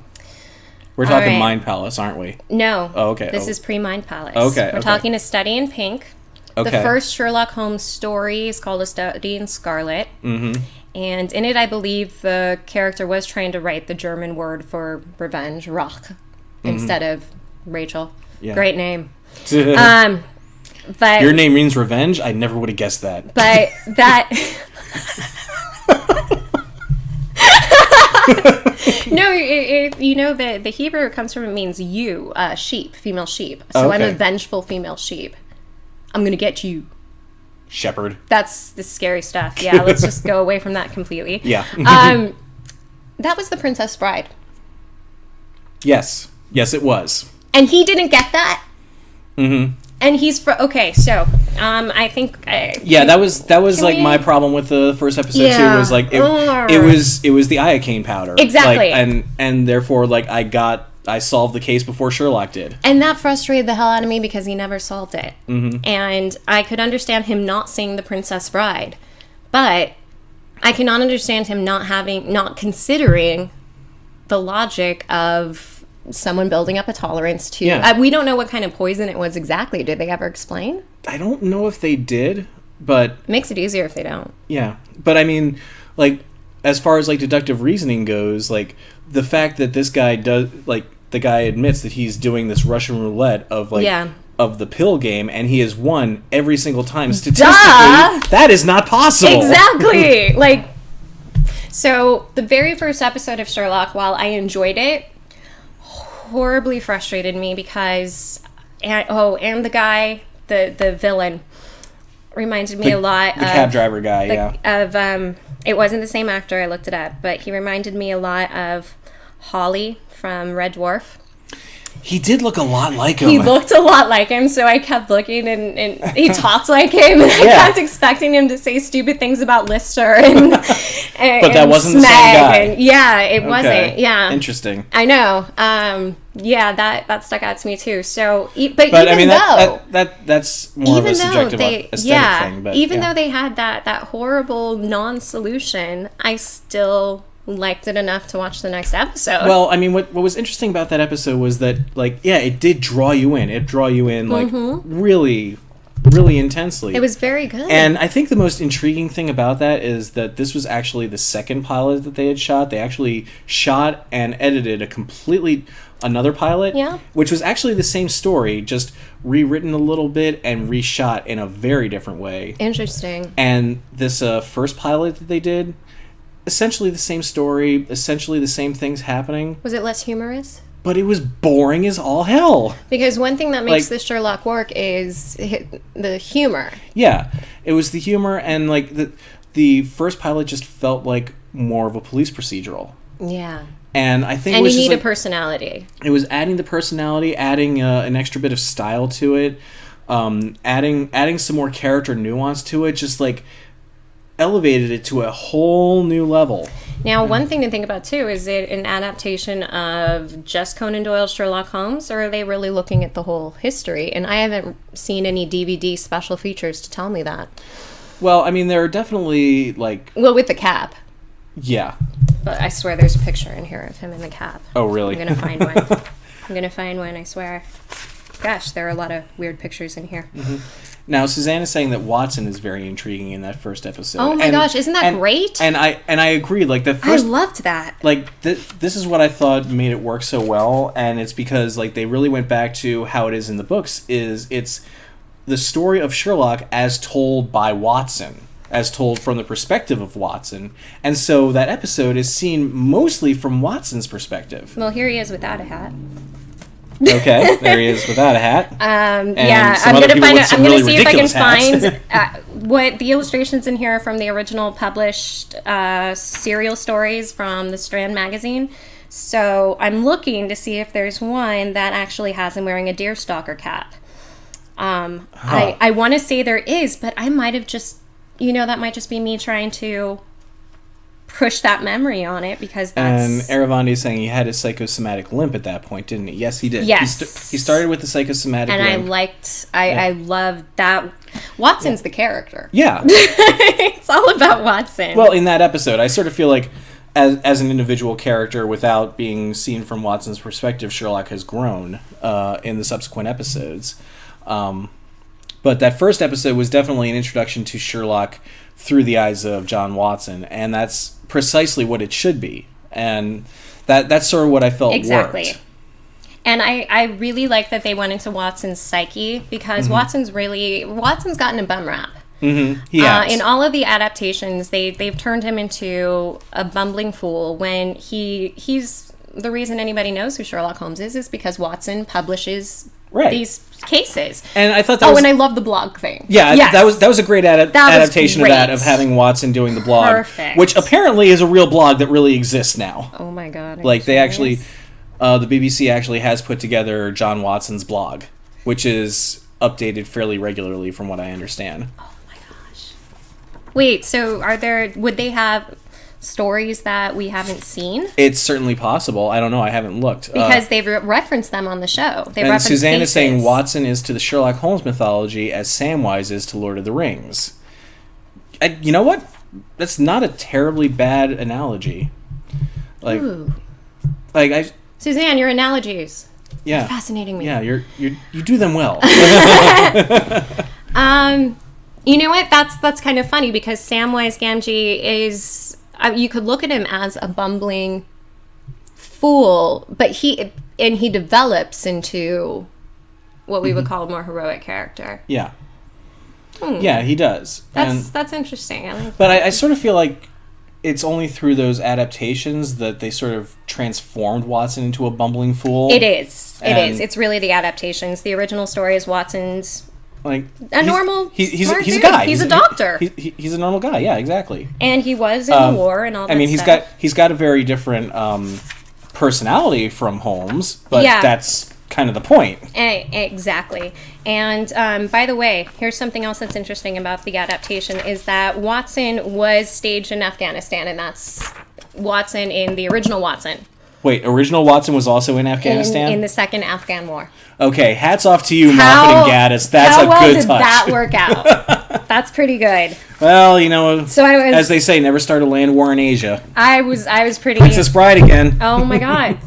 S1: We're talking Mind Palace, aren't we?
S2: No.
S1: Oh, okay.
S2: This is pre-Mind Palace.
S1: Okay.
S2: We're talking A Study in Pink.
S1: Okay.
S2: The first Sherlock Holmes story is called A Study in Scarlet. Mm-hmm. And in it, I believe the character was trying to write the German word for revenge, Rach, instead of Rachel. Yeah. Great name. But
S1: your name means revenge? I never would have guessed that.
S2: But that... No, the Hebrew comes from, it means you, sheep, female sheep. So I'm a vengeful female sheep. I'm going to get you.
S1: Shepherd.
S2: That's the scary stuff. Yeah, let's just go away from that completely.
S1: Yeah.
S2: That was The Princess Bride.
S1: Yes. Yes, it was.
S2: And he didn't get that?
S1: Mm-hmm.
S2: And he's I think
S1: that was like my problem with the first episode too, was like it was the iocane powder.
S2: Exactly.
S1: Like, and therefore like I solved the case before Sherlock did.
S2: And that frustrated the hell out of me because he never solved it. Mm-hmm. And I could understand him not seeing The Princess Bride, but I cannot understand him not considering the logic of someone building up a tolerance to... Yeah. We don't know what kind of poison it was exactly. Did they ever explain?
S1: I don't know if they did, but...
S2: It makes it easier if they don't.
S1: Yeah. But I mean, like, as far as like deductive reasoning goes, like, the fact that this guy does... Like, the guy admits that he's doing this Russian roulette of like... Yeah. Of the pill game, and he has won every single time statistically. That is not possible.
S2: Exactly. Like, so the very first episode of Sherlock, while I enjoyed it, horribly frustrated me because and the guy, the villain, reminded me a lot of the
S1: cab driver guy.
S2: It wasn't the same actor, I looked it up, but he reminded me a lot of Holly from Red Dwarf.
S1: He did look a lot like him.
S2: He looked a lot like him, so I kept looking, and he talked like him, and I kept expecting him to say stupid things about Lister, and
S1: but that wasn't the same guy.
S2: It wasn't. Yeah,
S1: interesting.
S2: I know. That stuck out to me too. So,
S1: but I mean, that's more of a subjective aesthetic thing. But
S2: even though they had that horrible non-solution, I still liked it enough to watch the next episode.
S1: Well, I mean, what was interesting about that episode was that, like, it did draw you in. It drew you in, like, really, really intensely.
S2: It was very good.
S1: And I think the most intriguing thing about that is that this was actually the second pilot that they had shot. They actually shot and edited another pilot, which was actually the same story, just rewritten a little bit and reshot in a very different way.
S2: Interesting.
S1: And this first pilot that they did, essentially the same story, essentially the same things happening.
S2: Was it less humorous?
S1: But it was boring as all hell.
S2: Because one thing that makes the Sherlock work is the humor.
S1: Yeah, it was the humor, and like the first pilot just felt like more of a police procedural.
S2: Yeah.
S1: And I think
S2: and
S1: it was
S2: you need
S1: like,
S2: a personality.
S1: It was adding the personality, adding an extra bit of style to it, adding some more character nuance to it, just like elevated it to a whole new level.
S2: Now, one thing to think about, too, is it an adaptation of just Conan Doyle's Sherlock Holmes, or are they really looking at the whole history? And I haven't seen any DVD special features to tell me that.
S1: Well, I mean, there are definitely, like...
S2: Well, with the cap.
S1: Yeah.
S2: But I swear there's a picture in here of him in the cap.
S1: Oh, really?
S2: I'm going to find one. I'm going to find one, I swear. Gosh, there are a lot of weird pictures in here.
S1: Mm-hmm. Now, Suzanne is saying that Watson is very intriguing in that first episode.
S2: Oh my gosh, isn't that great?
S1: And I agree. Like the first,
S2: I loved that.
S1: Like this is what I thought made it work so well, and it's because like they really went back to how it is in the books. It's the story of Sherlock as told by Watson, as told from the perspective of Watson, and so that episode is seen mostly from Watson's perspective.
S2: Well, here he is without a hat.
S1: Okay, there he is without a hat.
S2: Yeah, I'm gonna find. I'm gonna see if I can find what the illustrations in here are from the original published serial stories from the Strand magazine. So I'm looking to see if there's one that actually has him wearing a deerstalker cap. I want to say there is, but I might have just, that might just be me trying to push that memory on it, because that's...
S1: And Aravandi is saying he had a psychosomatic limp at that point, didn't he? Yes, he did.
S2: Yes.
S1: He started with the psychosomatic limp.
S2: I loved that. Watson's the character.
S1: Yeah.
S2: It's all about Watson.
S1: Well, in that episode, I sort of feel like as an individual character, without being seen from Watson's perspective, Sherlock has grown in the subsequent episodes. But that first episode was definitely an introduction to Sherlock through the eyes of John Watson, and that's precisely what it should be. And that's sort of what I felt
S2: exactly
S1: worked.
S2: And I really like that they went into Watson's psyche, because Watson's gotten a bum rap.
S1: Mm-hmm. He has.
S2: In all of the adaptations, they've turned him into a bumbling fool when he's the reason anybody knows who Sherlock Holmes is because Watson publishes these cases.
S1: And I thought that was...
S2: and I love the blog thing.
S1: Yeah, yes. that was a great adaptation of that, of having Watson doing the blog.
S2: Perfect.
S1: Which apparently is a real blog that really exists now.
S2: Oh my god.
S1: Like, they actually... the BBC actually has put together John Watson's blog, which is updated fairly regularly from what I understand.
S2: Oh my gosh. Wait, so would they have stories that we haven't seen?
S1: It's certainly possible. I don't know. I haven't looked.
S2: Because they've referenced them on the show.
S1: And Suzanne is saying Watson is to the Sherlock Holmes mythology as Samwise is to Lord of the Rings. You know what? That's not a terribly bad analogy. Like,
S2: ooh.
S1: Suzanne,
S2: your analogies.
S1: Yeah.
S2: They're fascinating me.
S1: Yeah, you do them well.
S2: You know what? That's kind of funny, because Samwise Gamgee is... you could look at him as a bumbling fool, but he develops into what we would call a more heroic character.
S1: Yeah. Yeah, he does.
S2: That's interesting.
S1: I sort of feel like it's only through those adaptations that they sort of transformed Watson into a bumbling fool.
S2: It is. It's really the adaptations. The original story is Watson's... normal.
S1: He's a guy.
S2: He's a doctor.
S1: He's a normal guy. Yeah, exactly.
S2: And he was in the war and all that. I mean,
S1: he's got a very different personality from Holmes, but that's kind of the point.
S2: Exactly. And by the way, here's something else that's interesting about the adaptation is that Watson was staged in Afghanistan, and that's Watson in the original Watson.
S1: Wait, original Watson was also in Afghanistan?
S2: In the second Afghan War.
S1: Okay, hats off to you, Moffat and Gaddis. That's a good touch.
S2: How well did that work out? That's pretty good.
S1: Well, as they say, never start a land war in Asia.
S2: I was pretty...
S1: Princess Bride again.
S2: Oh my god.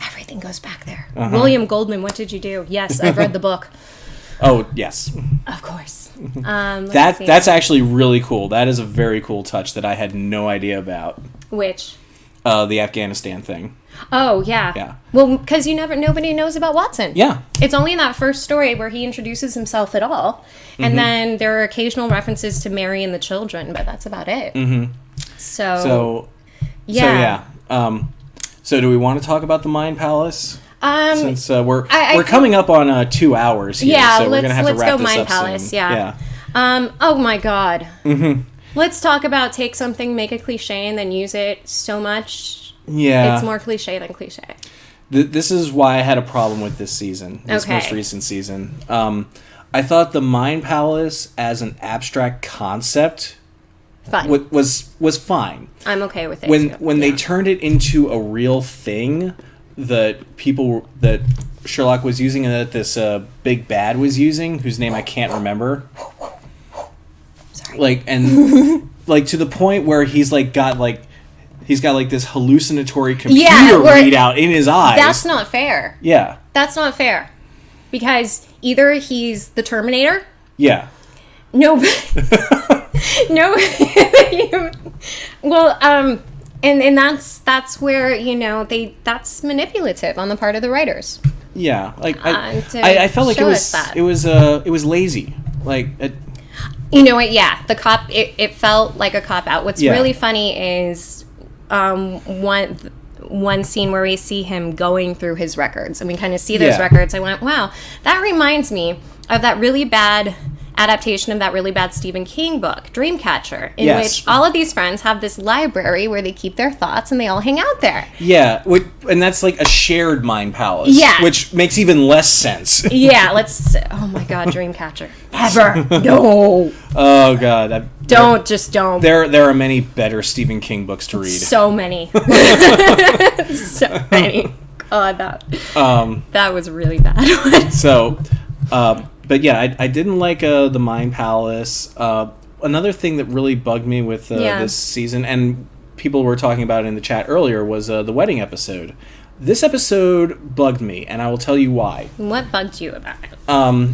S2: Everything goes back there. William Goldman, What Did You Do? Yes, I've read the book.
S1: Oh, yes.
S2: Of course.
S1: That's actually really cool. That is a very cool touch that I had no idea about.
S2: Which?
S1: The Afghanistan thing.
S2: Oh, yeah.
S1: Yeah.
S2: Well, because nobody knows about Watson.
S1: Yeah.
S2: It's only in that first story where he introduces himself at all. And then there are occasional references to Mary and the children, but that's about it.
S1: Mm-hmm.
S2: So
S1: So do we want to talk about the Mind Palace? Since we're coming up on 2 hours here, so we're gonna have to wrap this
S2: Mind
S1: up
S2: Palace,
S1: soon.
S2: Yeah. Oh my God. Mm-hmm. Let's talk about take something, make a cliche, and then use it so much.
S1: Yeah.
S2: It's more cliche than cliche.
S1: This is why I had a problem with this season, this most recent season. I thought the Mind Palace as an abstract concept was fine.
S2: I'm okay with it.
S1: When they turned it into a real thing that Sherlock was using and that this big bad was using, whose name I can't remember. Sorry. To the point where he's got this hallucinatory computer readout in his eyes.
S2: That's not fair.
S1: Yeah.
S2: That's not fair. Because either he's the Terminator.
S1: Yeah.
S2: No. No. Well, and that's where, that's manipulative on the part of the writers.
S1: Yeah. I felt like it was lazy.
S2: You know what? Yeah, the cop. It felt like a cop out. What's really funny is one scene where we see him going through his records, and we kind of see those records. I went, wow, that reminds me of that really bad adaptation of that really bad Stephen King book, Dreamcatcher, in which all of these friends have this library where they keep their thoughts and they all hang out there.
S1: Yeah, and that's like a shared mind palace. Yeah. Which makes even less sense.
S2: Yeah, oh my God, Dreamcatcher. Ever. No.
S1: Oh God.
S2: Don't.
S1: There are many better Stephen King books to read.
S2: So many. So many. God, that was really bad.
S1: So, but yeah, I didn't like the Mind Palace. Another thing that really bugged me with this season, and people were talking about it in the chat earlier, was the wedding episode. This episode bugged me, and I will tell you why.
S2: What bugged you about it?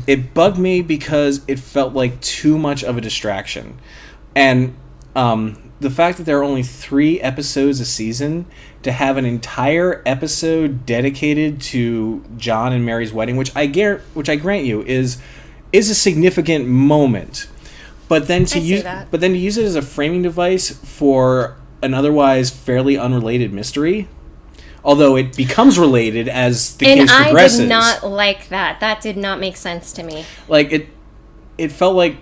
S1: It bugged me because it felt like too much of a distraction. And the fact that there are only 3 episodes a season, to have an entire episode dedicated to John and Mary's wedding, which I grant you is a significant moment, but then to use it as a framing device for an otherwise fairly unrelated mystery, although it becomes related as the case progresses.
S2: And I did not like that. That did not make sense to me.
S1: It felt like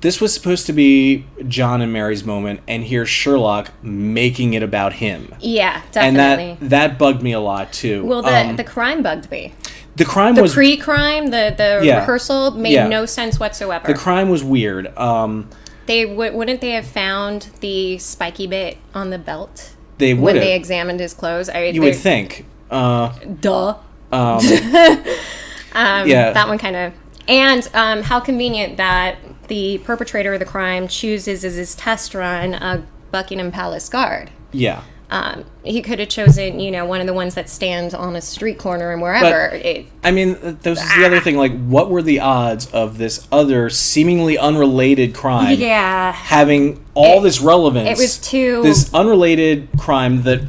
S1: this was supposed to be John and Mary's moment, and here's Sherlock making it about him.
S2: Yeah, definitely.
S1: And that bugged me a lot, too.
S2: Well, the crime bugged me.
S1: The crime
S2: was... The pre-crime, the rehearsal, made no sense whatsoever.
S1: The crime was weird.
S2: Wouldn't they have found the spiky bit on the belt?
S1: They would
S2: when
S1: have.
S2: They examined his clothes?
S1: You would think.
S2: Duh.
S1: Yeah.
S2: That one kind of... And how convenient that the perpetrator of the crime chooses as his test run a Buckingham Palace guard.
S1: Yeah.
S2: He could have chosen, one of the ones that stands on a street corner and wherever.
S1: That was the other thing. What were the odds of this other seemingly unrelated crime having all this relevance? It was this unrelated crime that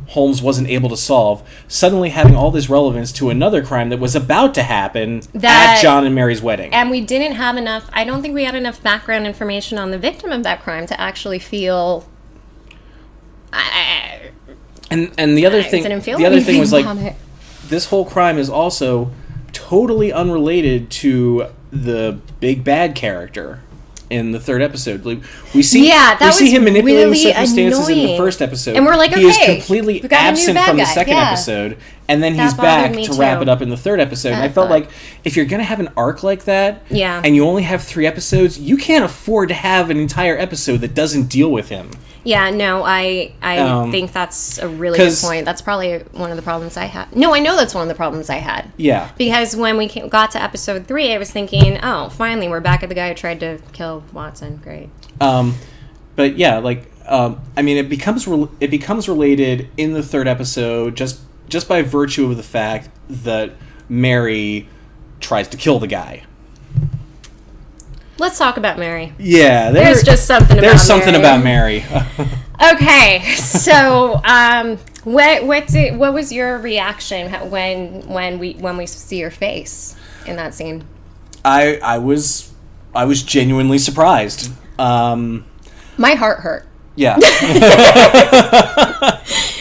S1: Holmes wasn't able to solve, suddenly having all this relevance to another crime that was about to happen at John and Mary's wedding.
S2: And we didn't have enough, I don't think we had enough background information on the victim of that crime to actually feel...
S1: And the other thing was this whole crime is also totally unrelated to the big bad character in the 3rd episode. We see him manipulating really circumstances in the 1st episode,
S2: and we're like,
S1: he is completely absent from the 2nd episode, and then he's back to wrap it up in the 3rd episode. And I felt like if you're going to have an arc like that, and you only have 3 episodes, you can't afford to have an entire episode that doesn't deal with him.
S2: Yeah, no, I think that's a really good point. That's probably one of the problems I had. No, I know that's one of the problems I had.
S1: Yeah.
S2: Because when we got to episode 3, I was thinking, oh, finally, we're back at the guy who tried to kill Watson. Great.
S1: But yeah, it becomes related in the 3rd episode just by virtue of the fact that Mary tries to kill the guy.
S2: Let's talk about Mary.
S1: Yeah,
S2: there's something about
S1: Mary.
S2: Okay, so what was your reaction when we see your face in that scene?
S1: I was genuinely surprised.
S2: My heart hurt.
S1: Yeah.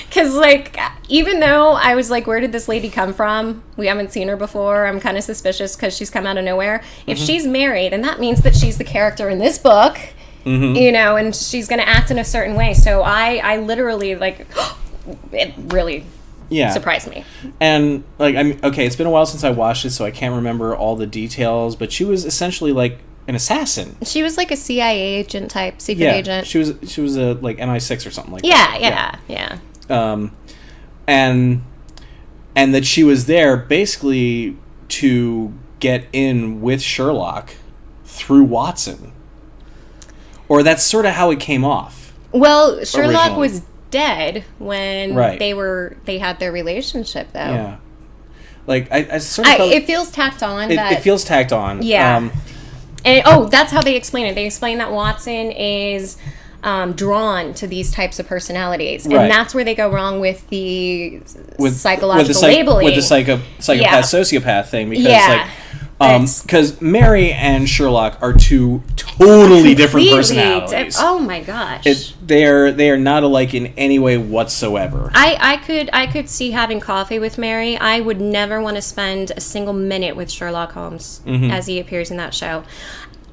S2: Because, like, even though I was like, where did this lady come from? We haven't seen her before. I'm kind of suspicious because she's come out of nowhere. If she's married, and that means that she's the character in this book, you know, and she's going to act in a certain way. So I literally, like, it really surprised me.
S1: And, like, I mean, okay, it's been a while since I watched it, so I can't remember all the details, but she was essentially, like, an assassin.
S2: She was like a CIA agent type, secret agent.
S1: She was a, like, MI6 or something like
S2: that. Yeah.
S1: And that she was there basically to get in with Sherlock through Watson. Or that's sort of how it came off.
S2: Well, Sherlock was dead when
S1: right.
S2: they had their relationship, though.
S1: Yeah. Like, I sort of felt...
S2: It feels tacked on.
S1: It feels tacked on.
S2: Yeah. And that's how they explain it. They explain that Watson is drawn to these types of personalities, and that's where they go wrong with the psychological labeling,
S1: with the psychopath sociopath thing, because because Mary and Sherlock are two totally different personalities.
S2: Oh my gosh,
S1: they are not alike in any way whatsoever.
S2: I could see having coffee with Mary. I would never want to spend a single minute with Sherlock Holmes as he appears in that show,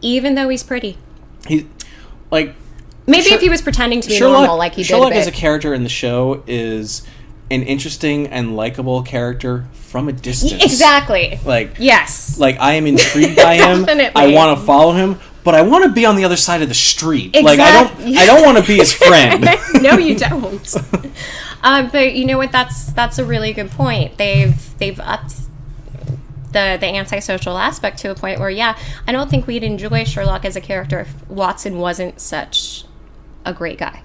S2: even though he's pretty.
S1: He like.
S2: Maybe if he was pretending to be normal, like he did.
S1: Sherlock as a character in the show is an interesting and likable character from a distance.
S2: Exactly.
S1: Like
S2: yes.
S1: Like I am intrigued by him.
S2: Definitely.
S1: I want to follow him, but I want to be on the other side of the street.
S2: Exactly.
S1: Like I don't want to be his friend.
S2: No, you don't. But you know what? That's a really good point. They've upped the antisocial aspect to a point where I don't think we'd enjoy Sherlock as a character if Watson wasn't such a great guy.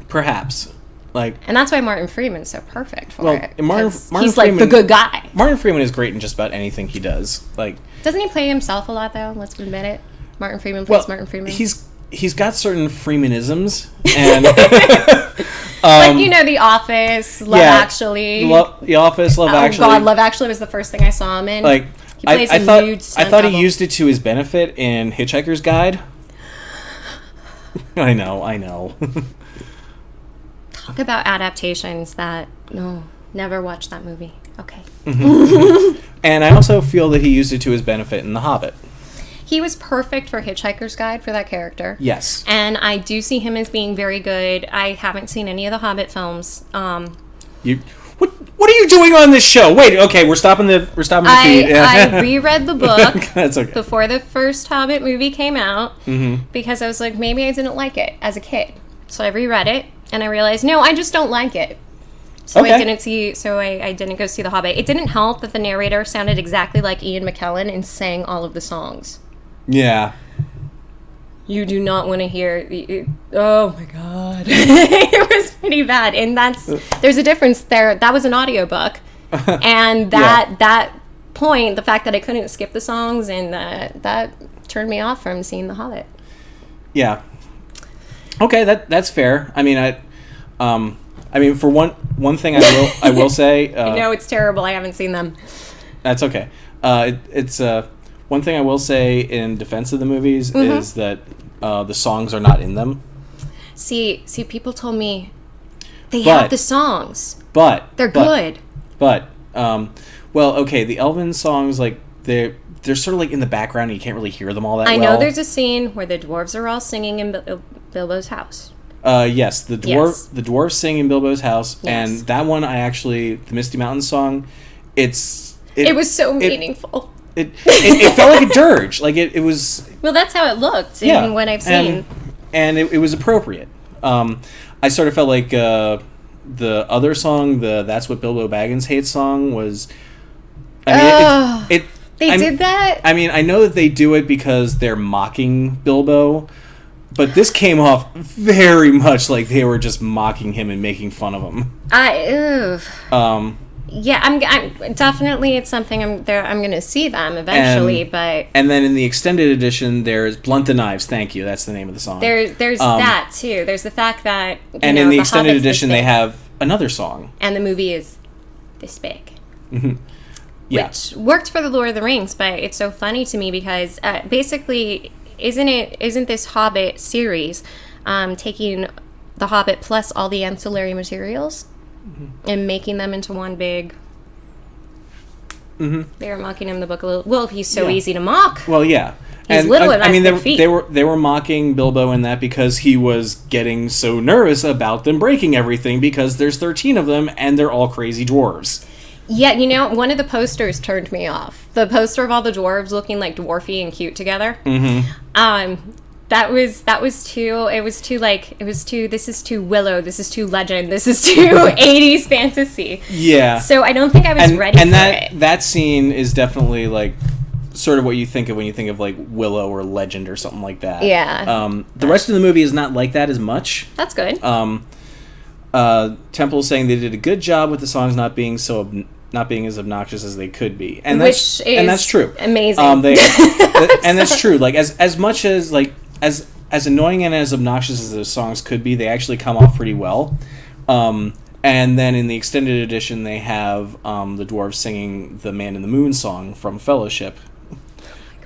S1: Perhaps.
S2: And that's why Martin Freeman's so perfect for it.
S1: Martin
S2: he's
S1: Freeman,
S2: like the good guy.
S1: Martin Freeman is great in just about anything he does. Like,
S2: doesn't he play himself a lot though? Let's admit it. Martin Freeman plays Martin Freeman.
S1: He's got certain Freemanisms and
S2: like The Office, Love Actually.
S1: The Office, Love Actually.
S2: Oh God, Love Actually was the first thing I saw him in.
S1: Like
S2: he plays
S1: I thought he used it to his benefit in Hitchhiker's Guide. I know.
S2: Talk about adaptations that never watched that movie. Okay.
S1: And I also feel that he used it to his benefit in The Hobbit.
S2: He was perfect for Hitchhiker's Guide for that character.
S1: Yes.
S2: And I do see him as being very good. I haven't seen any of the Hobbit films.
S1: What are you doing on this show? Wait, okay, we're stopping the feed.
S2: I reread the book
S1: That's okay.
S2: before the first Hobbit movie came out because I was like, maybe I didn't like it as a kid. So I reread it and I realized, no, I just don't like it. So I didn't go see The Hobbit. It didn't help that the narrator sounded exactly like Ian McKellen and sang all of the songs.
S1: Yeah.
S2: You do not want to hear oh my God. It was pretty bad. And there's a difference there. That was an audiobook. And that point, the fact that I couldn't skip the songs and that turned me off from seeing The Hobbit.
S1: Yeah. Okay, that's fair. I mean, for one thing I will say.
S2: I know it's terrible. I haven't seen them.
S1: That's okay. It's one thing I will say in defense of the movies is that the songs are not in them.
S2: See, people told me they have the songs,
S1: but
S2: they're good.
S1: But well, okay, the Elven songs, like they're sort of like in the background. And you can't really hear them all that well.
S2: I know there's a scene where the dwarves are all singing in Bilbo's house.
S1: Yes, the dwarves sing in Bilbo's house, and that one the Misty Mountains song, it
S2: was so meaningful.
S1: It felt like a dirge. Like it was.
S2: Well, that's how it looked in what I've seen.
S1: And it was appropriate. I sort of felt like the other song, the "That's What Bilbo Baggins Hates" song, was. They
S2: did that?
S1: I mean, I know that they do it because they're mocking Bilbo, but this came off very much like they were just mocking him and making fun of him.
S2: Yeah, I'm definitely, it's something I'm going to see them eventually,
S1: and then in the extended edition, there's "Blunt the Knives." Thank you. That's the name of the song.
S2: There's that too. There's the fact that
S1: in the extended edition they have another song,
S2: and the movie is this big.
S1: Yeah.
S2: Which worked for the Lord of the Rings, but it's so funny to me because basically isn't this Hobbit series taking The Hobbit plus all the ancillary materials and making them into one big... They were mocking him in the book a little. Well, he's so easy to mock.
S1: Well, yeah.
S2: He's little and
S1: they were mocking Bilbo in that because he was getting so nervous about them breaking everything because there's 13 of them and they're all crazy dwarves.
S2: Yeah, you know, one of the posters turned me off. The poster of all the dwarves looking like dwarfy and cute together. That was too, this is too Willow, this is too legend, this is too 80s fantasy. Yeah. So I don't think I was ready for it.
S1: And that scene is definitely, like, sort of what you think of when you think of, like, Willow or Legend or something like that.
S2: Yeah.
S1: The rest of the movie is not like that as much.
S2: That's good.
S1: Temple's saying they did a good job with the songs not being as obnoxious as they could be. And that's true.
S2: Amazing.
S1: And that's true. Like, as much as, like, as annoying and as obnoxious as those songs could be, they actually come off pretty well. And then in the extended edition, they have the dwarves singing the Man in the Moon song from Fellowship.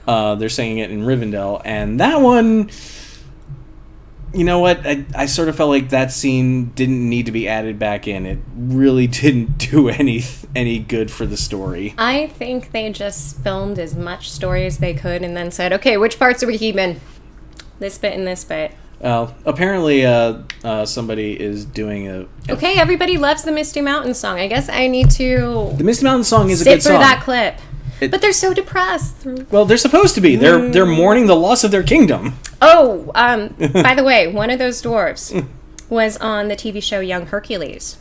S1: They're singing it in Rivendell, and that one, you know what? I sort of felt like that scene didn't need to be added back in. It really didn't do any good for the story.
S2: I think they just filmed as much story as they could and then said, okay, which parts are we keeping? This bit and this bit.
S1: Well, apparently somebody is doing
S2: okay, everybody loves the Misty Mountain song. I guess I need to...
S1: The Misty Mountain song is a good song.
S2: Sit through that clip. But they're so depressed.
S1: Well, they're supposed to be. They're mourning the loss of their kingdom.
S2: Oh, by the way, one of those dwarves was on the TV show Young Hercules.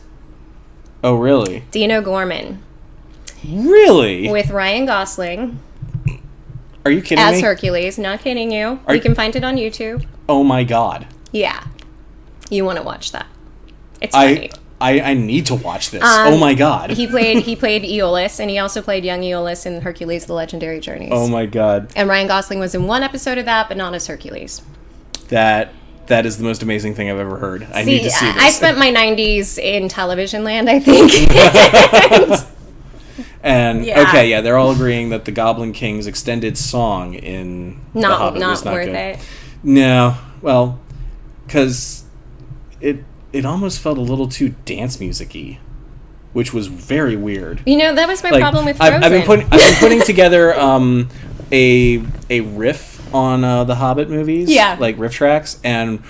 S1: Oh, really?
S2: Dino Gorman.
S1: Really?
S2: With Ryan Gosling.
S1: Are you kidding me?
S2: As Hercules. Not kidding you. You can find it on YouTube.
S1: Oh, my God.
S2: Yeah. You want to watch that. It's funny.
S1: I need to watch this. Oh my God.
S2: He played Aeolus, and he also played young Aeolus in Hercules: The Legendary Journeys.
S1: Oh my God.
S2: And Ryan Gosling was in one episode of that, but not as Hercules.
S1: That is the most amazing thing I've ever heard. I need to see this.
S2: I spent my 90s in television land, I think.
S1: And okay, yeah, they're all agreeing that the Goblin King's extended song in The Hobbit was not
S2: worth
S1: good.
S2: it.
S1: No, well, because it almost felt a little too dance music-y, which was very weird.
S2: You know, that was my problem with Frozen.
S1: I've been putting together a riff on the Hobbit movies, like riff tracks, and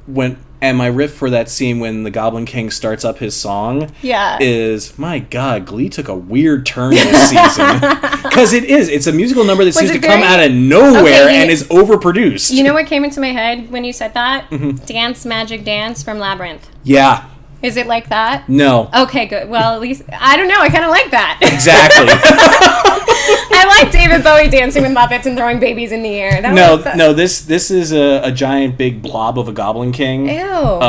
S1: my riff for that scene when the Goblin King starts up his song is, my God, Glee took a weird turn this season. Because it's a musical number that seems to come out of nowhere and is overproduced.
S2: You know what came into my head when you said that? Dance Magic Dance from Labyrinth.
S1: Yeah.
S2: Is it like that?
S1: No.
S2: Okay, good. Well, at least, I don't know, I kind of like that.
S1: Exactly.
S2: I like David Bowie dancing with Muppets and throwing babies in the air.
S1: This is a giant big blob of a Goblin King.
S2: Ew.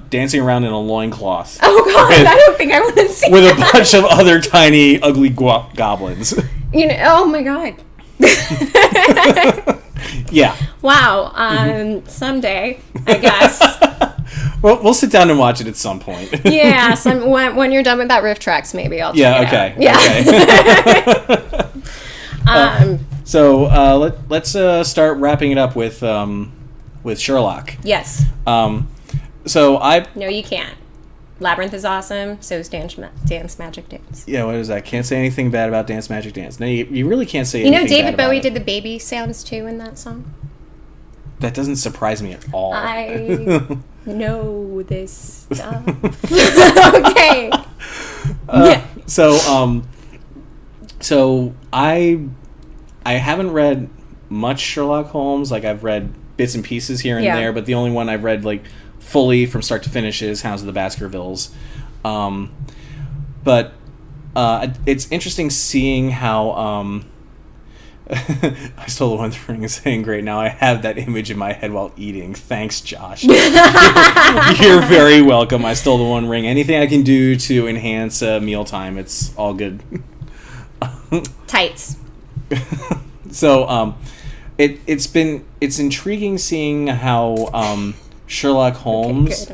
S1: Dancing around in a loincloth.
S2: Oh God, I don't think I want to see
S1: with a bunch of other tiny, ugly goblins.
S2: You know, oh my God.
S1: Yeah.
S2: Wow. Someday, I guess.
S1: Well, we'll sit down and watch it at some point.
S2: Yeah, when you're done with that riff tracks, maybe I'll check it out.
S1: Yeah, okay. So let's start wrapping it up with Sherlock.
S2: Yes.
S1: No,
S2: you can't. Labyrinth is awesome. So is Dance Magic Dance.
S1: Yeah, what is that? Can't say anything bad about Dance Magic Dance. No, you really can't say anything bad about it.
S2: David Bowie did the baby sounds too in that song.
S1: That doesn't surprise me at all.
S2: I know this stuff. Okay.
S1: Yeah. So I haven't read much Sherlock Holmes. Like, I've read bits and pieces here and there, but the only one I've read like fully from start to finish is Hounds of the Baskervilles. But it's interesting seeing how I stole the one thing saying great. Now I have that image in my head while eating. Thanks, Josh. You're very welcome. I stole the One Ring. Anything I can do to enhance mealtime, it's all good.
S2: Tights.
S1: So it's intriguing seeing how Sherlock Holmes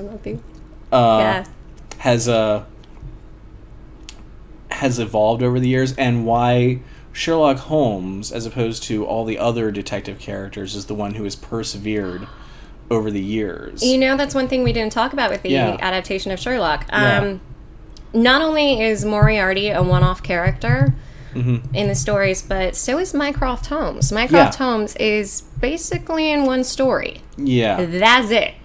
S1: has evolved over the years, and why Sherlock Holmes, as opposed to all the other detective characters, is the one who has persevered over the years.
S2: You know, that's one thing we didn't talk about with the adaptation of Sherlock. Not only is Moriarty a one-off character in the stories, but so is Mycroft Holmes. Mycroft Holmes is basically in one story.
S1: Yeah.
S2: That's it.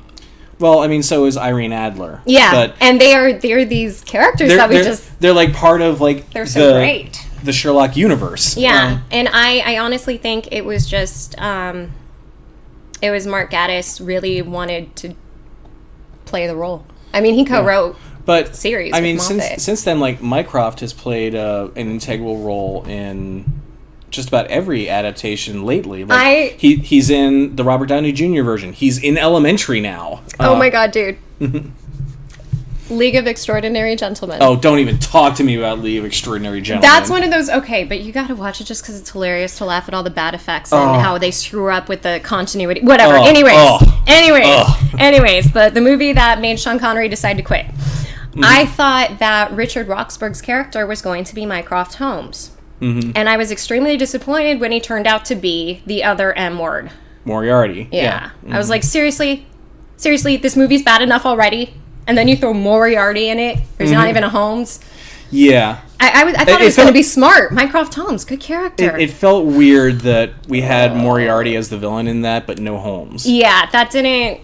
S1: Well, I mean, so is Irene Adler.
S2: Yeah,
S1: but
S2: and they're these characters that we just...
S1: They're like part of like...
S2: They're so great.
S1: The Sherlock universe.
S2: Yeah, and I honestly think it was just... it was Mark Gatiss really wanted to play the role. I mean, he co-wrote
S1: but
S2: series.
S1: I mean,
S2: with
S1: since then, like Mycroft has played an integral role in just about every adaptation lately. Like, he's in the Robert Downey Jr. version. He's in Elementary now.
S2: Oh my god, dude! League of Extraordinary Gentlemen.
S1: Oh, don't even talk to me about League of Extraordinary Gentlemen.
S2: That's one of those, okay, but you gotta watch it just because it's hilarious to laugh at all the bad effects and how they screw up with the continuity. Whatever. Anyways, the movie that made Sean Connery decide to quit. I thought that Richard Roxburgh's character was going to be Mycroft Holmes. And I was extremely disappointed when he turned out to be the other M word.
S1: Moriarty.
S2: Yeah. I was like, seriously, this movie's bad enough already? And then you throw Moriarty in it. There's not even a Holmes. Yeah. I thought it was going to be smart. Mycroft Holmes, good character.
S1: It felt weird that we had Moriarty as the villain in that, but no Holmes.
S2: Yeah, that didn't...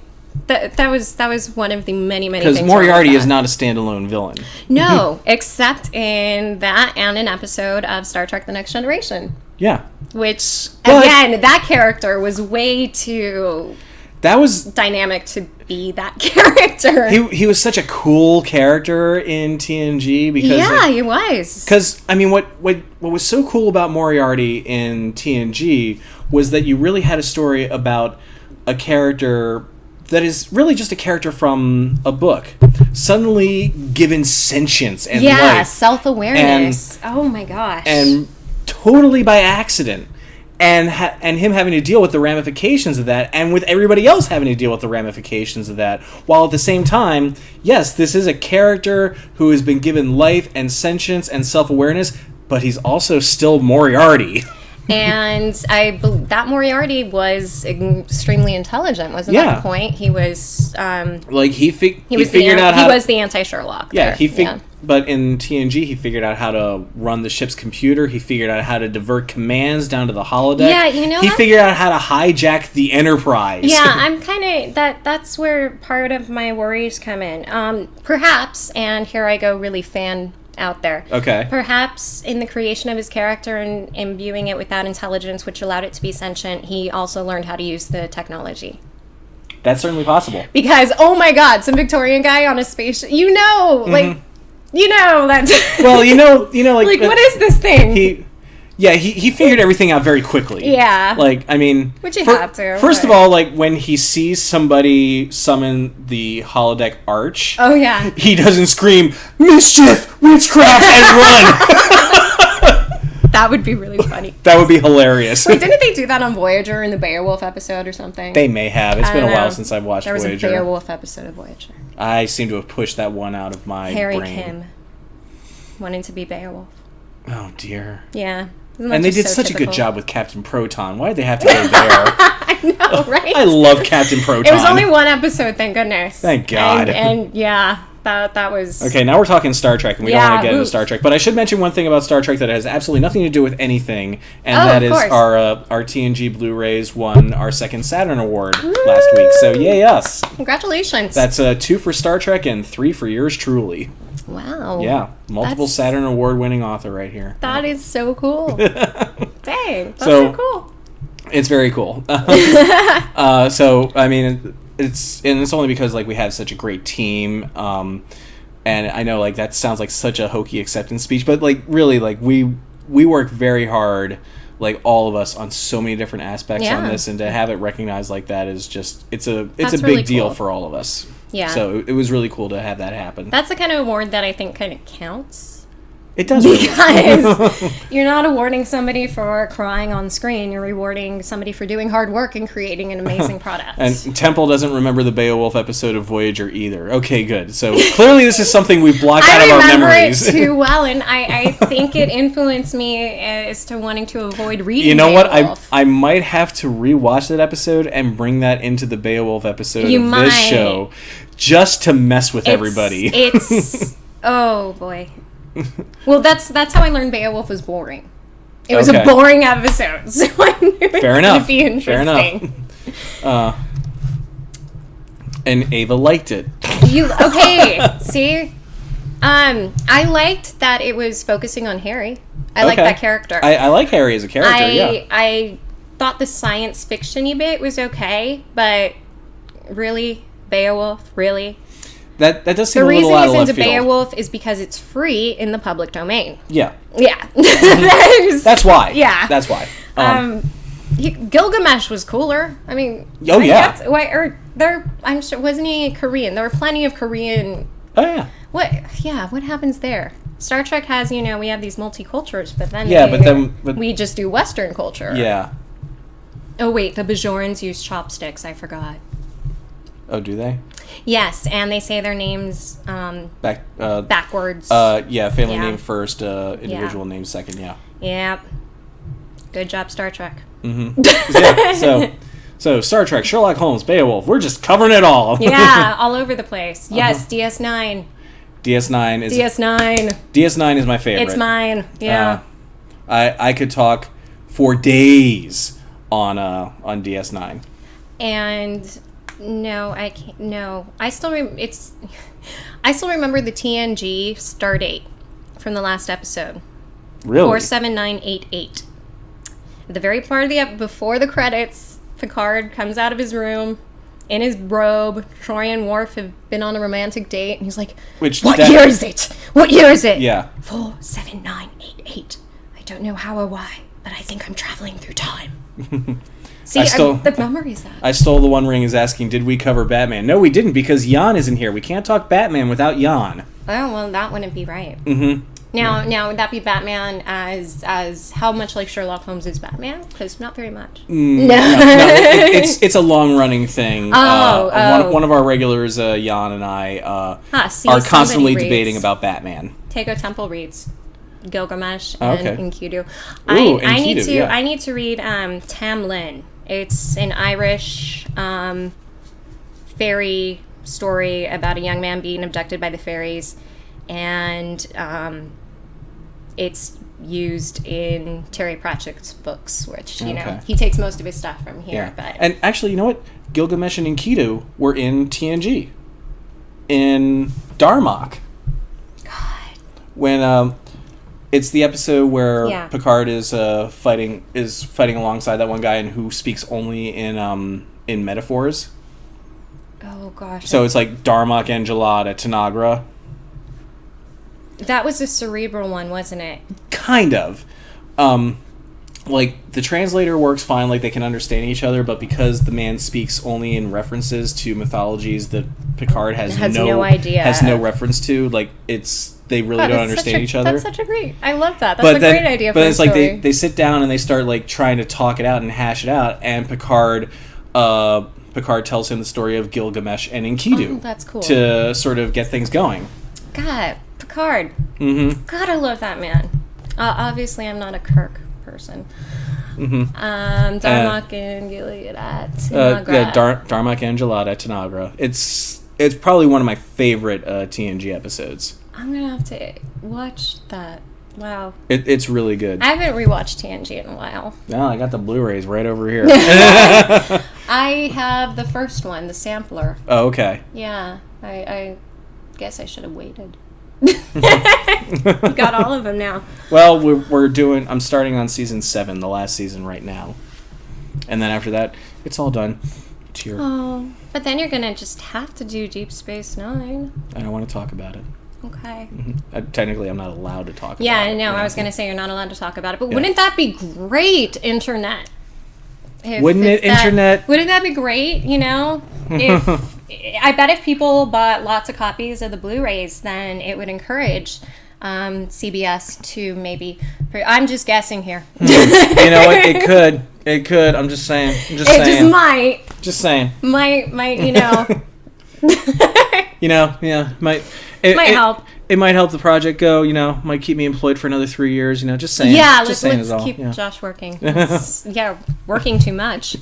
S2: That was one of the many things.
S1: Because Moriarty is not a standalone villain.
S2: No, except in that and an episode of Star Trek: The Next Generation.
S1: Yeah.
S2: Which, again, that character was way too... That was dynamic to be that character.
S1: He was such a cool character in TNG because
S2: he was.
S1: Because I mean, what was so cool about Moriarty in TNG was that you really had a story about a character that is really just a character from a book, suddenly given sentience and life,
S2: self-awareness. Oh my gosh!
S1: And totally by accident. And him having to deal with the ramifications of that, and with everybody else having to deal with the ramifications of that, while at the same time, yes, this is a character who has been given life and sentience and self-awareness, but he's also still Moriarty.
S2: And that Moriarty was extremely intelligent, wasn't that the point? He was
S1: he figured out how
S2: he was the anti-Sherlock.
S1: Yeah, but in TNG he figured out how to run the ship's computer. He figured out how to divert commands down to the holodeck.
S2: Yeah, you know,
S1: he figured out how to hijack the Enterprise.
S2: Yeah, I'm kind of that's where part of my worries come in. Perhaps, and here I go really fan out there.
S1: Okay.
S2: Perhaps in the creation of his character and imbuing it with that intelligence, which allowed it to be sentient, he also learned how to use the technology.
S1: That's certainly possible.
S2: Because, oh my god, some Victorian guy on a spaceship, that's...
S1: Well, like
S2: what is this thing?
S1: He figured everything out very quickly.
S2: Yeah.
S1: Like, I mean...
S2: Which you have to.
S1: First of all, like, when he sees somebody summon the holodeck arch...
S2: Oh, yeah.
S1: He doesn't scream, mischief, witchcraft, and run!
S2: That would be really funny.
S1: That would be hilarious.
S2: Wait, didn't they do that on Voyager in the Beowulf episode or something?
S1: They may have. It's been a while since I've watched Voyager.
S2: There was a Beowulf episode of Voyager.
S1: I seem to have pushed that one out of my brain.
S2: Harry Kim wanting to be Beowulf.
S1: Oh, dear.
S2: Yeah.
S1: And they did such a good job with Captain Proton. Why did they have to go there?
S2: I know, right?
S1: I love Captain Proton.
S2: It was only one episode, thank goodness.
S1: Thank God.
S2: And yeah, that was...
S1: Okay, now we're talking Star Trek, and we don't want to get into Star Trek. But I should mention one thing about Star Trek that has absolutely nothing to do with anything, and that is our TNG Blu-rays won our second Saturn Award last week. So yay us.
S2: Congratulations.
S1: That's 2 for Star Trek and 3 for yours truly.
S2: Wow.
S1: Yeah, multiple Saturn Award-winning author right here.
S2: That is so cool. Dang, that's so cool.
S1: It's very cool. So, I mean, it's only because, like, we have such a great team, and I know, like, that sounds like such a hokey acceptance speech, but, like, really, like, we work very hard, like, all of us, on so many different aspects on this, and to have it recognized like that is just, it's a big deal for all of us.
S2: Yeah.
S1: So it was really cool to have that happen.
S2: That's the kind of award that I think kind of counts.
S1: It does.
S2: Because you're not awarding somebody for crying on screen. You're rewarding somebody for doing hard work and creating an amazing product.
S1: And Temple doesn't remember the Beowulf episode of Voyager either. Okay, good. So clearly this is something we blocked out of our memories.
S2: I remember it too well, and I think it influenced me as to wanting to avoid reading
S1: Beowulf. What? I might have to rewatch that episode and bring that into the Beowulf episode this show just to mess with everybody.
S2: It's... Oh, boy. Well, that's how I learned Beowulf was boring. It was a boring episode, so I knew it was going to be interesting.
S1: Fair enough. And Ava liked it.
S2: See? I liked that it was focusing on Harry. I like that character.
S1: I like Harry as a character,
S2: I thought the science fiction-y bit was okay, but really, Beowulf, really?
S1: That does seem a little out of left field. The reason it's into
S2: Beowulf is because it's free in the public domain.
S1: Yeah.
S2: Yeah.
S1: That's why.
S2: Yeah.
S1: That's why.
S2: Gilgamesh was cooler. I mean...
S1: Oh, yeah.
S2: I'm sure... Wasn't he Korean? There were plenty of Korean...
S1: Oh, yeah.
S2: What happens there? Star Trek has, we have these multi-cultures, but then...
S1: But
S2: we just do Western culture.
S1: Yeah.
S2: Oh, wait. The Bajorans use chopsticks. I forgot.
S1: Oh, do they?
S2: Yes, and they say their names backwards.
S1: Family name first, individual name second, yeah.
S2: Yep. Good job, Star Trek.
S1: Mm-hmm. So Star Trek, Sherlock Holmes, Beowulf, we're just covering it all.
S2: Yeah, all over the place. Yes, DS9.
S1: DS9 is my favorite.
S2: It's mine, yeah.
S1: I could talk for days on DS9.
S2: And... No, I can't. No, I still remember the TNG star date from the last episode.
S1: Really?
S2: 47988. At the very part of before the credits, Picard comes out of his room in his robe. Troy and Worf have been on a romantic date, and he's like, "What year is it? What year is it?"
S1: Yeah.
S2: 47988. I don't know how or why, but I think I'm traveling through time. See, the memories that.
S1: I Stole the One Ring is asking, did we cover Batman? No, we didn't, because Jan isn't here. We can't talk Batman without Jan.
S2: Oh, well, that wouldn't be right.
S1: Mm-hmm.
S2: Now, would that be Batman as how much like Sherlock Holmes is Batman? Because not very much.
S1: No, it's a long-running thing. One of our regulars, Jan and I, are constantly debating about Batman.
S2: Tego Temple reads Gilgamesh and Enkidu.
S1: Enkidu,
S2: I need to read Tamlin. It's an Irish fairy story about a young man being abducted by the fairies, and it's used in Terry Pratchett's books, which he takes most of his stuff from here.
S1: Yeah. And actually, you know what? Gilgamesh and Enkidu were in TNG, in Darmok.
S2: God.
S1: When it's the episode where Picard is fighting alongside that one guy and who speaks only in metaphors.
S2: Oh gosh.
S1: So it's like Darmok, Angelada, Tanagra.
S2: That was a cerebral one, wasn't it?
S1: Kind of. Like the translator works fine, like they can understand each other, but because the man speaks only in references to mythologies that Picard has no idea, has no reference to, like they really don't understand each other.
S2: That's such a great... I love that. That's a great idea for a story.
S1: But it's like they sit down and they start like trying to talk it out and hash it out, and Picard tells him the story of Gilgamesh and Enkidu.
S2: Oh, that's cool.
S1: To sort of get things going.
S2: God, Picard.
S1: Mm-hmm.
S2: God, I love that man. Obviously, I'm not a Kirk person.
S1: Mm-hmm.
S2: Darmok and Gilead at
S1: Darmok, Angelada, Tanagra. It's probably one of my favorite TNG episodes.
S2: I'm gonna have to watch that. Wow.
S1: It's really good.
S2: I haven't rewatched TNG in a while.
S1: No, I got the Blu-rays right over here.
S2: I have the first one, the sampler.
S1: Oh, okay.
S2: Yeah, I guess I should have waited. Got all of them now.
S1: Well, I'm starting on season 7, the last season right now. And then after that, it's all done.
S2: But then you're gonna just have to do Deep Space Nine.
S1: I don't want to talk about it.
S2: Okay.
S1: Mm-hmm. Technically, I'm not allowed to talk about it.
S2: Yeah, I know. I was going to say you're not allowed to talk about it. But wouldn't that be great, Internet?
S1: Wouldn't that
S2: be great, I bet if people bought lots of copies of the Blu-rays, then it would encourage CBS to maybe. I'm just guessing here.
S1: You know what? It could. I'm just saying.
S2: It just might.
S1: Just saying.
S2: Might. You know.
S1: Yeah. Might
S2: help.
S1: It might help the project go. Might keep me employed for another 3 years. Just saying.
S2: Yeah.
S1: Let's
S2: keep Josh working. Working too much.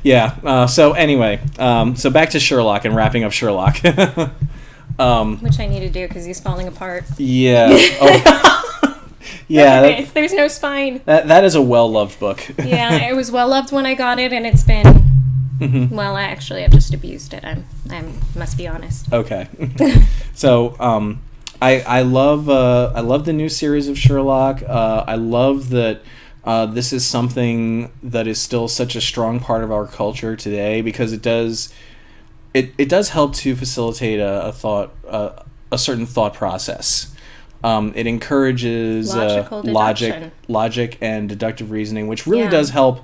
S1: Yeah. So anyway, so back to Sherlock and wrapping up Sherlock.
S2: Which I need to do because he's falling apart.
S1: Yeah. Oh. Yeah.
S2: There's no spine.
S1: That is a well-loved book.
S2: Yeah, it was well-loved when I got it, and it's been... Well, I've just abused it. I must be honest.
S1: Okay. So, I love the new series of Sherlock. I love that this is something that is still such a strong part of our culture today, because it does help to facilitate a certain thought process. It encourages logic and deductive reasoning, which really does help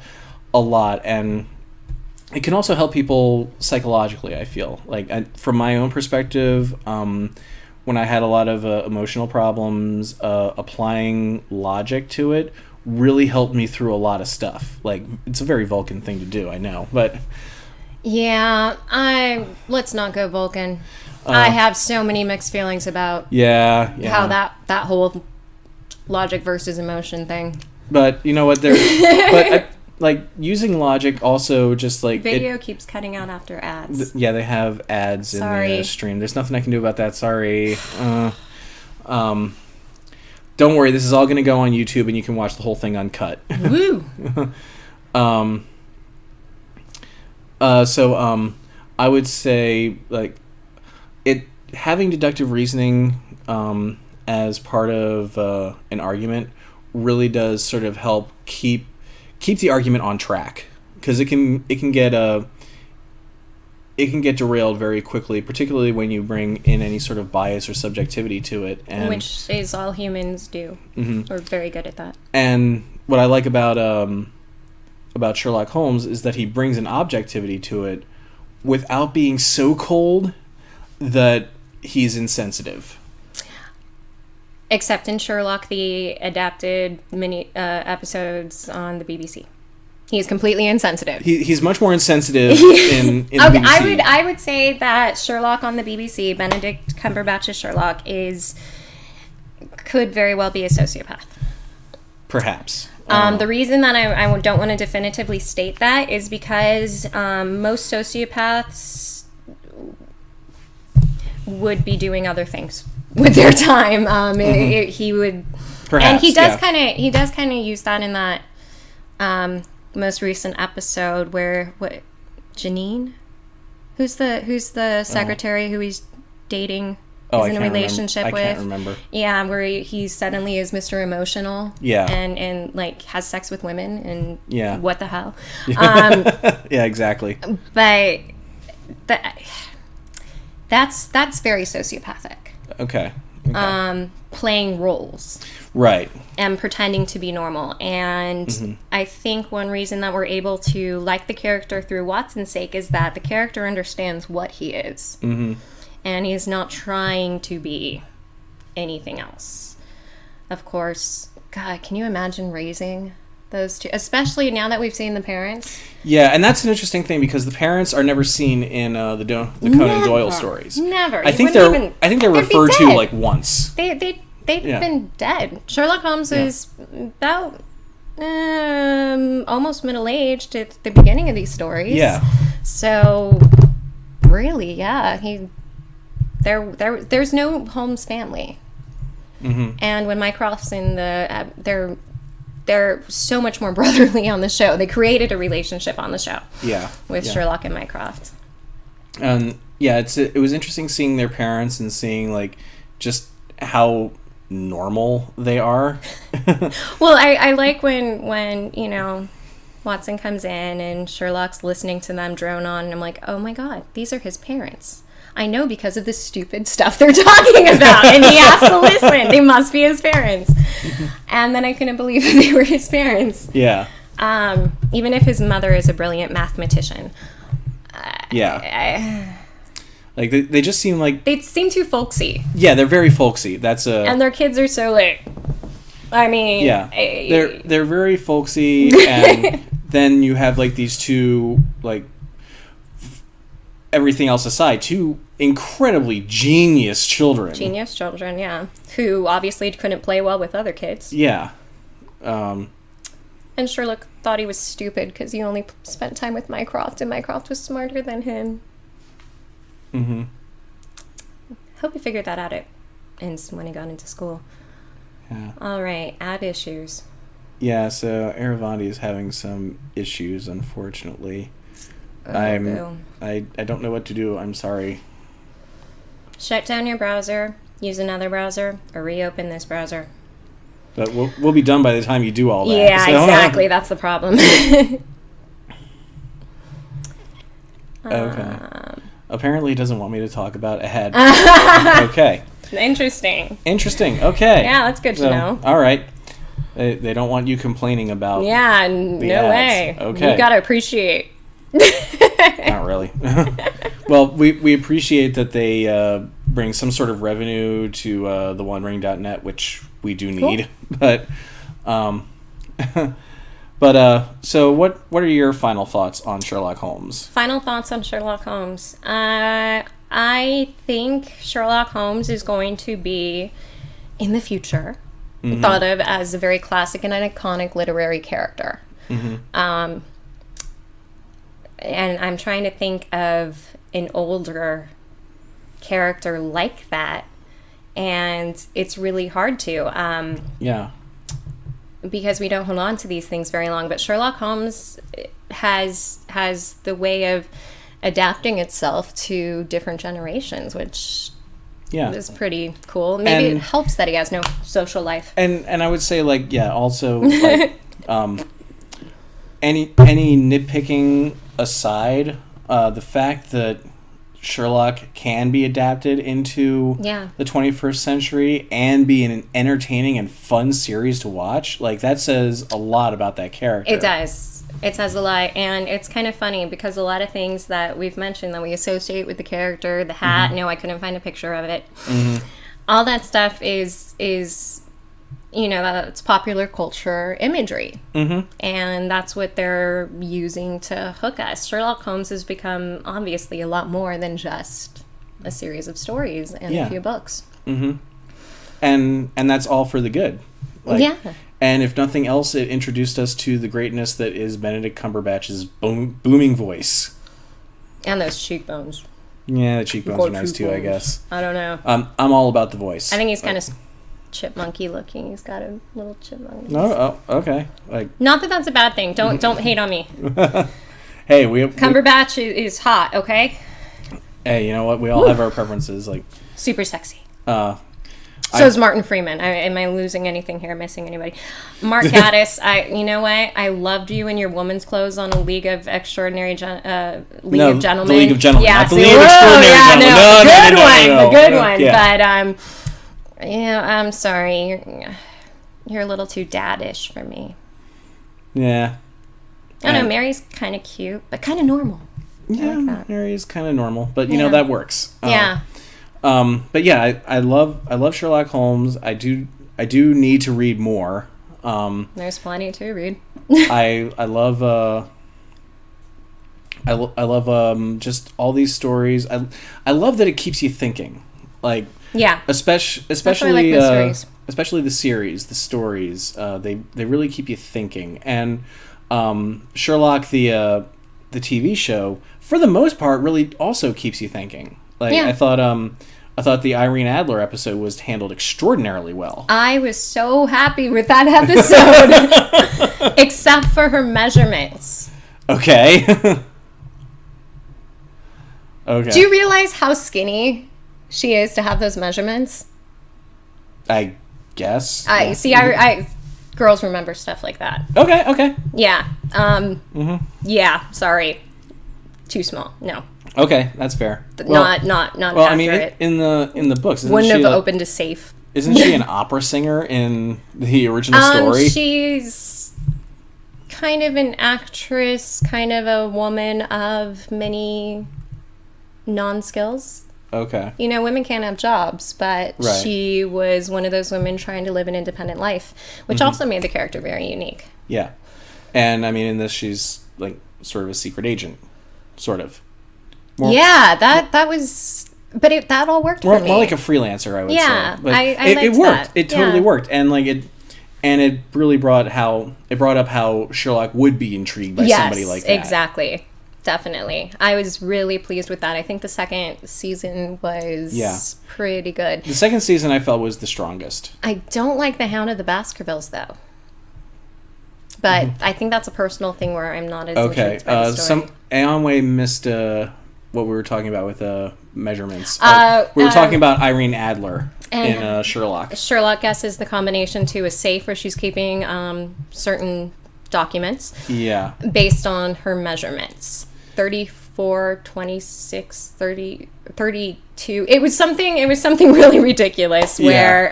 S1: a lot, and it can also help people psychologically, I feel. Like, from my own perspective, when I had a lot of emotional problems, applying logic to it really helped me through a lot of stuff. Like, it's a very Vulcan thing to do, I know, but...
S2: Yeah, let's not go Vulcan. I have so many mixed feelings about how that whole logic versus emotion thing.
S1: But, you know what, using logic also just like...
S2: Video keeps cutting out after ads.
S1: They have ads in the stream. There's nothing I can do about that, sorry. Don't worry, this is all going to go on YouTube and you can watch the whole thing uncut.
S2: Woo!
S1: I would say, like, having deductive reasoning as part of an argument really does sort of help keep the argument on track, because it can get derailed very quickly, particularly when you bring in any sort of bias or subjectivity to it,
S2: which is all humans do. We're very good at that.
S1: And what I like about Sherlock Holmes is that he brings an objectivity to it without being so cold that he's insensitive.
S2: Except in Sherlock, the adapted mini episodes on the BBC. He's completely insensitive.
S1: He's much more insensitive in the BBC.
S2: I would say that Sherlock on the BBC, Benedict Cumberbatch's Sherlock, could very well be a sociopath.
S1: Perhaps.
S2: The reason that I don't want to definitively state that is because most sociopaths would be doing other things with their time. He would, perhaps, and he does kind of use that in that most recent episode where Janine, who's the secretary who he's dating. He's in a relationship with. I can't remember. Yeah, where he suddenly is Mr. Emotional. Yeah. And like has sex with women and what the hell.
S1: Yeah, exactly.
S2: But that's very sociopathic.
S1: Okay.
S2: Playing roles.
S1: Right.
S2: And pretending to be normal. And I think one reason that we're able to like the character through Watson's sake is that the character understands what he is. And he's not trying to be anything else. Of course, God, can you imagine raising those two? Especially now that we've seen the parents.
S1: Yeah, and that's an interesting thing because the parents are never seen in the Conan Doyle stories.
S2: Never.
S1: I think they're referred to like once.
S2: They've been dead. Sherlock Holmes is about almost middle-aged at the beginning of these stories.
S1: Yeah.
S2: So really, There's no Holmes family, and when Mycroft's in they're so much more brotherly on the show. They created a relationship on the show, with Sherlock and Mycroft.
S1: It was interesting seeing their parents and seeing like just how normal they are.
S2: Well, I like when Watson comes in and Sherlock's listening to them drone on, and I'm like, oh my God, these are his parents. I know because of the stupid stuff they're talking about, and he has to listen. They must be his parents. And then I couldn't believe that they were his parents.
S1: Yeah.
S2: Even if his mother is a brilliant mathematician.
S1: Like they just seem like
S2: they seem too folksy.
S1: Yeah, they're very folksy.
S2: And their kids are so like, I mean,
S1: yeah, they're very folksy, and then you have like these two, like everything else aside, two incredibly genius children.
S2: Genius children, yeah, who obviously couldn't play well with other kids.
S1: Yeah.
S2: And Sherlock thought he was stupid because he only spent time with Mycroft, and Mycroft was smarter than him.
S1: Mm-hmm.
S2: Hope he figured that out when he got into school.
S1: Yeah.
S2: All right, add issues.
S1: Yeah, so Aravandi is having some issues, unfortunately. I don't know what to do. I'm sorry.
S2: Shut down your browser, use another browser, or reopen this browser.
S1: But we'll be done by the time you do all that.
S2: Yeah, so. Exactly. That's the problem.
S1: Okay. Apparently he doesn't want me to talk about ahead. Okay.
S2: Interesting.
S1: Okay.
S2: Yeah, that's good to know.
S1: All right. They don't want you complaining about
S2: Yeah, no way.
S1: Okay.
S2: You got to appreciate.
S1: Not really. Well, we appreciate that they bring some sort of revenue to theonering.net, which we do need. Cool. So what are your final thoughts on Sherlock Holmes?
S2: Final thoughts on Sherlock Holmes. I think Sherlock Holmes is going to be, in the future, thought of as a very classic and an iconic literary character. Mm-hmm. And I'm trying to think of an older character like that, and it's really hard to.
S1: Yeah.
S2: Because we don't hold on to these things very long. But Sherlock Holmes has the way of adapting itself to different generations, which is pretty cool. Maybe it helps that he has no social life.
S1: And I would say, like, yeah, also, like, any nitpicking aside, the fact that Sherlock can be adapted into the 21st century and be an entertaining and fun series to watch, like, that says a lot about that character.
S2: It does. It says a lot. And it's kind of funny because a lot of things that we've mentioned that we associate with the character, the hat, no, I couldn't find a picture of it. Mm-hmm. All that stuff is that's popular culture imagery. Mm-hmm. And that's what they're using to hook us. Sherlock Holmes has become, obviously, a lot more than just a series of stories and a few books. Mm-hmm.
S1: And that's all for the good. Like,
S2: yeah.
S1: And if nothing else, it introduced us to the greatness that is Benedict Cumberbatch's booming voice.
S2: And those cheekbones.
S1: Yeah, the cheekbones are nice too, I guess.
S2: I don't know.
S1: I'm all about the voice.
S2: I think he's kind of chipmunky looking. He's got a little chipmunk.
S1: Oh, okay. Like,
S2: not that that's a bad thing. Don't hate on me.
S1: Hey,
S2: Cumberbatch is hot, okay?
S1: Hey, you know what? We all have our preferences. Like,
S2: super sexy. So is Martin Freeman. Am I losing anything here? Missing anybody? Mark Gatiss. You know what? I loved you in your woman's clothes on a League of Extraordinary Gentlemen.
S1: The League of Gentlemen.
S2: Yeah,
S1: not the League of Extraordinary Gentlemen.
S2: Good one. Yeah. But I'm sorry. You're a little too daddish for me.
S1: Yeah.
S2: I don't know. Mary's kind of cute, but kind of normal.
S1: Yeah, like Mary's kind of normal, but you know that works.
S2: Yeah.
S1: But yeah, I love Sherlock Holmes. I do need to read more.
S2: There's plenty to read.
S1: I love just all these stories. I love that it keeps you thinking. Like, yeah, especially especially the series, the stories. They really keep you thinking. And Sherlock, the TV show, for the most part, really also keeps you thinking. Like, I thought the Irene Adler episode was handled extraordinarily well. I
S2: was so happy with that episode, except for her measurements.
S1: Okay. Okay.
S2: Do you realize how skinny she is to have those measurements?
S1: I guess.
S2: I girls remember stuff like that.
S1: Okay.
S2: Yeah. Yeah. Sorry. Too small. No.
S1: Okay, that's fair.
S2: Not
S1: well,
S2: accurate.
S1: I mean, in the books,
S2: wouldn't have opened a safe.
S1: Isn't she an opera singer in the original story?
S2: She's kind of an actress, kind of a woman of many non-skills.
S1: Okay.
S2: You know, women can't have jobs, but
S1: Right.
S2: she was one of those women trying to live an independent life, which also made the character very unique.
S1: Yeah. And, I mean, in this, she's, like, sort of a secret agent. Sort of.
S2: Yeah, that was... But that all worked for me.
S1: More like a freelancer, I would say.
S2: Yeah,
S1: But
S2: I
S1: it
S2: liked
S1: worked.
S2: that.
S1: It totally worked. And, like, it really brought up how Sherlock would be intrigued by somebody like that.
S2: Yes, exactly. Definitely. I was really pleased with that. I think the second season was pretty good.
S1: The second season, I felt, was the strongest.
S2: I don't like the Hound of the Baskervilles, though. But I think that's a personal thing where I'm not as intrigued by the story.
S1: Aonway missed what we were talking about with measurements. We were talking about Irene Adler in Sherlock. Sherlock
S2: guesses the combination to a safe where she's keeping certain documents based on her measurements. 34, 26, 30, 32. It was something really ridiculous where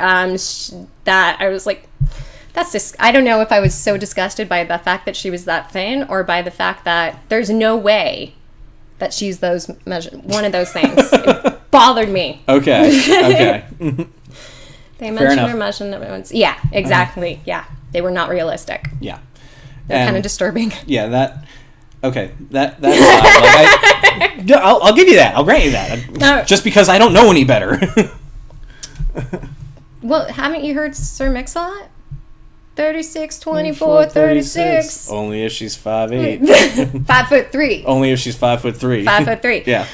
S2: that I was like, that's just, I don't know if I was so disgusted by the fact that she was that thin or by the fact that there's no way that she's one of those things. It bothered me.
S1: Okay.
S2: They mentioned her measurements. Yeah, exactly. Yeah. They were not realistic.
S1: Yeah.
S2: They're kind of disturbing.
S1: Yeah, that's I'll give you that. I'll grant you that. Just because I don't know any better.
S2: Well, haven't you heard Sir Mix-a-Lot? 36, 24, 36.
S1: Only if she's 5'8".
S2: 5'3".
S1: Only if she's 5'3".
S2: 5'3".
S1: Yeah.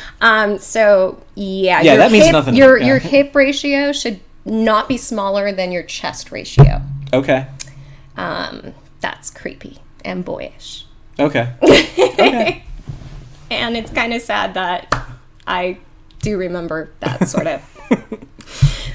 S2: So yeah.
S1: Yeah, that means nothing.
S2: Your hip ratio should not be smaller than your chest ratio.
S1: Okay.
S2: That's creepy and boyish.
S1: Okay. Okay.
S2: And it's kind of sad that I do remember that sort of.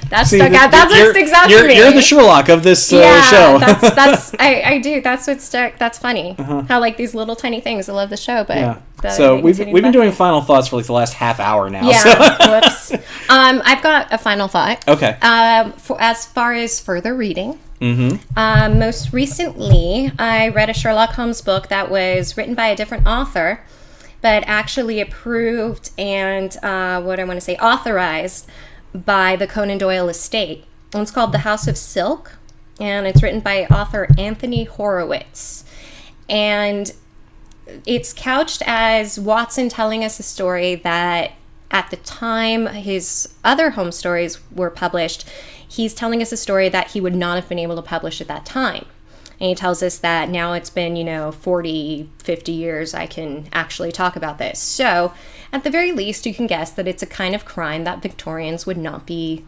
S2: That stuck out. That's what sticks out to me.
S1: You're the Sherlock of this show.
S2: I do. That's what stuck. That's funny. How like these little tiny things. I love the show, but
S1: so we've been doing final thoughts for like the last half hour now.
S2: Yeah.
S1: So.
S2: Whoops. I've got a final thought.
S1: Okay.
S2: As far as further reading. Most recently, I read a Sherlock Holmes book that was written by a different author, but actually approved and authorized by the Conan Doyle estate. And it's called The House of Silk, and it's written by author Anthony Horowitz. And it's couched as Watson telling us a story that at the time his other Holmes stories were published, he's telling us a story that he would not have been able to publish at that time. And he tells us that now it's been, 40, 50 years, I can actually talk about this. So, at the very least, you can guess that it's a kind of crime that Victorians would not be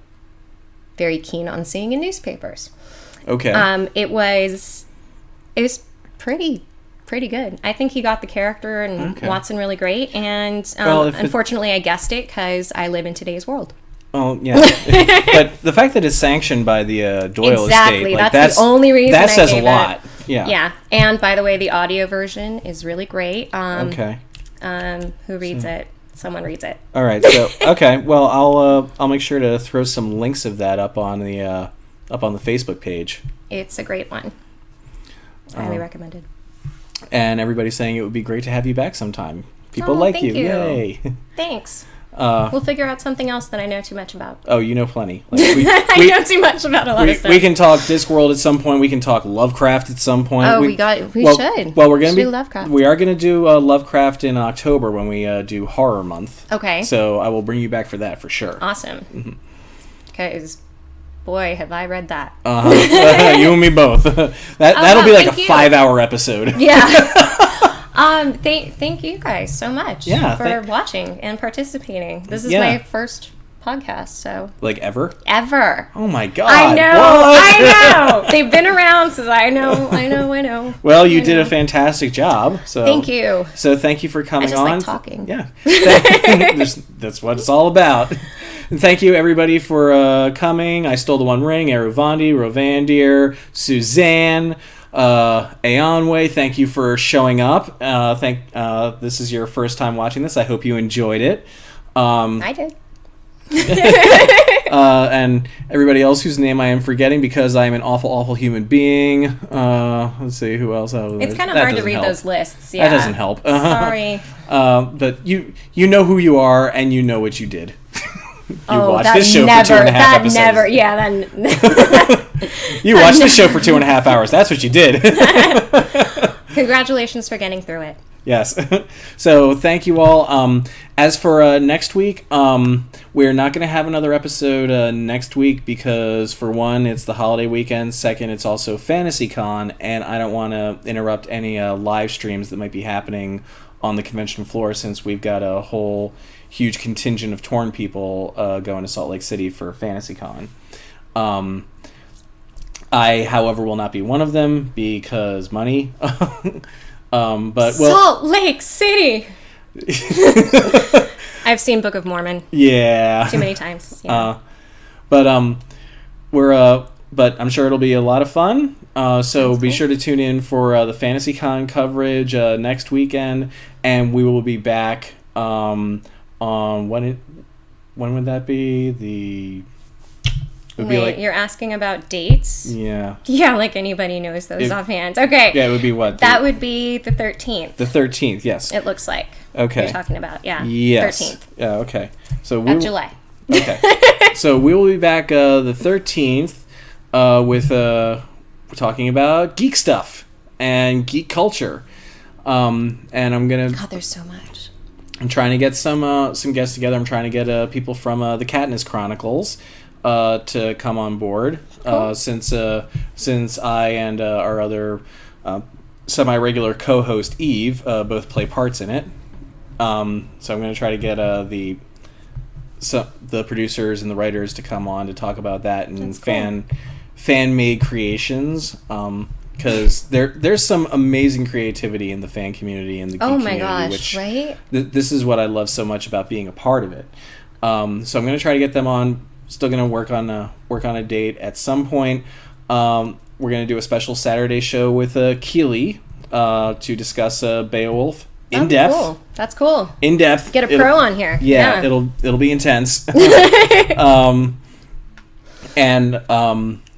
S2: very keen on seeing in newspapers.
S1: Okay.
S2: It was pretty good. I think he got the character and Watson really great. And unfortunately, I guessed it because I live in today's world.
S1: Well, yeah, but the fact that it's sanctioned by the Doyle estate,
S2: that's the only reason.
S1: That says a lot. Yeah.
S2: Yeah, and by the way, the audio version is really great.
S1: Okay.
S2: Who reads it? Someone reads it.
S1: All right. So okay. Well, I'll make sure to throw some links of that up on the Facebook page.
S2: It's a great one. Highly recommended.
S1: And everybody's saying it would be great to have you back sometime. People like you. Yay.
S2: Thanks. We'll figure out something else that I know too much about.
S1: Oh, you know plenty.
S2: I know too much about a lot of stuff.
S1: We can talk Discworld at some point. We can talk Lovecraft at some point.
S2: Oh, we should.
S1: Well, we're gonna
S2: do Lovecraft.
S1: We are gonna do Lovecraft in October when we do Horror Month.
S2: Okay.
S1: So I will bring you back for that for sure.
S2: Awesome. Because, boy, have I read that.
S1: You and me both. That'll be like a 5-hour episode.
S2: Yeah. Thank you guys so much for watching and participating. This is my first podcast, so
S1: like ever.
S2: Oh
S1: my god!
S2: I know. They've been around since I know.
S1: Well, you did a fantastic job. So
S2: thank you.
S1: So thank you for coming on.
S2: Like talking.
S1: Yeah, that's what it's all about. And thank you everybody for coming. I Stole the One Ring, Eruvandi, Rovandir, Suzanne. Aonway, thank you for showing up. This is your first time watching this. I hope you enjoyed it.
S2: I did.
S1: And everybody else whose name I am forgetting because I am an awful, awful human being. Let's see who else.
S2: It's kind of hard to read those lists. Yeah.
S1: That doesn't help.
S2: Sorry.
S1: But you know who you are and you know what you did. You watched this show for 2.5 episodes. You watched this show for 2.5 hours. That's what you did.
S2: Congratulations for getting through it.
S1: Yes. So thank you all. As for next week, we're not going to have another episode next week because, for one, it's the holiday weekend. Second, it's also FantasyCon, and I don't want to interrupt any live streams that might be happening on the convention floor since we've got a whole huge contingent of Torn people going to Salt Lake City for FantasyCon. I, however, will not be one of them because money.
S2: Salt Lake City. I've seen Book of Mormon.
S1: Yeah.
S2: Too many times. Yeah.
S1: But I'm sure it'll be a lot of fun. So be sure to tune in for the FantasyCon coverage next weekend, and we will be back on when would that be?
S2: Wait, you're asking about dates?
S1: Yeah.
S2: Yeah, like anybody knows those offhand. Okay.
S1: Yeah, it would be what?
S2: That would be the 13th.
S1: The 13th, yes.
S2: It looks like.
S1: Okay.
S2: You're talking about, yeah.
S1: Yes.
S2: 13th.
S1: Yeah, okay. So
S2: July.
S1: Okay. So we will be back the 13th with we're talking about geek stuff and geek culture. And I'm going to...
S2: God, there's so much.
S1: I'm trying to get some guests together. I'm trying to get people from the Katniss Chronicles to come on board. Cool. Since I and our other semi-regular co-host Eve both play parts in it. So I'm going to try to get the producers and the writers to come on to talk about that and fan-made creations. Because there's some amazing creativity in the fan community and the geek community. Oh my gosh, right? This is what I love so much about being a part of it. So I'm going to try to get them on. Still going to work on a date at some point. We're going to do a special Saturday show with Keely to discuss Beowulf in depth. Cool.
S2: That's cool.
S1: In depth.
S2: Get a pro on here.
S1: Yeah. It'll be intense.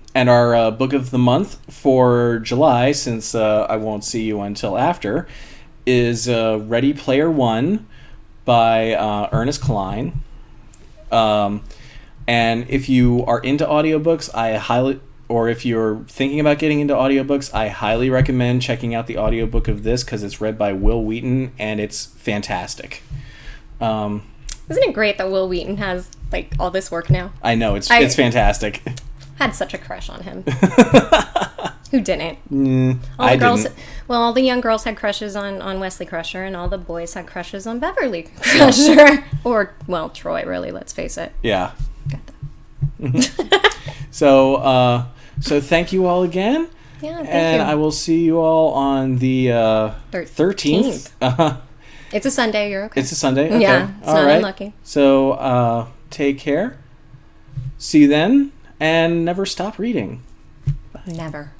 S1: And our book of the month for July, since I won't see you until after, is Ready Player One by Ernest Cline. And if you are into audiobooks, or if you're thinking about getting into audiobooks, I highly recommend checking out the audiobook of this because it's read by Will Wheaton and it's fantastic.
S2: Isn't it great that Will Wheaton has like all this work now?
S1: I know, it's fantastic.
S2: Had such a crush on him. Who didn't?
S1: Didn't.
S2: Well, all the young girls had crushes on Wesley Crusher, and all the boys had crushes on Beverly Crusher. Or, well, Troy, really, let's face it.
S1: Yeah. Got that. So thank you all again.
S2: Yeah, thank you.
S1: And I will see you all on the 13th.
S2: It's a Sunday, you're okay.
S1: It's a Sunday? Okay.
S2: Yeah, it's not unlucky.
S1: So take care. See you then, and never stop reading.
S2: Never.